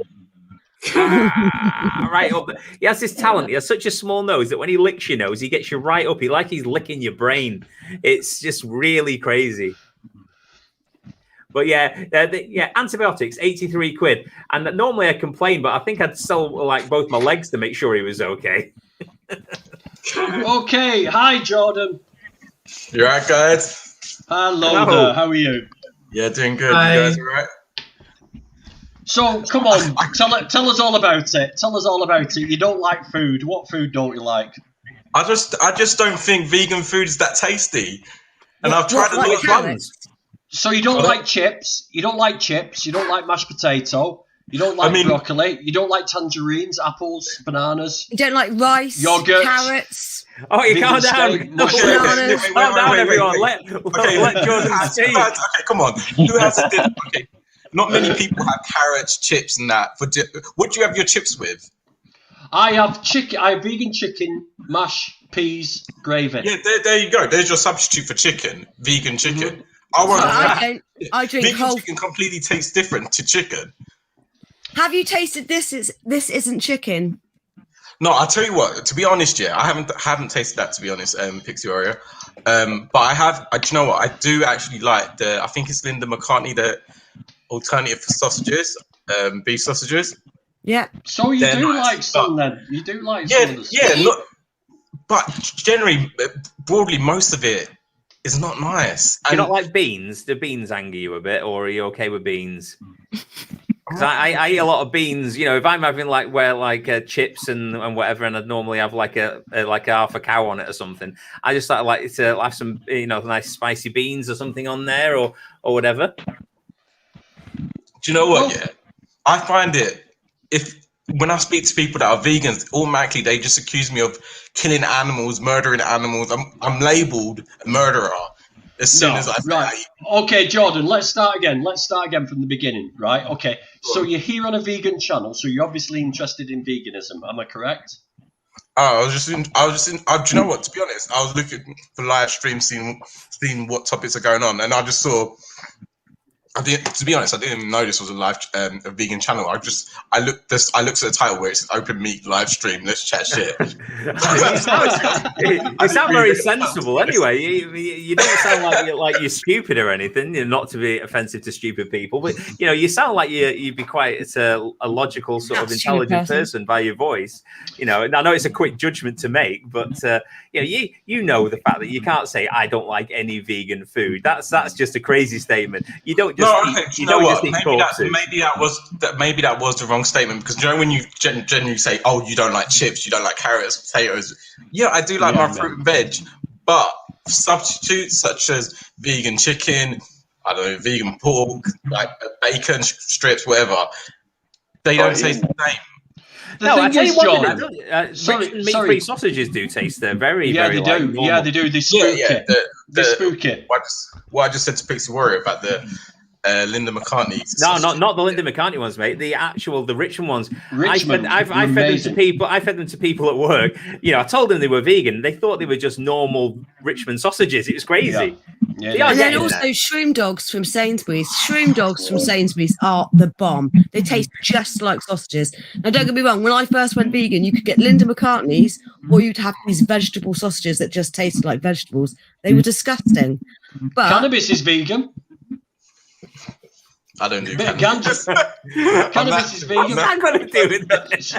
B: Right up. He has this talent. He has such a small nose that when he licks your nose, he gets you right up. He's licking your brain. It's just really crazy. But yeah, antibiotics, 83 quid. And normally I complain, but I think I'd sell like both my legs to make sure he was okay.
A: Okay, hi Jordan.
K: You alright, guys?
A: Hello there. How are you?
K: Yeah, doing good.
C: Hi.
K: You guys alright?
A: So come on, tell us all about it. Tell us all about it. You don't like food. What food don't you like?
K: I just don't think vegan food is that tasty. And I've tried a lot of ones.
A: So you don't like chips. You don't like chips. You don't like mashed potato. You don't like broccoli. You don't like tangerines, apples, bananas.
J: You don't like rice,
A: yogurt,
J: carrots.
B: Oh, you calm down. Calm down, everyone. Let Jordan speak.
K: Okay, come on. Who has a different? Okay. Not many people have carrots, chips, and that. What do you have your chips with?
A: I have chicken. I have vegan chicken, mash, peas, gravy.
K: Yeah, there you go. There's your substitute for chicken. Vegan chicken.
J: I drink
K: vegan chicken completely tastes different to chicken.
J: Have you tasted this? This isn't chicken.
K: No, I'll tell you what. To be honest, yeah, I haven't tasted that. To be honest, Pixie Warrior. But I have. Do you know what? I do actually like I think it's Linda McCartney, the alternative for sausages, beef sausages.
J: Yeah.
A: So you do like some then? You do like some of the stuff?
K: Yeah. But generally, broadly, most of it is not nice.
B: Do you not like beans? Do beans anger you a bit, or are you okay with beans? Because I eat a lot of beans. You know, if I'm having chips and whatever, and I'd normally have like a half a cow on it or something, I just like to have some nice spicy beans or something on there or whatever.
K: Do you know what? Yeah, I find it when I speak to people that are vegans, automatically they just accuse me of killing animals, murdering animals. I'm labelled a murderer as soon as I say
A: right. Okay, Jordan, let's start again. Let's start again from the beginning, right? Okay, so you're here on a vegan channel, so you're obviously interested in veganism. Am I correct?
K: Oh, do you know what? To be honest, I was looking for live streams, seeing what topics are going on, and I just saw. To be honest, I didn't even know this was a vegan channel. I looked at the title where it says "Open Meat Live Stream." Let's chat shit.
B: You sound very sensible. Anyway, you don't sound like you're stupid or anything. You're not to be offensive to stupid people, but you sound like you'd be quite a logical sort of intelligent person by your voice. And I know it's a quick judgment to make, but you know the fact that you can't say I don't like any vegan food. That's just a crazy statement. You don't.
K: Maybe that was the wrong statement, because when you genuinely say, "Oh, you don't like chips, you don't like carrots, potatoes," yeah, I do like my fruit and veg, but substitutes such as vegan chicken, I don't know, vegan pork, like bacon strips, whatever, they don't taste the same.
B: I tell you what, meat-free sausages do taste very,
A: very
B: they
A: do. Yeah, they do. They're spooky. They're spooky.
K: What I just said to Pixie Warrior about the Linda McCartney.
B: No, not the Linda McCartney ones, mate. The Richmond ones. I've fed them to people. I fed them to people at work. I told them they were vegan. They thought they were just normal Richmond sausages. It was crazy.
J: And then also shroom dogs from Sainsbury's. Shroom dogs from Sainsbury's are the bomb. They taste just like sausages. Now, don't get me wrong. When I first went vegan, you could get Linda McCartney's, or you'd have these vegetable sausages that just tasted like vegetables. They were disgusting. But
A: cannabis is vegan.
K: I don't do cannabis.
A: Cannabis is vegan.
B: What's that got to do with this?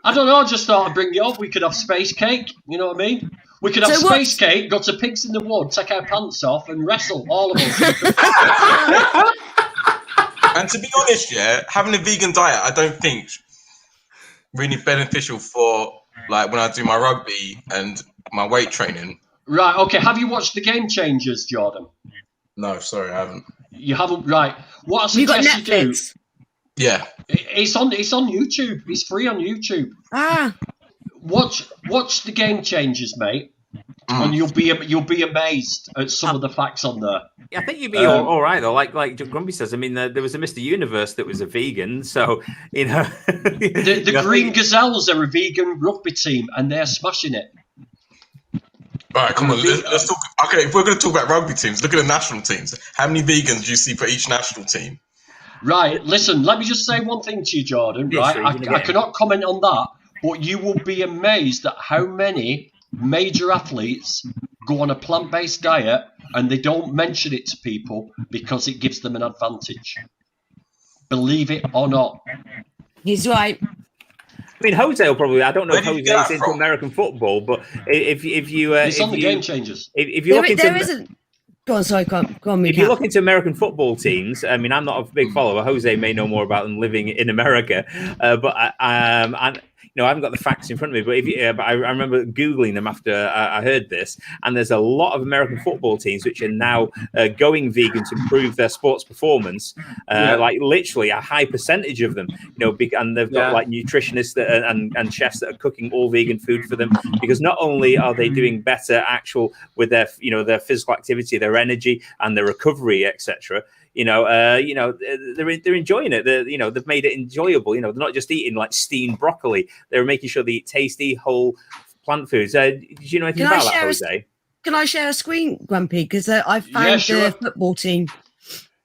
A: I don't know. I just thought I'd bring it up. We could have space cake. You know what I mean? We could have space cake, go to Pigs in the Wood, take our pants off, and wrestle, all of us.
K: And to be honest, having a vegan diet, I don't think really beneficial for like when I do my rugby and my weight training.
A: Right. Okay. Have you watched The Game Changers, Jordan?
K: No, sorry, I haven't.
A: You haven't, right? What I suggest you do?
K: Yeah,
A: it's on YouTube. It's free on YouTube. Watch The Game Changers, mate, and you'll be amazed at some of the facts on there.
B: I think you'd be all right though. Like Grumpy says, I mean, there was a Mr. Universe that was a vegan, so
A: the Green Gazelles are a vegan rugby team, and they're smashing it.
K: All right, come on. Let's talk. Okay, if we're going to talk about rugby teams, look at the national teams. How many vegans do you see for each national team?
A: Right. Listen, let me just say one thing to you, Jordan. Right, I cannot comment on that, but you will be amazed at how many major athletes go on a plant-based diet and they don't mention it to people because it gives them an advantage. Believe it or not.
J: He's right.
B: I mean, Jose will probably. I don't know if Jose is into American football, but if you,
A: it's on The Game Changers.
B: If you look into,
J: go on, sorry, go on.
B: If you look into American football teams, I mean, I'm not a big follower. Jose may know more about them living in America, but I haven't got the facts in front of me. But I remember Googling them after I heard this, and there's a lot of American football teams which are now going vegan to improve their sports performance. Like literally a high percentage of them, and they've got like nutritionists and chefs that are cooking all vegan food for them, because not only are they doing better with their their physical activity, their energy, and their recovery, etc. They're enjoying it. They've made it enjoyable. They're not just eating like steamed broccoli. They're making sure they eat tasty, whole plant foods. Do you know anything about that, Jose?
J: Can I share a screen, Grumpy? Because I found the football team.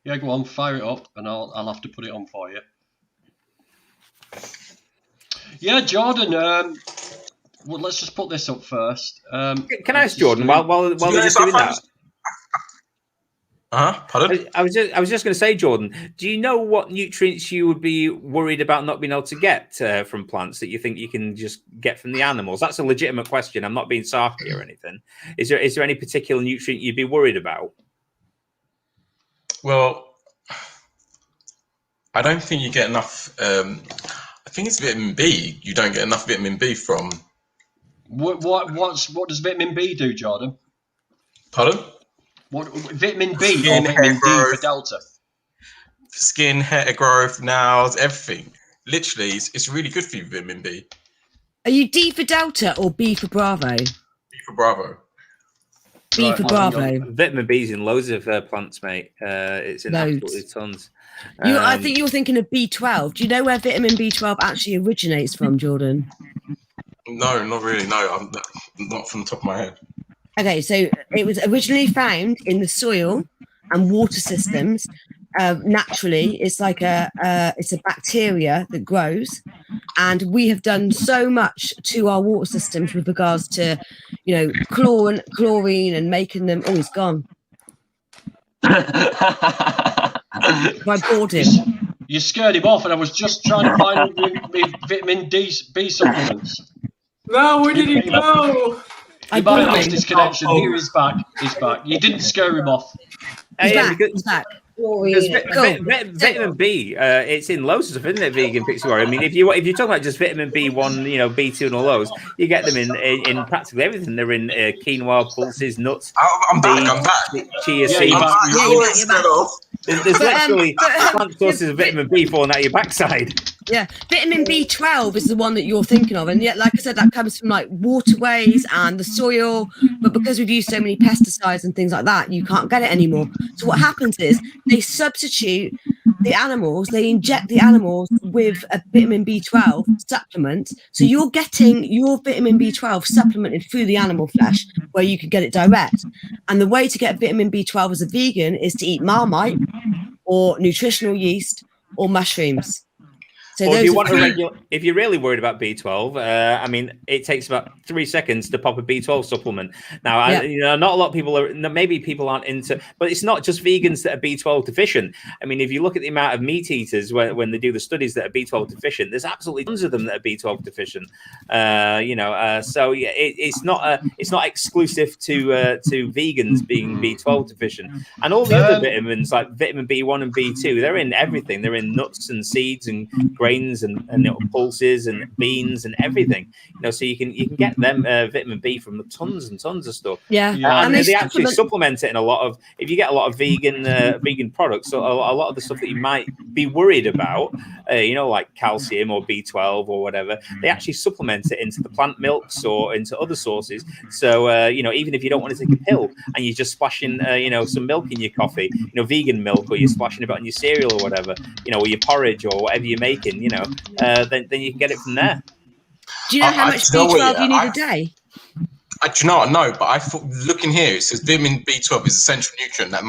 A: Yeah, go on, fire it up, and I'll have to put it on for you. Yeah, Jordan. Well, let's just put this up first.
B: Can I ask Jordan while we're just doing that?
K: Pardon?
B: I was just going to say, Jordan, do you know what nutrients you would be worried about not being able to get from plants that you think you can just get from the animals? That's a legitimate question. I'm not being sarky or anything. Is there any particular nutrient you'd be worried about?
K: Well, I don't think you get enough. I think it's vitamin B. You don't get enough vitamin B from.
A: What does vitamin B do, Jordan?
K: Pardon?
A: What vitamin B or vitamin D for Delta?
K: Skin, hair growth, nails, everything. Literally, it's really good for you, vitamin B.
J: Are you D for Delta or B for Bravo?
K: B for Bravo.
J: B for Bravo.
B: Vitamin B's in loads of plants, mate. It's in absolutely tons.
J: I think you're thinking of B12. Do you know where vitamin B12 actually originates from, Jordan?
K: No, not really. No, I'm not from the top of my head.
J: Okay, so it was originally found in the soil and water systems. Naturally, it's like it's a bacteria that grows, and we have done so much to our water systems with regards to, chlorine, and making them. Oh, he's gone. I bored him.
A: You scared him off, and I was just trying to find me vitamin B supplements.
C: No, where did he go?
A: He might have lost his connection. Here he's back. He's back. You didn't scare him off.
J: He's back. He's back.
B: Because vitamin B, it's in loads of stuff, isn't it? Vegan Pixie Warrior. I mean, if you're talking about just vitamin B1, B2, and all those, you get them in practically everything. They're in quinoa, pulses, nuts.
K: I'm back.
B: Chia seeds. There's literally plant sources of vitamin B falling out your backside.
J: Yeah, vitamin B12 is the one that you're thinking of, and yet, like I said, that comes from like waterways and the soil. But because we've used so many pesticides and things like that, you can't get it anymore. So what happens is they substitute the animals, they inject the animals with a vitamin B12 supplement. So you're getting your vitamin B12 supplemented through the animal flesh, where you can get it direct. And the way to get vitamin B12 as a vegan is to eat Marmite or nutritional yeast or mushrooms. So
B: or if you're really worried about B12, I mean, it takes about 3 seconds to pop a B12 supplement. Now, not a lot of people are. Maybe people aren't into, but it's not just vegans that are B12 deficient. I mean, if you look at the amount of meat eaters when they do the studies that are B12 deficient, there's absolutely tons of them that are B12 deficient. So yeah, it's not exclusive to vegans being B12 deficient, and all the other vitamins like vitamin B1 and B2, they're in everything. They're in nuts and seeds and grains and pulses and beans and everything, so you can get them vitamin B from tons and tons of stuff. And they actually supplement it in a lot of. If you get a lot of vegan products, so a lot of the stuff that you might be worried about, like calcium or B12 or whatever, they actually supplement it into the plant milks or into other sources. So even if you don't want to take a pill and you're just splashing some milk in your coffee, vegan milk, or you're splashing it on your cereal or whatever, or your porridge or whatever you're making, then you can get it from there.
J: Do you know how much B12 you need a day?
K: Do you know what? No, but I thought, looking here, it says vitamin B12 is a essential nutrient that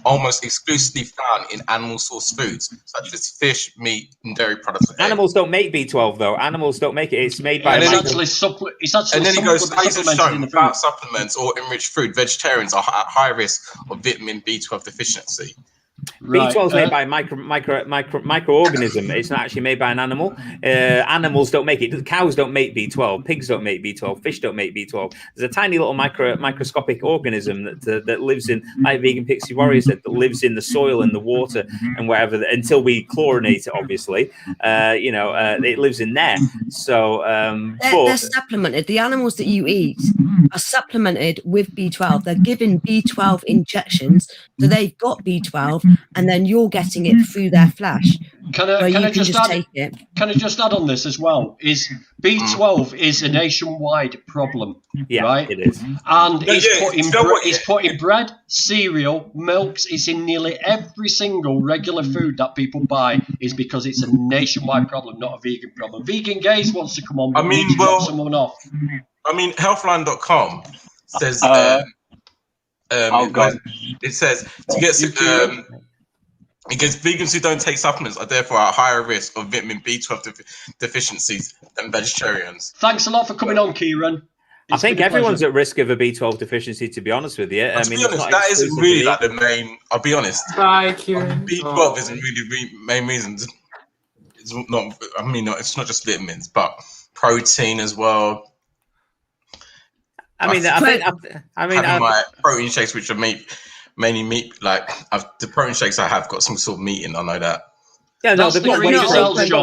K: almost exclusively found in animal source foods such as fish, meat, and dairy products.
B: Animals don't make B12 though. Animals don't make it. It's made by.
K: And then he goes, studies have shown without supplements or enriched food, vegetarians are at high risk of vitamin B12 deficiency.
B: B12 is made by microorganism. It's not actually made by an animal. Animals don't make it. Cows don't make B12. Pigs don't make B12. Fish don't make B12. There's a tiny little microscopic organism that lives in, like Vegan Pixie Warrior said, that lives in the soil and the water and wherever, until we chlorinate it, obviously. It lives in there. So they're
J: supplemented. The animals that you eat are supplemented with B12. They're given B12 injections, so they've got B12. And then you're getting it through their flesh.
A: Can I just add on this as well? Is B12 is a nationwide problem, right?
B: It is,
A: and it's put in bread, cereal, milks. It's in nearly every single regular food that people buy. Is because it's a nationwide problem, not a vegan problem. Vegan Gaze wants to come on. Someone off.
K: Healthline.com says. It says to get against vegans who don't take supplements are therefore at higher risk of vitamin B12 deficiencies than vegetarians.
A: Thanks a lot for coming on, Kieran.
B: I think everyone's at risk of a B12 deficiency, to be honest with you.
K: To be honest, that isn't really like the main. I'll be honest.
C: Bye, Kieran.
K: B12 isn't really the main reason. It's not. It's not just vitamins, but protein as well.
B: Having
K: my protein shakes, which are mainly meat, like the protein shakes I have got some sort of meat in. I know that.
B: Yeah, no, they've got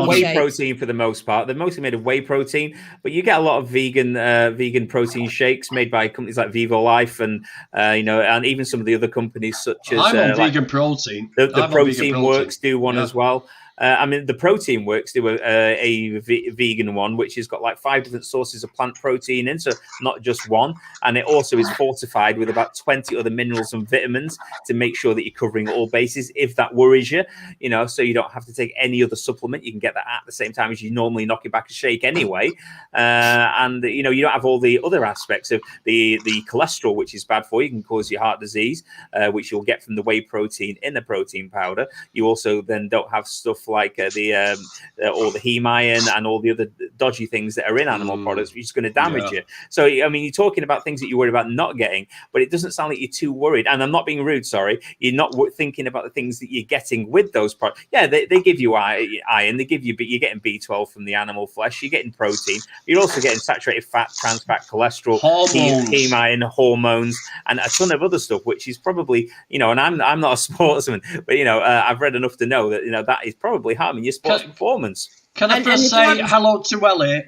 B: whey protein for the most part. They're mostly made of whey protein, but you get a lot of vegan protein shakes made by companies like Vivalve and and even some of the other companies such as
A: I'm on vegan protein.
B: The Protein Works do one as well. I mean, the protein works. They were a vegan one, which has got like 5 different sources of plant protein in, so not just one. And it also is fortified with about 20 other minerals and vitamins to make sure that you're covering all bases. If that worries you, you know, so you don't have to take any other supplement, you can get that at the same time as you normally knock it back a shake anyway. And you know, you don't have all the other aspects of the cholesterol, which is bad for you, can cause you heart disease, which you'll get from the whey protein in the protein powder. You also then don't have stuff like all the heme iron and all the other dodgy things that are in animal products, which is going to damage you. So I mean, you're talking about things that you worry about not getting, but it doesn't sound like you're too worried. And I'm not being rude, sorry. You're not thinking about the things that you're getting with those products. Yeah, they give you iron, they give you, but you're getting B12 from the animal flesh, you're getting protein, you're also getting saturated fat, trans fat, cholesterol, heme iron, hormones, and a ton of other stuff, which is probably, you know, and I'm not a sportsman, but you know, I've read enough to know that, you know, that is probably harming your sports performance.
A: Can I first say hello to Ellie,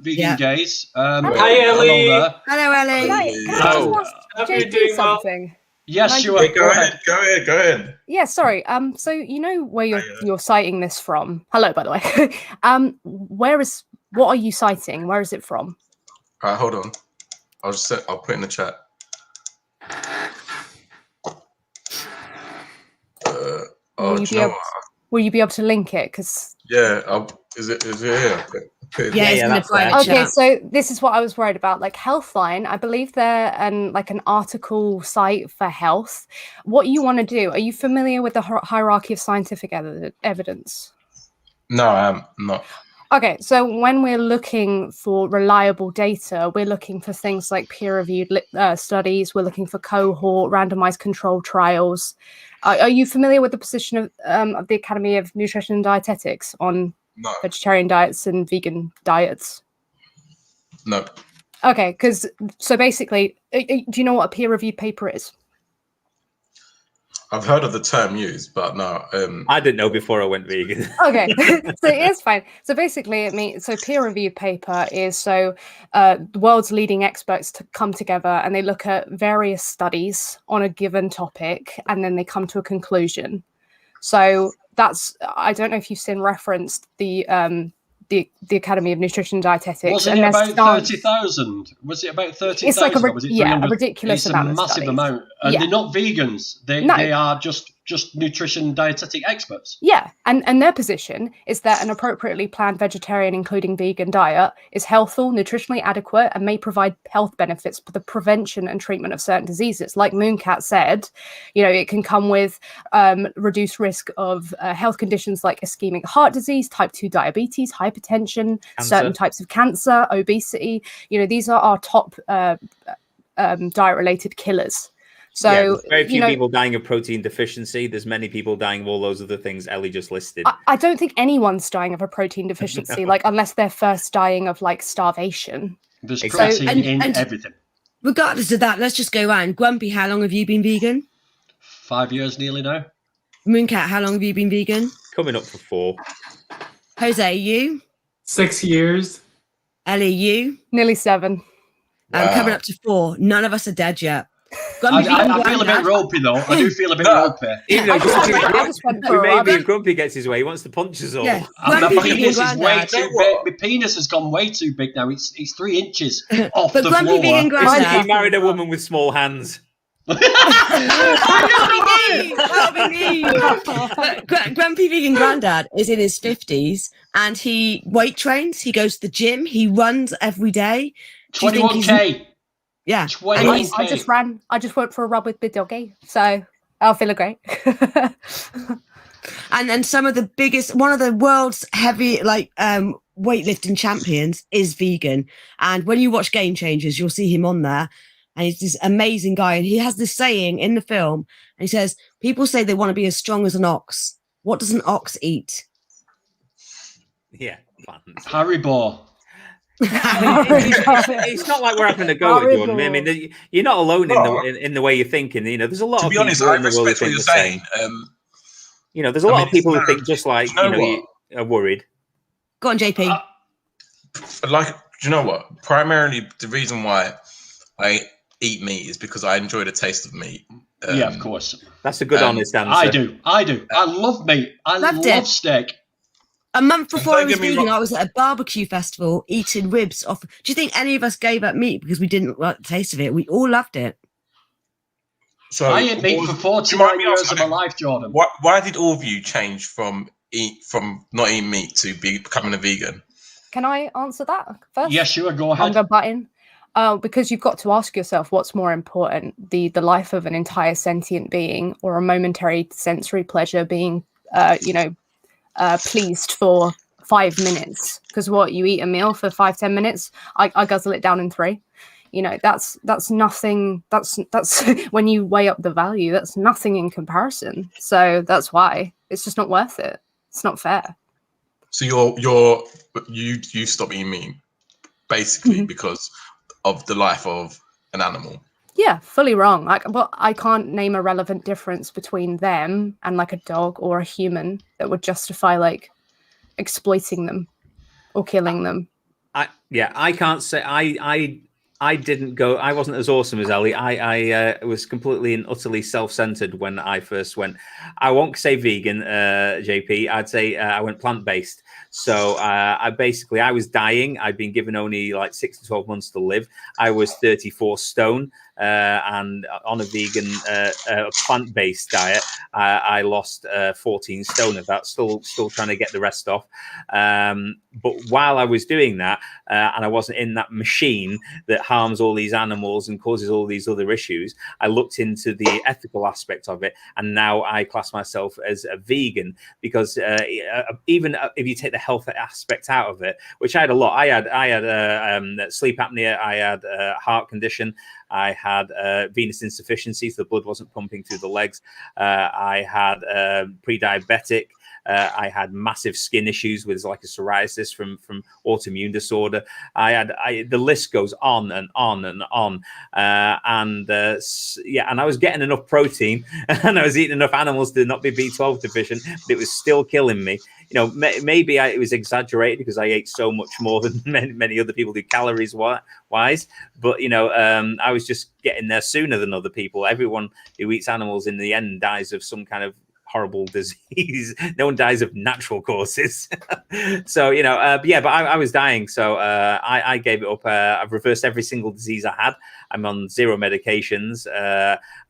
A: Vegan Gaze?
C: Hi, Ellie.
J: Hello, Ellie.
L: Can I just ask JP something?
A: Yes, you are.
K: Go ahead.
L: Yeah, sorry. So you know where you're citing this from? Hello, by the way. What are you citing? Where is it from?
K: All right, hold on. I'll put in the chat.
L: Will you be able to link it? Because
K: is it here?
L: that's okay. So this is what I was worried about. Like Healthline, I believe they're an article site for health. What you want to do? Are you familiar with the hierarchy of scientific evidence?
K: No, I'm not.
L: Okay, so when we're looking for reliable data, we're looking for things like peer-reviewed studies. We're looking for cohort, randomized controlled trials. Are you familiar with the position of the Academy of Nutrition and Dietetics on vegetarian diets and vegan diets?
K: No.
L: Okay, so basically, do you know what a peer-reviewed paper is?
K: I've heard of the term used, but no.
B: I didn't know before I went vegan.
L: Okay, so it's fine. So basically, peer-reviewed paper is the world's leading experts to come together and they look at various studies on a given topic, and then they come to a conclusion. So I don't know if you've seen referenced the Academy of Nutrition and Dietetics.
A: Was it about 30,000? Was it about 30,000?
L: It's like a ridiculous amount.
A: It's a massive amount. And they're not vegans. They are just nutrition dietetic experts.
L: Yeah, and their position is that an appropriately planned vegetarian, including vegan diet, is healthful, nutritionally adequate, and may provide health benefits for the prevention and treatment of certain diseases. Like Mooncat said, you know, it can come with reduced risk of health conditions like ischemic heart disease, type 2 diabetes, hypertension, certain types of cancer, obesity. You know, these are our top diet-related killers. So
B: there's very few people dying of protein deficiency. There's many people dying of all those other things Ellie just listed.
L: I don't think anyone's dying of a protein deficiency,
B: No.
L: like unless they're first dying of like starvation.
A: There's protein in everything.
J: Regardless of that, let's just go around. Grumpy, how long have you been vegan?
A: 5 years nearly now.
J: Mooncat, how long have you been vegan?
B: Coming up for 4.
J: Jose, you?
C: 6 years.
J: Ellie, you?
L: Nearly 7.
J: I'm coming up to 4. None of us are dead yet.
A: I feel a bit ropey though. I do feel a bit ropey.
B: Even though maybe if Grumpy gets his way, he wants to punch us all.
J: Yeah.
A: My penis is way too big. My penis has gone way too big now. It's 3 inches off the floor.
B: He married a woman with small hands.
J: Grumpy vegan granddad is in his 50s and he weight trains. He goes to the gym. He runs every day.
A: 21k.
J: Yeah,
L: I just went for a run with the doggy, so I'm feeling great.
J: And then one of the world's heavy weightlifting champions is vegan. And when you watch Game Changers, you'll see him on there. And he's this amazing guy. And he has this saying in the film. And he says, people say they want to be as strong as an ox. What does an ox eat?
B: Yeah.
A: Haribo.
B: It's not like we're having a go at you. I mean, you're not alone in the way you're thinking. You know, there's a lot of people
K: honest, I
B: in the world who
K: respect what
B: think
K: you're
B: the
K: saying.
B: same. You know, there's a lot of people who think just like you are worried.
J: Go on, JP.
K: Do you know what? Primarily, the reason why I eat meat is because I enjoy the taste of meat.
A: Yeah, of course.
B: That's a good honest answer.
A: I do. I love meat. I love steak.
J: A month before I
K: don't
J: was
K: get me
J: vegan,
K: wrong.
J: I was at a barbecue festival eating ribs off. Do you think any of us gave up meat because we didn't like the taste of it? We all loved it.
K: So
A: I ate meat for
K: do you
A: 49
K: mind me
A: years
K: asking,
A: of my life, Jordan.
K: why did all of you change from not eating meat to becoming a vegan?
L: Can I answer that first?
A: Yes, sure, go
L: I'm
A: ahead.
L: going to butt in. Because you've got to ask yourself what's more important, the life of an entire sentient being or a momentary sensory pleasure being, pleased for 5 minutes. Because what, you eat a meal for 5-10 minutes, I guzzle it down in 3. That's nothing. That's when you weigh up the value, that's nothing in comparison. So that's why it's just not worth it. It's not fair.
K: So you stop eating meat basically because of the life of an animal.
L: Yeah, fully wrong. But I can't name a relevant difference between them and like a dog or a human that would justify like exploiting them or killing them.
B: I can't say I didn't go. I wasn't as awesome as Ellie. I was completely and utterly self-centered when I first went. I won't say vegan, JP. I'd say I went plant-based. So I was dying. I'd been given only like 6 to 12 months to live. I was 34 stone. And on a vegan plant-based diet, I lost 14 stone of that. Still trying to get the rest off. But while I was doing that, and I wasn't in that machine that harms all these animals and causes all these other issues, I looked into the ethical aspect of it, and now I class myself as a vegan because even if you take the health aspect out of it, which I had a lot, I had sleep apnea, I had a heart condition. I had venous insufficiency, so the blood wasn't pumping through the legs. I had pre-diabetic. I had massive skin issues with like a psoriasis from autoimmune disorder. The list goes on and on and on. And I was getting enough protein and I was eating enough animals to not be B12 deficient, but it was still killing me. Maybe it was exaggerated because I ate so much more than many other people do calories wise. But, I was just getting there sooner than other people. Everyone who eats animals in the end dies of some kind of horrible disease. No one dies of natural causes. So, but I was dying. So I gave it up. I've reversed every single disease I had. I'm on 0 medications.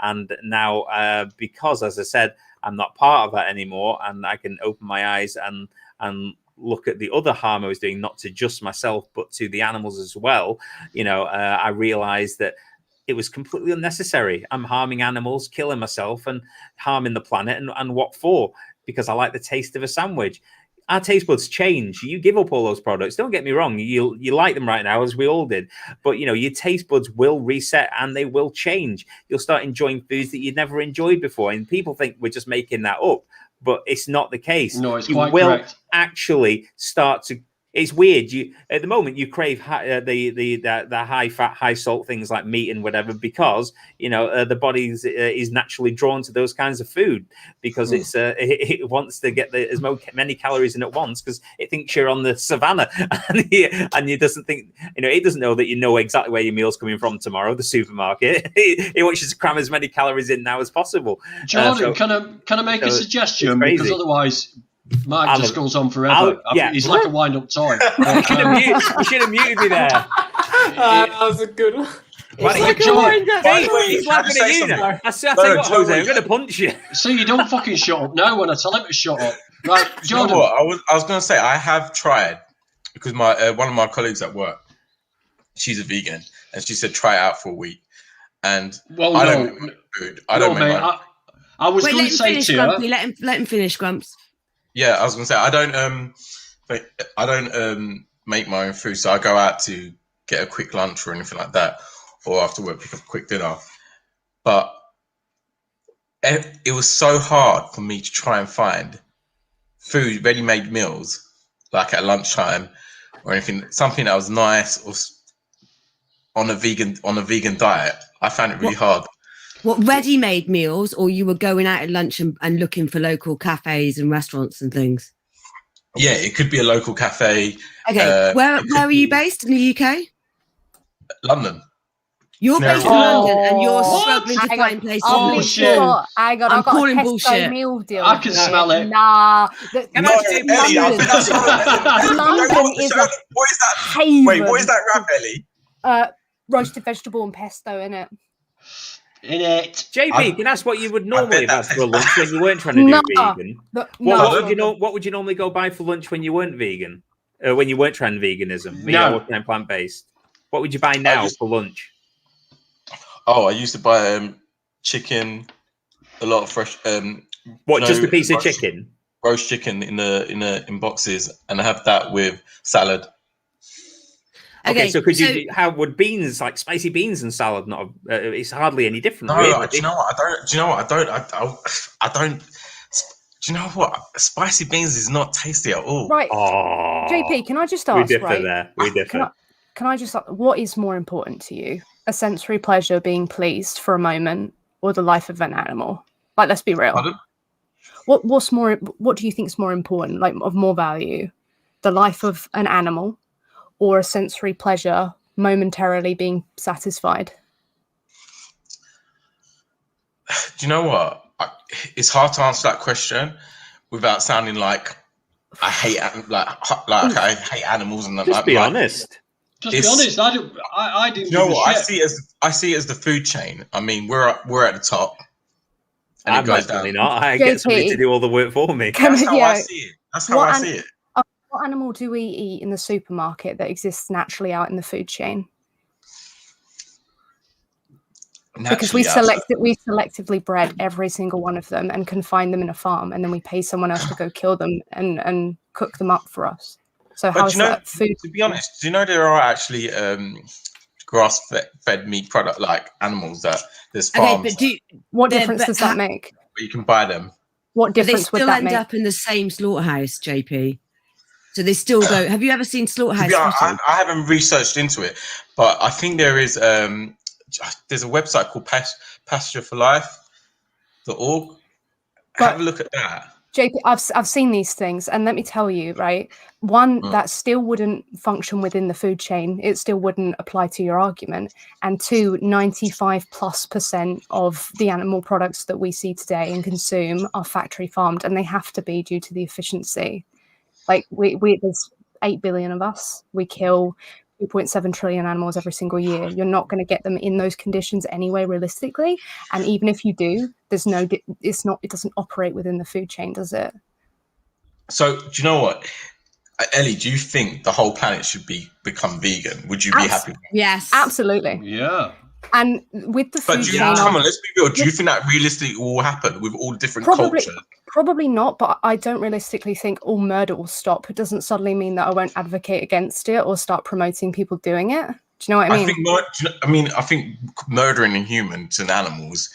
B: And now, because, as I said, I'm not part of that anymore, and I can open my eyes and look at the other harm I was doing, not to just myself, but to the animals as well. I realized that it was completely unnecessary. I'm harming animals, killing myself, and harming the planet. And what for? Because I like the taste of a sandwich. Our taste buds change. You give up all those products. Don't get me wrong. You like them right now, as we all did. But, your taste buds will reset and they will change. You'll start enjoying foods that you'd never enjoyed before. And people think we're just making that up. But it's not the case.
A: No, it's
B: you
A: quite
B: will
A: correct.
B: actually start to. It's weird. At the moment you crave the high fat, high salt things like meat and whatever because the body is naturally drawn to those kinds of food because it wants to get as many calories in at once because it thinks you're on the savannah and it doesn't think it doesn't know that you know exactly where your meal's coming from tomorrow. The supermarket it wants you to cram as many calories in now as possible.
A: Jordan, can I make a suggestion because otherwise. Mike just goes on forever. He's like a wind-up toy.
B: You should have muted me there.
C: That was a good one.
B: He's laughing at you now. I tell you what, Jose, I'm going to punch you.
A: See, you don't fucking shut up now when I tell him to shut up. Right, Jordan.
K: You know what? I was going to say, I have tried, because one of my colleagues at work, she's a vegan, and she said try it out for a week. And I don't make food. I don't make my...
A: I was going to say to you...
J: Let him finish, Grumps.
K: Yeah, I was going to say, I don't make my own food, so I go out to get a quick lunch or anything like that, or after work pick up a quick dinner. But it was so hard for me to try and find food, ready-made meals, like at lunchtime or anything, something that was nice or on a vegan diet. I found it really hard.
J: What, ready-made meals, or you were going out at lunch and looking for local cafes and restaurants and things?
K: Yeah, it could be a local cafe.
J: Okay, where are you based in the UK?
K: London.
J: You're
K: Canary
J: based in
K: Wharf.
J: London and you're
I: Oh,
J: struggling to
L: hang on.
J: find places.
L: I've
J: to
A: Bullshit.
L: literally
J: live.
L: got, hang on,
J: I'm
L: I've got a
J: calling
L: Tesco
J: bullshit.
L: meal deal.
A: I can smell it.
L: Nah.
B: Can
K: No,
B: I say
K: Ellie, I
B: London?
K: think
L: London is a
K: what is that?
L: haven.
K: Wait, what is that rap, Ellie?
L: Roasted vegetable and pesto, innit?
A: In it.
B: JP, can I ask what you would normally
K: bet
B: have
K: that
B: for a lunch when you weren't trying to
L: No.
B: do vegan?
L: No.
B: What would you normally go buy for lunch when you weren't vegan? When you weren't trying veganism?
A: No.
B: You were trying plant-based. What would you buy now for lunch?
K: Oh, I used to buy chicken, a lot of fresh.
B: Just a piece of chicken?
K: Roast chicken in boxes, and I have that with salad.
B: Okay, so how would beans, like spicy beans and salad, not? It's hardly any different.
K: No,
B: really.
K: do you know what? I don't. Do you know what? Spicy beans is not tasty at all.
L: Right.
B: Oh,
L: JP, can I just ask?
B: We differ
L: right?
B: there. We differ.
L: Can I just ask, what is more important to you? A sensory pleasure, being pleased for a moment, or the life of an animal? Like, let's be real.
K: Pardon?
L: What's more? What do you think is more important? Like, of more value, the life of an animal, or a sensory pleasure, momentarily being satisfied?
K: Do you know what? It's hard to answer that question without sounding like I hate I hate animals and
B: Just be honest.
A: Just be honest. I didn't.
K: You know
A: give a
K: what?
A: shit.
K: I see it as the food chain. I mean, we're at the top, and
B: I'm
K: it goes
B: definitely
K: down.
B: not. I get somebody to do all the work for me.
K: That's how I see it. That's how I see it.
L: What animal do we eat in the supermarket that exists naturally out in the food chain? Because we selectively bred every single one of them and confine them in a farm, and then we pay someone else to go kill them and cook them up for us. So how is that food?
K: To be honest, do you know there are actually grass-fed meat product like animals that there's farms?
J: Okay, but
L: what difference does that make?
K: Where you can buy them.
L: What difference would that make?
J: They still end up in the same slaughterhouse, JP. So they still go. Have you ever seen slaughterhouse?
K: I haven't researched into it, but I think there is. There's a website called pastureforlife.org. Have a look at that.
L: JP, I've seen these things, and let me tell you, right? One, that still wouldn't function within the food chain. It still wouldn't apply to your argument. And two, 95+% of the animal products that we see today and consume are factory farmed, and they have to be due to the efficiency. Like there's 8 billion of us. We kill 2.7 trillion animals every single year. You're not going to get them in those conditions anyway, realistically. And even if you do, it doesn't operate within the food chain, does it?
K: So do you know what, Ellie? Do you think the whole planet should become vegan? Would you be happy?
J: Yes,
L: absolutely.
A: Yeah.
L: And with the food chain,
K: come on, let's be real. Do you think that realistically will happen with all different cultures?
L: Probably not, but I don't realistically think all murder will stop. It doesn't suddenly mean that I won't advocate against it or start promoting people doing it. Do you know what I mean?
K: I think murdering humans and animals,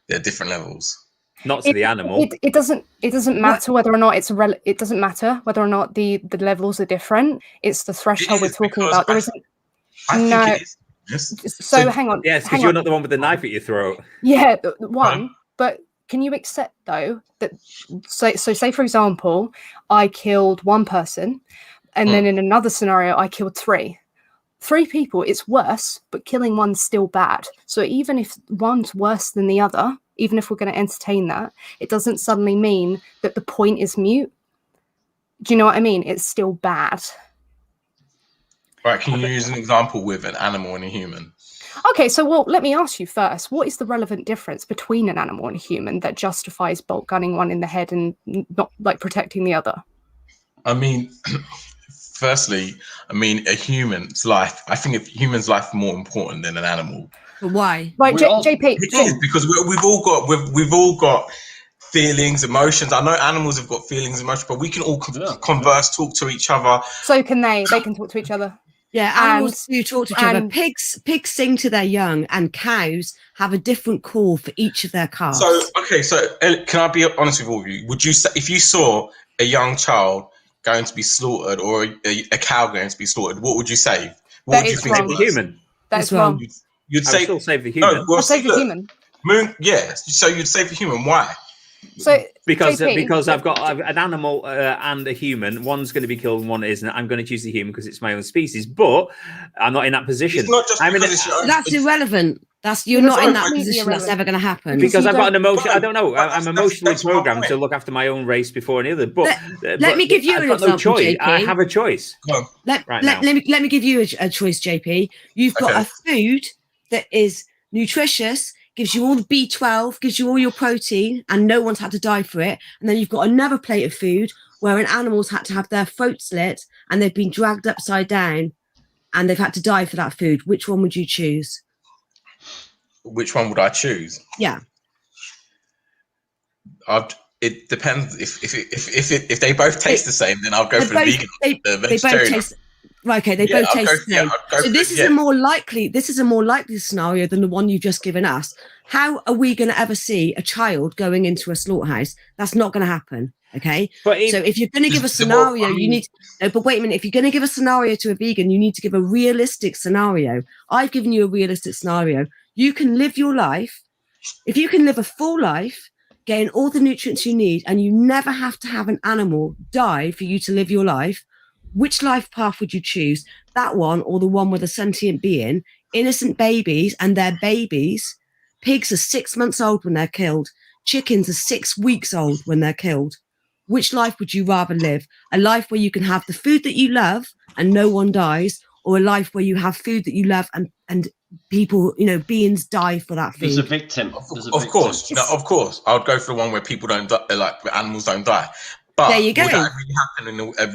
K: they're different levels.
B: Not to the animal.
L: It doesn't matter whether or not it doesn't matter whether or not the levels are different. It's the threshold we're talking about. There isn't. No.
K: Think it is. Yes.
L: So hang on.
B: Yes, because you're not the one with the knife at your throat.
L: Yeah, one. But can you accept though that say for example, I killed one person, and then in another scenario I killed three people? It's worse, but killing one's still bad. So even if one's worse than the other, even if we're going to entertain that, it doesn't suddenly mean that the point is mute. Do you know what I mean? It's still bad.
K: Right, can you use an example with an animal and a human?
L: Okay, so let me ask you first, what is the relevant difference between an animal and a human that justifies bolt gunning one in the head and not like protecting the other?
K: I mean, firstly, a human's life, I think a human's life is more important than an animal.
J: But why?
L: Right, JP.
K: It is, because we've all got feelings, emotions. I know animals have got feelings, emotions, but we can all converse, talk to each other.
L: So can they? They can talk to each other.
J: Yeah, animals do talk to each other. Pigs sing to their young, and cows have a different call for each of their calves.
K: So can I be honest with all of you? Would you say, if you saw a young child going to be slaughtered or a cow going to be slaughtered, what would you save? What would you think?
B: Save the human.
L: That's wrong.
K: You'd
B: still save the human.
K: No, well,
L: I'll save the human.
K: So you'd save the human. Why?
L: So
B: because
L: JP,
B: I've got an animal and a human. One's going to be killed and one isn't. I'm going to choose the human because it's my own species. But I'm not in that position.
K: It's not just
B: I'm in
K: because it's your own.
J: That's irrelevant. You're
L: That's
J: not in that
L: completely
J: position. That's
L: irrelevant.
J: never going to happen.
B: Because
L: you
B: I've got an
L: don't-
B: emotion. I don't know.
K: But
B: I'm emotionally
K: that's my
B: programmed
K: point.
B: to look after my own race before any other. But
J: Let me give you
B: I've
J: an
B: got no
J: example,
B: choice.
J: JP.
B: I have a choice.
J: Let
B: now.
J: me give you a choice, JP. You've got
K: Okay.
J: a food that is nutritious, gives you all the B12, gives you all your protein, and no one's had to die for it. And then you've got another plate of food where an animal's had to have their throat slit and they've been dragged upside down and they've had to die for that food. Which one would you choose?
K: Which one would I choose?
J: Yeah.
K: It depends. If they both taste the same, then I'll go for the vegan.
J: They both taste. Right, okay, they both taste the same. So this is a more likely scenario than the one you've just given us. How are we going to ever see a child going into a slaughterhouse? That's not going to happen. Okay. So if you're going to give a scenario, you need. No, but wait a minute. If you're going to give a scenario to a vegan, you need to give a realistic scenario. I've given you a realistic scenario. You can live your life. If you can live a full life, getting all the nutrients you need, and you never have to have an animal die for you to live your life, which life path would you choose? That one or the one with a sentient being, innocent babies and their babies? Pigs are 6 months old when they're killed. Chickens are 6 weeks old when they're killed. Which life would you rather live? A life where you can have the food that you love and no one dies, or a life where you have food that you love and people, beings die for that food?
A: There's a victim.
K: Of course. No, of course. I would go for the one where people don't die, like where animals don't die. But
J: there you go.
K: Would that really happen in a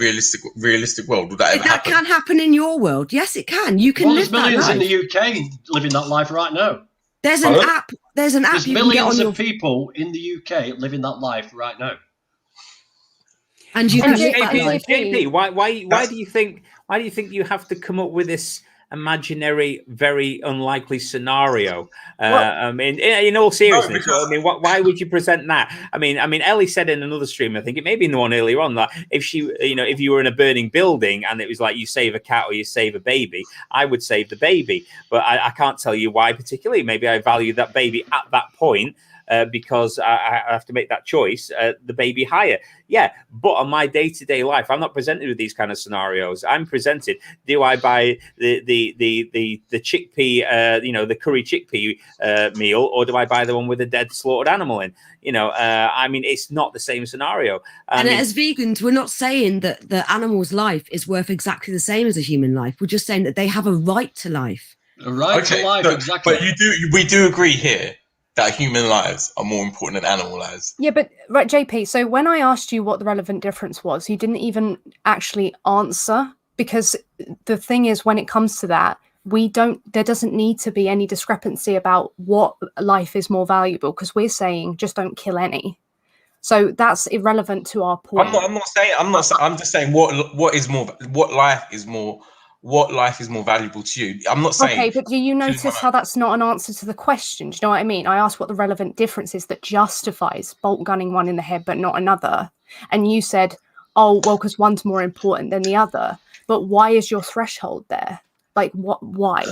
K: realistic world? Would that ever happen?
J: That can happen in your world. Yes, it can. You can live that life.
A: There's millions in the UK living that life right now.
J: There's an app. There's an app.
A: There's millions of people in the UK living that life right now.
J: And you can live that life.
B: JP, why do you think you have to come up with this imaginary, very unlikely scenario? In all seriousness, why would you present that? I mean, Ellie said in another stream, I think it may be in the one earlier on, that if you were in a burning building and it was like you save a cat or you save a baby, I would save the baby, but I can't tell you why particularly. Maybe I value that baby at that point. Because I have to make that choice, the baby higher. Yeah, but on my day-to-day life, I'm not presented with these kind of scenarios. I'm presented, do I buy the chickpea, the curry chickpea meal, or do I buy the one with a dead slaughtered animal in? It's not the same scenario.
J: As vegans, we're not saying that the animal's life is worth exactly the same as a human life. We're just saying that they have a right to life.
A: A right to life, exactly.
K: But we do agree here that human lives are more important than animal lives.
L: Yeah, but right, JP, so when I asked you what the relevant difference was, you didn't even actually answer, because the thing is, when it comes to that, there doesn't need to be any discrepancy about what life is more valuable, because we're saying just don't kill any. So that's irrelevant to our point.
K: I'm just saying what life is more valuable to you. I'm not saying.
L: Okay, but do you notice how that's not an answer to the question? Do you know what I mean? I asked what the relevant difference is that justifies bolt gunning one in the head but not another. And you said, oh, well, because one's more important than the other. But why is your threshold there? Like, why?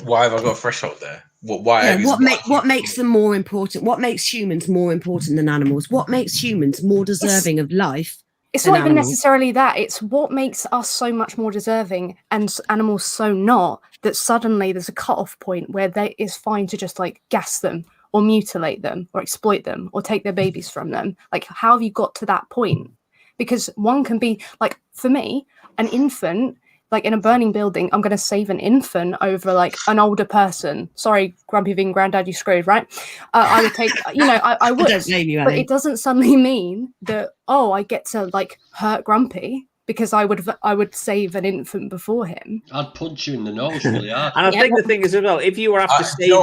K: Why have I got a threshold there?
J: What makes them more important? What makes humans more important than animals? What makes humans more deserving of life?
L: It's not even necessarily that. It's what makes us so much more deserving and animals so not, that suddenly there's a cutoff point where it's fine to just like gas them or mutilate them or exploit them or take their babies from them. Like, how have you got to that point? Because one can be like, for me, an infant, like in a burning building, I'm going to save an infant over like an older person. Sorry, grumpy vegan granddad, you screwed, right? I would take, I would. I don't blame you, but it doesn't suddenly mean that, I get to like hurt Grumpy because I would save an infant before him.
A: I'd punch you in the nose really hard.
B: And I think the thing is as well, if you were after saving,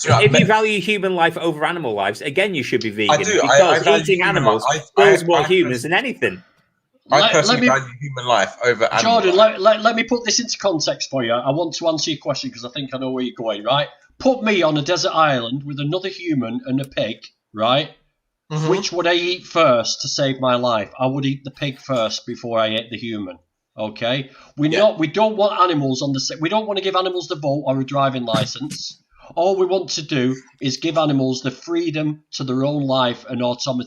B: if you value human life over animal lives, again, you should be vegan. Because eating animals kills more humans than anything.
K: I personally value human life over animal
A: Jordan,
K: life.
A: let me put this into context for you. I want to answer your question because I think I know where you're going, right? Put me on a desert island with another human and a pig, right? Mm-hmm. Which would I eat first to save my life? I would eat the pig first before I ate the human. Okay? We don't want animals on the... We don't want to give animals the vote or a driving license. All we want to do is give animals the freedom to their own life and autonomy.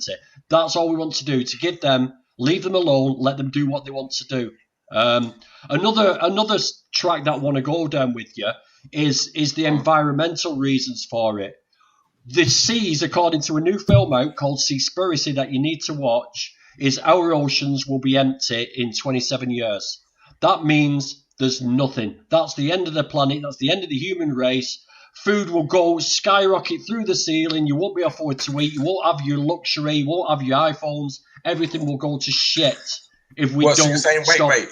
A: That's all we want to do, to give them, leave them alone, let them do what they want to do. Another track that I want to go down with you is the environmental reasons for it. The seas, according to a new film out called Seaspiracy that you need to watch, is our oceans will be empty in 27 years. That means there's nothing. That's the end of the planet. That's the end of the human race. Food will go skyrocket through the ceiling. You won't be afford to eat. You won't have your luxury. You won't have your iPhones. Everything will go to shit if we don't
K: so you're saying,
A: stop.
K: Wait.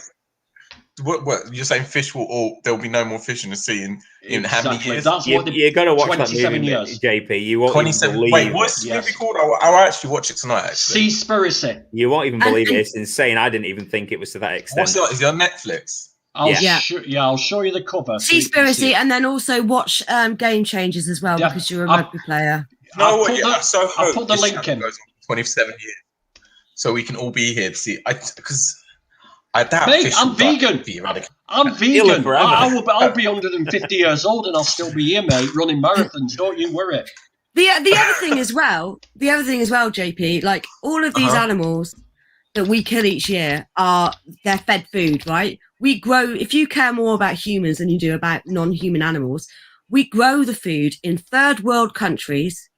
K: What you're saying? Fish there'll be no more fish in the sea in how many years?
A: That's what
B: you're going to watch
A: 27
B: that movie,
A: years.
B: JP. You won't
K: 27.
B: even believe.
K: Wait, what's the movie called? I'll actually watch it tonight. Actually,
A: Seaspiracy.
B: You won't even believe it. It's insane. I didn't even think it was to that extent.
K: What's it? Is it on Netflix?
A: I'll show you the cover.
J: Seaspiracy, and then also watch Game Changers as well, because you're a rugby player.
K: No, so
A: I'll put the link in.
K: Goes on 27 years, so we can all be here to see. Because I doubt.
A: Mate, I'm vegan. I'm vegan. I'll be 150 years old and I'll still be here, mate, running marathons. Don't you worry.
J: The other thing as well, JP, like all of these animals that we kill each year they're fed food, right? We grow, if you care more about humans than you do about non-human animals, we grow the food in third world countries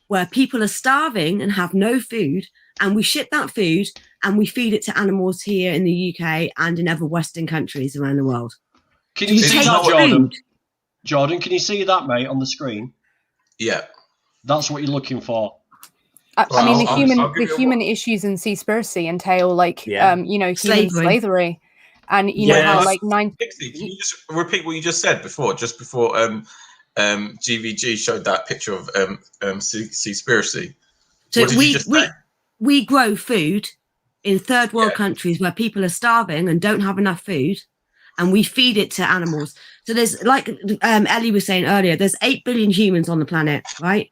J: where people are starving and have no food, and we ship that food and we feed it to animals here in the UK and in other Western countries around the world.
A: Can you see that, Jordan? Jordan, can you see that, mate, on the screen?
K: Yeah.
A: That's what you're looking for.
L: I mean, the human issues in Seaspiracy entail human slavery. And you know how
K: Pixie, can you just repeat what you just said before? Just before GVG showed that picture of Seaspiracy.
J: So we grow food in third world countries where people are starving and don't have enough food, and we feed it to animals. So there's, like Ellie was saying earlier, there's 8 billion humans on the planet, right?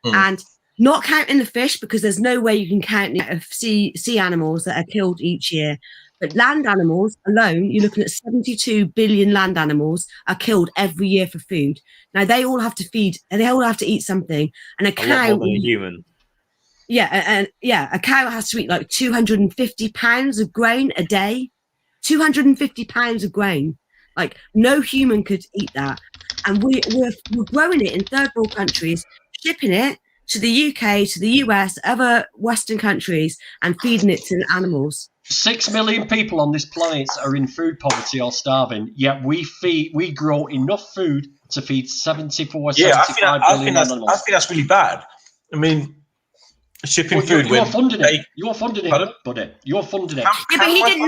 J: And not counting the fish, because there's no way you can count the sea animals that are killed each year. But land animals alone, you're looking at 72 billion land animals are killed every year for food. Now they all have to feed, and they all have to eat something. And a cow,
B: lot more than a human.
J: A cow has to eat like 250 pounds of grain a day. 250 pounds of grain. Like no human could eat that. And we're growing it in third world countries, shipping it to the UK, to the US, other Western countries, and feeding it to animals.
A: 6 million people on this planet are in food poverty or starving, yet we grow enough food to feed 75 billion animals.
K: I think that's really bad. I mean, shipping food.
A: You're funding it. You're funding it, buddy. You're funding it.
J: Yeah, but he didn't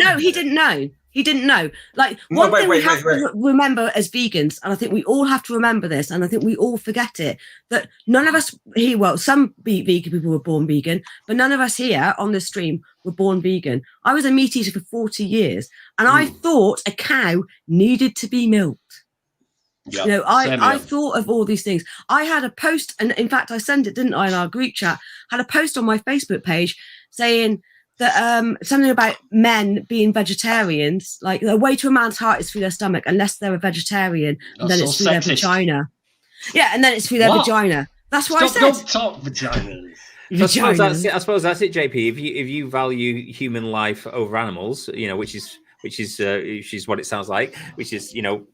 J: know. He didn't know. Like, one thing we have to remember as vegans, and I think we all have to remember this, and I think we all forget it, that none of us here, well, some vegan people were born vegan, but none of us here on this stream were born vegan. I was a meat eater for 40 years, and I thought a cow needed to be milked.
A: Yep.
J: You know, I thought of all these things. I had a post, and in fact, I sent it, didn't I, in our group chat, had a post on my Facebook page saying that something about men being vegetarians, like the way to a man's heart is through their stomach, unless they're a vegetarian, and then it's through their vagina. Yeah, and then it's through their vagina. That's what I said.
A: Don't talk vaginas.
B: I suppose that's it, JP. If you value human life over animals, you know, which is what it sounds like, which is, you know,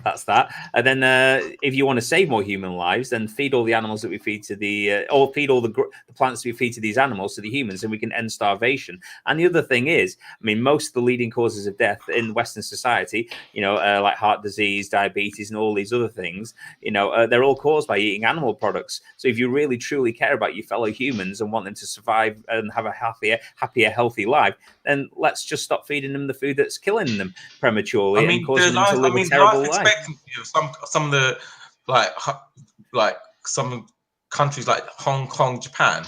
B: that's that. And then if you want to save more human lives, then feed all the animals that we feed to or feed all the plants we feed to these animals to the humans, and we can end starvation. And the other thing is, I mean, most of the leading causes of death in Western society, you know, like heart disease, diabetes, and all these other things, you know, they're all caused by eating animal products. So if you really truly care about your fellow humans and want them to survive and have a happier, healthy life, then let's just stop feeding them the food that's killing them prematurely and causing them to live a terrible life.
K: Some of the like some countries like Hong Kong, Japan,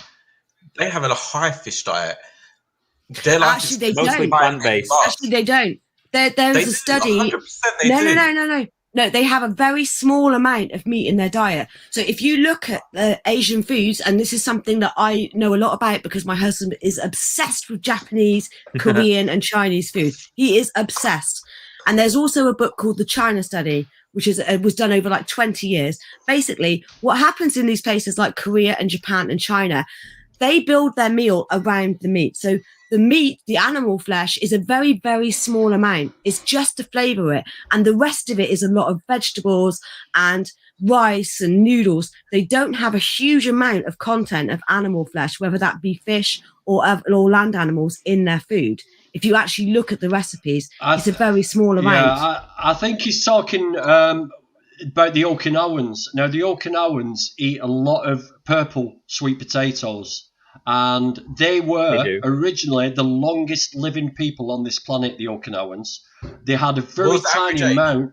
K: they have a high fish diet. They're like
J: actually
B: mostly plant-based.
J: Actually, they don't. There is a study. No, they have a very small amount of meat in their diet. So if you look at the Asian foods, and this is something that I know a lot about because my husband is obsessed with Japanese, Korean, and Chinese food. He is obsessed. And there's also a book called The China Study, which is was done over like 20 years. Basically, what happens in these places like Korea and Japan and China, they build their meal around the meat. So the meat, the animal flesh, is a very, very small amount. It's just to flavor it. And the rest of it is a lot of vegetables and rice and noodles. They don't have a huge amount of content of animal flesh, whether that be fish or land animals, in their food. If you actually look at the recipes, it's a very small amount.
A: Yeah, I think he's talking about the Okinawans. Now, the Okinawans eat a lot of purple sweet potatoes, and they were originally the longest living people on this planet, the Okinawans. They had a very tiny amount.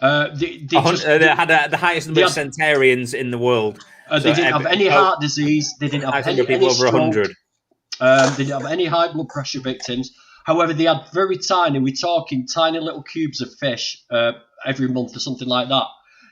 A: They
B: had the highest number of centenarians in the world.
A: They didn't have any heart disease. They didn't have any
B: people over
A: stroke.
B: 100.
A: They didn't have any high blood pressure victims. However, they had very tiny, we're talking tiny little cubes of fish every month or something like that.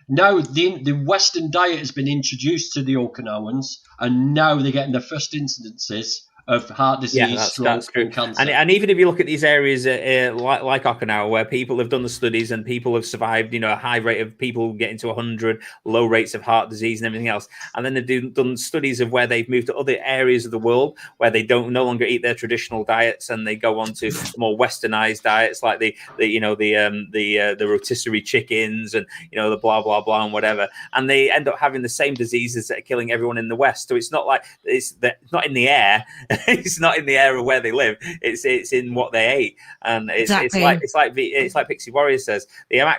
A: Now, the Western diet has been introduced to the Okinawans, and now they're getting their first incidences of heart disease, stroke, and cancer.
B: And even if you look at these areas like Okinawa, where people have done the studies and people have survived, a high rate of people getting to 100, low rates of heart disease and everything else. And then they've done studies of where they've moved to other areas of the world where they no longer eat their traditional diets, and they go on to more westernized diets like the rotisserie chickens and the blah blah blah and whatever. And they end up having the same diseases that are killing everyone in the West. So it's not like it's not in the air. It's not in the air of where they live. It's in what they ate, and it's like Pixie Warrior says. Even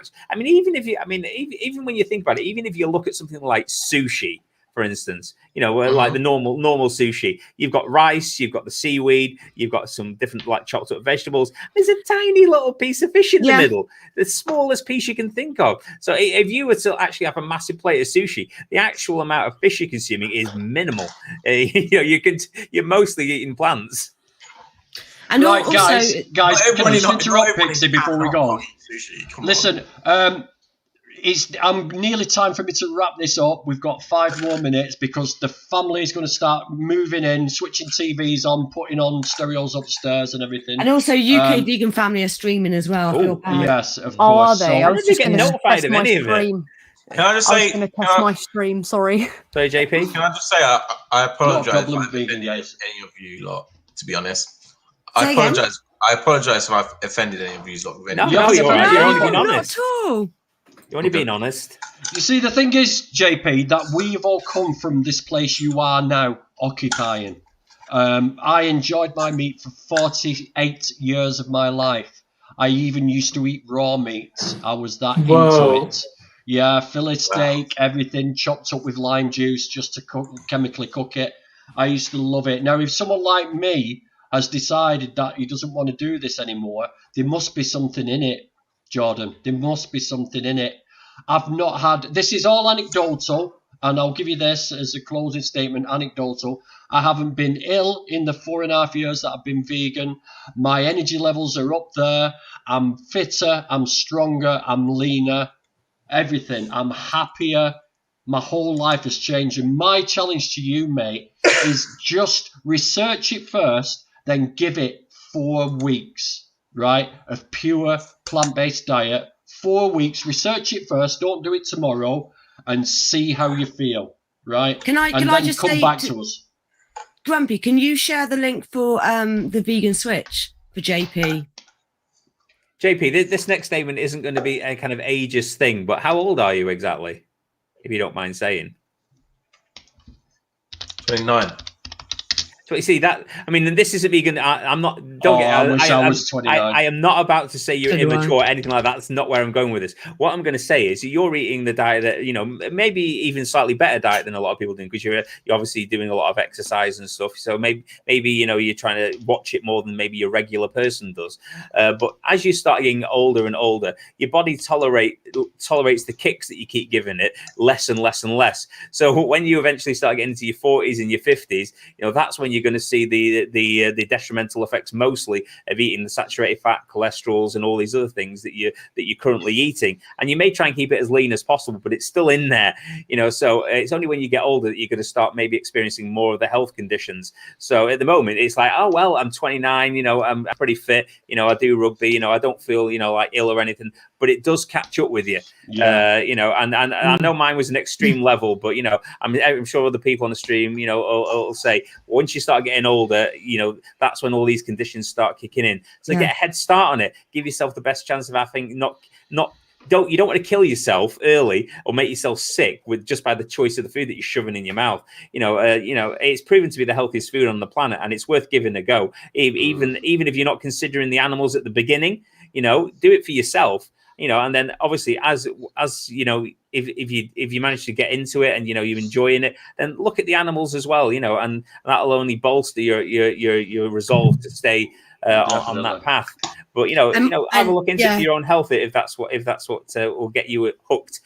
B: when you think about it, even if you look at something like sushi, for instance, like the normal sushi, you've got rice, you've got the seaweed, you've got some different like chopped up vegetables. There's a tiny little piece of fish in the middle, the smallest piece you can think of. So if you were to actually have a massive plate of sushi, the actual amount of fish you're consuming is minimal. You're mostly eating plants.
A: And right, also, guys, can I just interrupt Pixie before we go? Listen, I'm nearly time for me to wrap this up. We've got 5 more minutes because the family is going to start moving in, switching TVs on, putting on stereos upstairs and everything.
J: And also, UK vegan family are streaming as well.
A: Yes, of course.
L: Oh, are they? I was just
B: getting notified of any of it.
K: Can I just say?
L: I was going to test my stream. Sorry.
B: Sorry, JP.
K: Can I just say I apologise
A: if
K: I've offended any of you lot. To be honest, I apologise. I apologise if I've offended any of you lot.
B: No, you're right. You're only being honest.
J: Not at all.
B: You're only being honest.
A: You see, the thing is, JP, that we've all come from this place you are now occupying. I enjoyed my meat for 48 years of my life. I even used to eat raw meat. I was that into it. Yeah, fillet steak, everything chopped up with lime juice just to chemically cook it. I used to love it. Now, if someone like me has decided that he doesn't want to do this anymore, there must be something in it, Jordan. There must be something in it. I've not had... This is all anecdotal, and I'll give you this as a closing statement, anecdotal. I haven't been ill in the 4.5 years that I've been vegan. My energy levels are up there. I'm fitter, I'm stronger, I'm leaner. Everything. I'm happier. My whole life has changed. And my challenge to you, mate, is just research it first, then give it 4 weeks, right, of pure plant-based diet. 4 weeks. Research it first. Don't do it tomorrow, and see how you feel, right?
J: Can I just
A: come back to us?
J: Grumpy, can you share the link for the vegan switch for JP?
B: JP, this next statement isn't going to be a kind of ageist thing, but how old are you exactly, if you don't mind saying?
K: 29.
B: So you see that, this is a vegan. I'm not.
A: I wish I was 29.
B: I am not about to say you're immature or anything like that. That's not where I'm going with this. What I'm going to say is you're eating the diet that maybe even slightly better diet than a lot of people do, because you're obviously doing a lot of exercise and stuff. So maybe you're trying to watch it more than maybe your regular person does. But as you start getting older and older, your body tolerates the kicks that you keep giving it less and less and less. So when you eventually start getting into your 40s and your 50s, that's when you're going to see the detrimental effects mostly of eating the saturated fat, cholesterols, and all these other things that you're currently eating. And you may try and keep it as lean as possible, but it's still in there, so it's only when you get older that you're going to start maybe experiencing more of the health conditions. So at the moment it's like, oh well, I'm 29, I'm pretty fit, I do rugby, I don't feel like ill or anything. But but it does catch up with you. You know, and I know mine was an extreme level, but you know, I'm sure other people on the stream, you know, will say once you start getting older, you know, that's when all these conditions start kicking in. So get a head start on it. Give yourself the best chance of having you don't want to kill yourself early or make yourself sick with just by the choice of the food that you're shoving in your mouth. You know, it's proven to be the healthiest food on the planet, and it's worth giving a go. Even if you're not considering the animals at the beginning, you know, do it for yourself. You know, and then obviously as you know, if you manage to get into it and you know you're enjoying it, then look at the animals as well. You know, and that'll only bolster your resolve to stay on that path. But you know, have a look into your own health if that's what will get you hooked.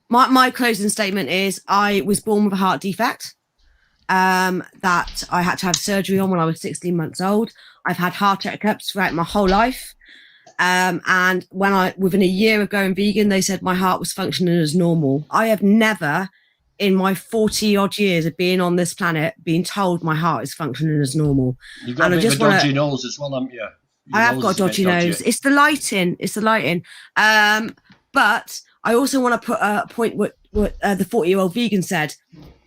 J: My closing statement is: I was born with a heart defect that I had to have surgery on when I was 16 months old. I've had heart checkups throughout my whole life. And within a year of going vegan, they said my heart was functioning as normal. I have never, in my 40 odd years of being on this planet, been told my heart is functioning as normal.
A: You've got a bit of a dodgy nose as well, haven't you?
J: I have got a dodgy nose. It's the lighting. But I also want to put a point what the 40-year-old vegan said.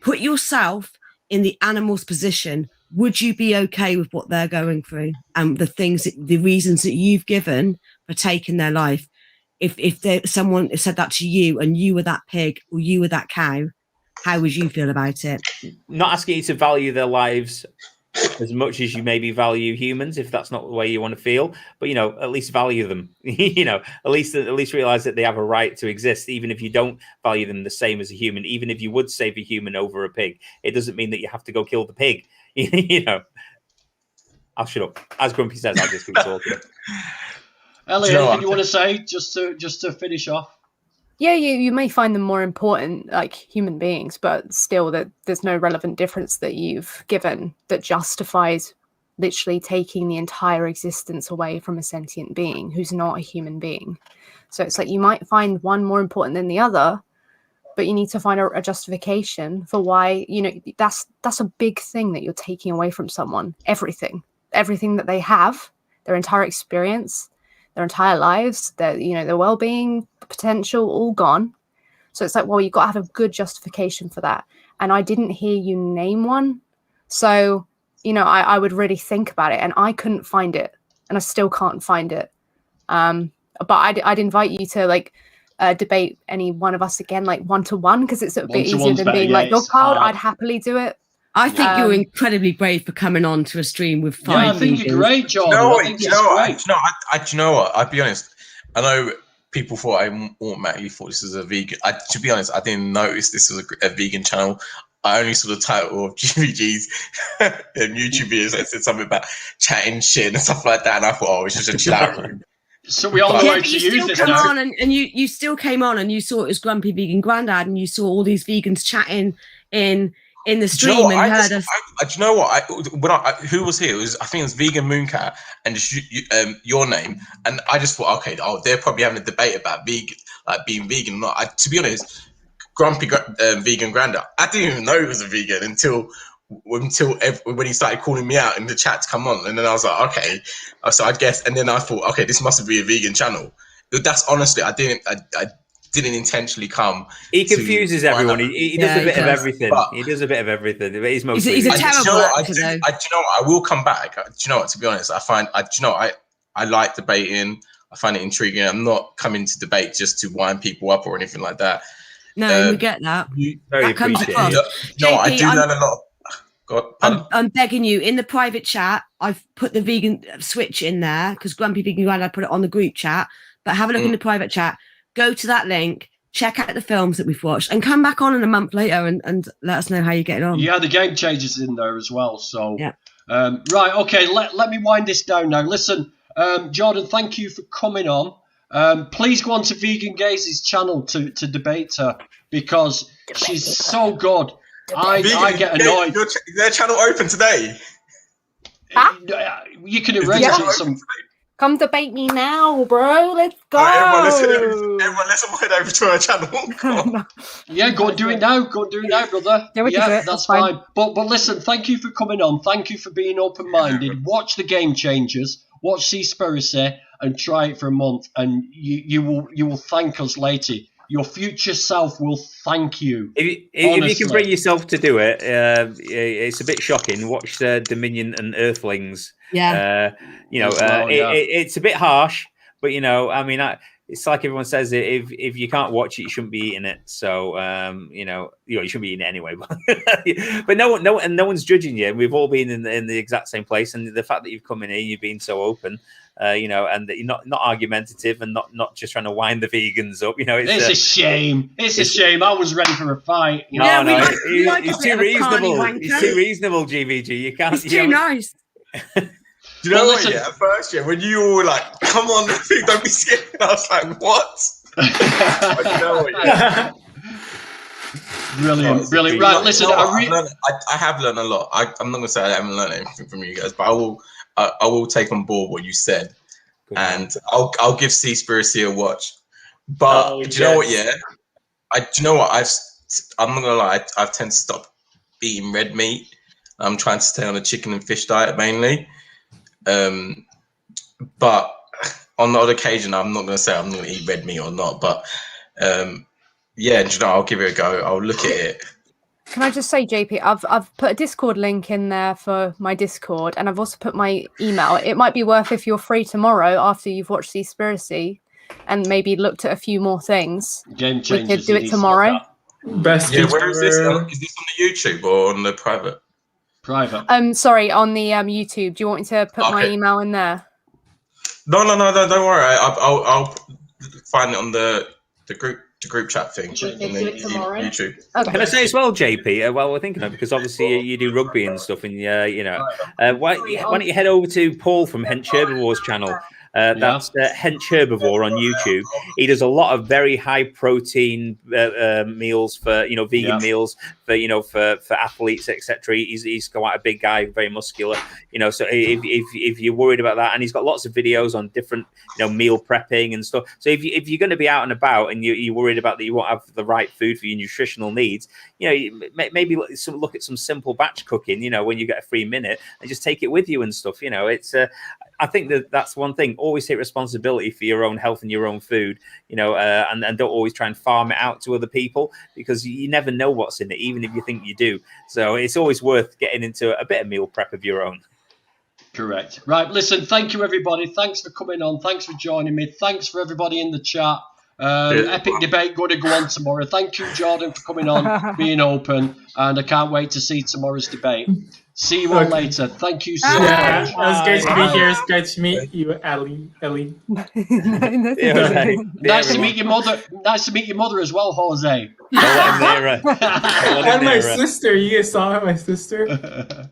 J: Put yourself in the animal's position. Would you be okay with what they're going through and the reasons that you've given for taking their life? If someone said that to you and you were that pig or you were that cow, how would you feel about it?
B: Not asking you to value their lives as much as you maybe value humans, if that's not the way you want to feel, but you know, at least value them. You know, at least realize that they have a right to exist, even if you don't value them the same as a human. Even if you would save a human over a pig, it doesn't mean that you have to go kill the pig. You know, I'll shut up. As Grumpy says, I'll just keep talking.
A: Ellie, anything you want to say just to finish off?
L: Yeah, you may find them more important, like human beings, but still, that there's no relevant difference that you've given that justifies literally taking the entire existence away from a sentient being who's not a human being. So it's like you might find one more important than the other, but you need to find a justification for why, you know, that's a big thing that you're taking away from someone. Everything that they have, their entire experience, their entire lives, their well-being, potential, all gone. So it's like, well, you've got to have a good justification for that. And I didn't hear you name one. So, you know, I would really think about it, and I couldn't find it, and I still can't find it. But I'd invite you to like debate any one of us again, like 1-to-1, because it's a bit easier than being like dog piled. I'd happily do it.
J: I think you're incredibly brave for coming on to a stream with 5
A: I think you're great, John.
K: Do you know what? I'll be honest. I know people thought I automatically thought this was a vegan. To be honest, I didn't notice this was a vegan channel. I only saw the title of GVG's and YouTube videos that said something about chatting shit and stuff like that, and I thought, oh, it's just a chat room.
A: So we all know how to use this now.
J: And you still came on and you saw it was Grumpy Vegan Grandad, and you saw all these vegans chatting in the stream, and heard us.
K: Do you know what? Who was here? I think it was Vegan Mooncat and just your name, and I just thought, okay, they're probably having a debate about vegan, like being vegan or not. To be honest, Grumpy Vegan Grandad, I didn't even know he was a vegan until when he started calling me out in the chat to come on, and then I was like, okay, so I guess, and then I thought, okay, this must be a vegan channel. That's honestly, I didn't intentionally come.
B: He confuses everyone. He does a bit of everything. He does a bit of everything. But he's mostly.
J: He's a terrible actor,
K: do you know what? I will come back. Do you know what? To be honest, I like debating. I find it intriguing. I'm not coming to debate just to wind people up or anything like that.
J: No, we get that.
B: That comes across.
K: No, I do learn a lot.
J: I'm begging you, in the private chat, I've put the vegan switch in there because Grumpy Vegan Grandad put it on the group chat. But have a look in the private chat. Go to that link, check out the films that we've watched, and come back on in a month later and let us know how you're getting on.
A: Yeah, the game changes in there as well. So, right, okay, let me wind this down now. Listen, Jordan, thank you for coming on. Please go on to Vegan Gaze's channel to debate her because she's so good. I get annoyed.
K: Is their channel open today?
A: You can arrange it.
L: Come debate me now, bro. Let's go.
K: Everyone, let's head over to our channel.
A: Yeah, go and do it now. Go and do it now, brother.
L: Yeah, we can do it.
A: That's fine. But listen, thank you for coming on. Thank you for being open-minded. Watch the Game Changers. Watch Seaspiracy. and try it for a month, and you will thank us later. Your future self will thank you.
B: If you can bring yourself to do it, it's a bit shocking. Watch Dominion and Earthlings.
J: Yeah.
B: It's a bit harsh, but I mean, it's like everyone says, if you can't watch it, you shouldn't be eating it. So you shouldn't be eating it anyway. But no one's judging you. We've all been in the exact same place, and the fact that you've come in here, you've been so open. And that you're not argumentative and not just trying to wind the vegans up.
A: It's a shame. It's a shame. I was ready for a fight.
B: It's too reasonable. It's too reasonable, GVG. You can't.
J: It's too nice.
K: Do you know what? Yeah, at first, when you all were like, "Come on, don't be scared," I was like, "What?" But you know what? Yeah.
A: Brilliant. Right, listen.
K: I have learned a lot. I'm not gonna say I haven't learned anything from you guys, but I will take on board what you said, and I'll give Seaspiracy a watch. But do you know what? Yeah, do you know what? I'm not gonna lie. I've tend to stop eating red meat. I'm trying to stay on a chicken and fish diet mainly. But on the odd occasion, I'm not gonna say I'm gonna eat red meat or not. But I'll give it a go. I'll look at it.
L: Can I just say, JP, I've put a Discord link in there for my Discord, and I've also put my email. It might be worth, if you're free tomorrow after you've watched Seaspiracy and maybe looked at a few more things,
A: Game
L: we
A: changers.
L: could do it tomorrow.
C: Best
K: Where is this? Is this on the YouTube or on the private?
A: Private.
L: Sorry, on the YouTube. Do you want me to put my email in there?
K: No, don't worry. I'll find it on the group chat thing and then YouTube.
B: Okay. Can I say as well, JP? While we're thinking of it, because obviously you do rugby and stuff, and why don't you head over to Paul from Hench Herbivore's channel? That's Hench Herbivore on YouTube. He does a lot of very high protein meals for vegan meals for athletes, etc. He's quite a big guy, very muscular. So if you're worried about that, and he's got lots of videos on different meal prepping and stuff. So if you're going to be out and about and you're worried about that you won't have the right food for your nutritional needs, maybe look at some simple batch cooking. When you get a free minute, and just take it with you and stuff. It's I think that's one thing. Always take responsibility for your own health and your own food, and don't always try and farm it out to other people, because you never know what's in it, even if you think you do. So it's always worth getting into a bit of meal prep of your own.
A: Correct. Right. Listen, thank you, everybody. Thanks for coming on. Thanks for joining me. Thanks for everybody in the chat. Epic debate going to go on tomorrow. Thank you, Jordan, for coming on, being open, and I can't wait to see tomorrow's debate. See you all later. Thank you so much.
C: It was great to be here. It's great to meet you, Ellie.
A: Nice to meet your mother. Nice to meet your mother as well, Jose.
C: And my sister. You guys saw my sister.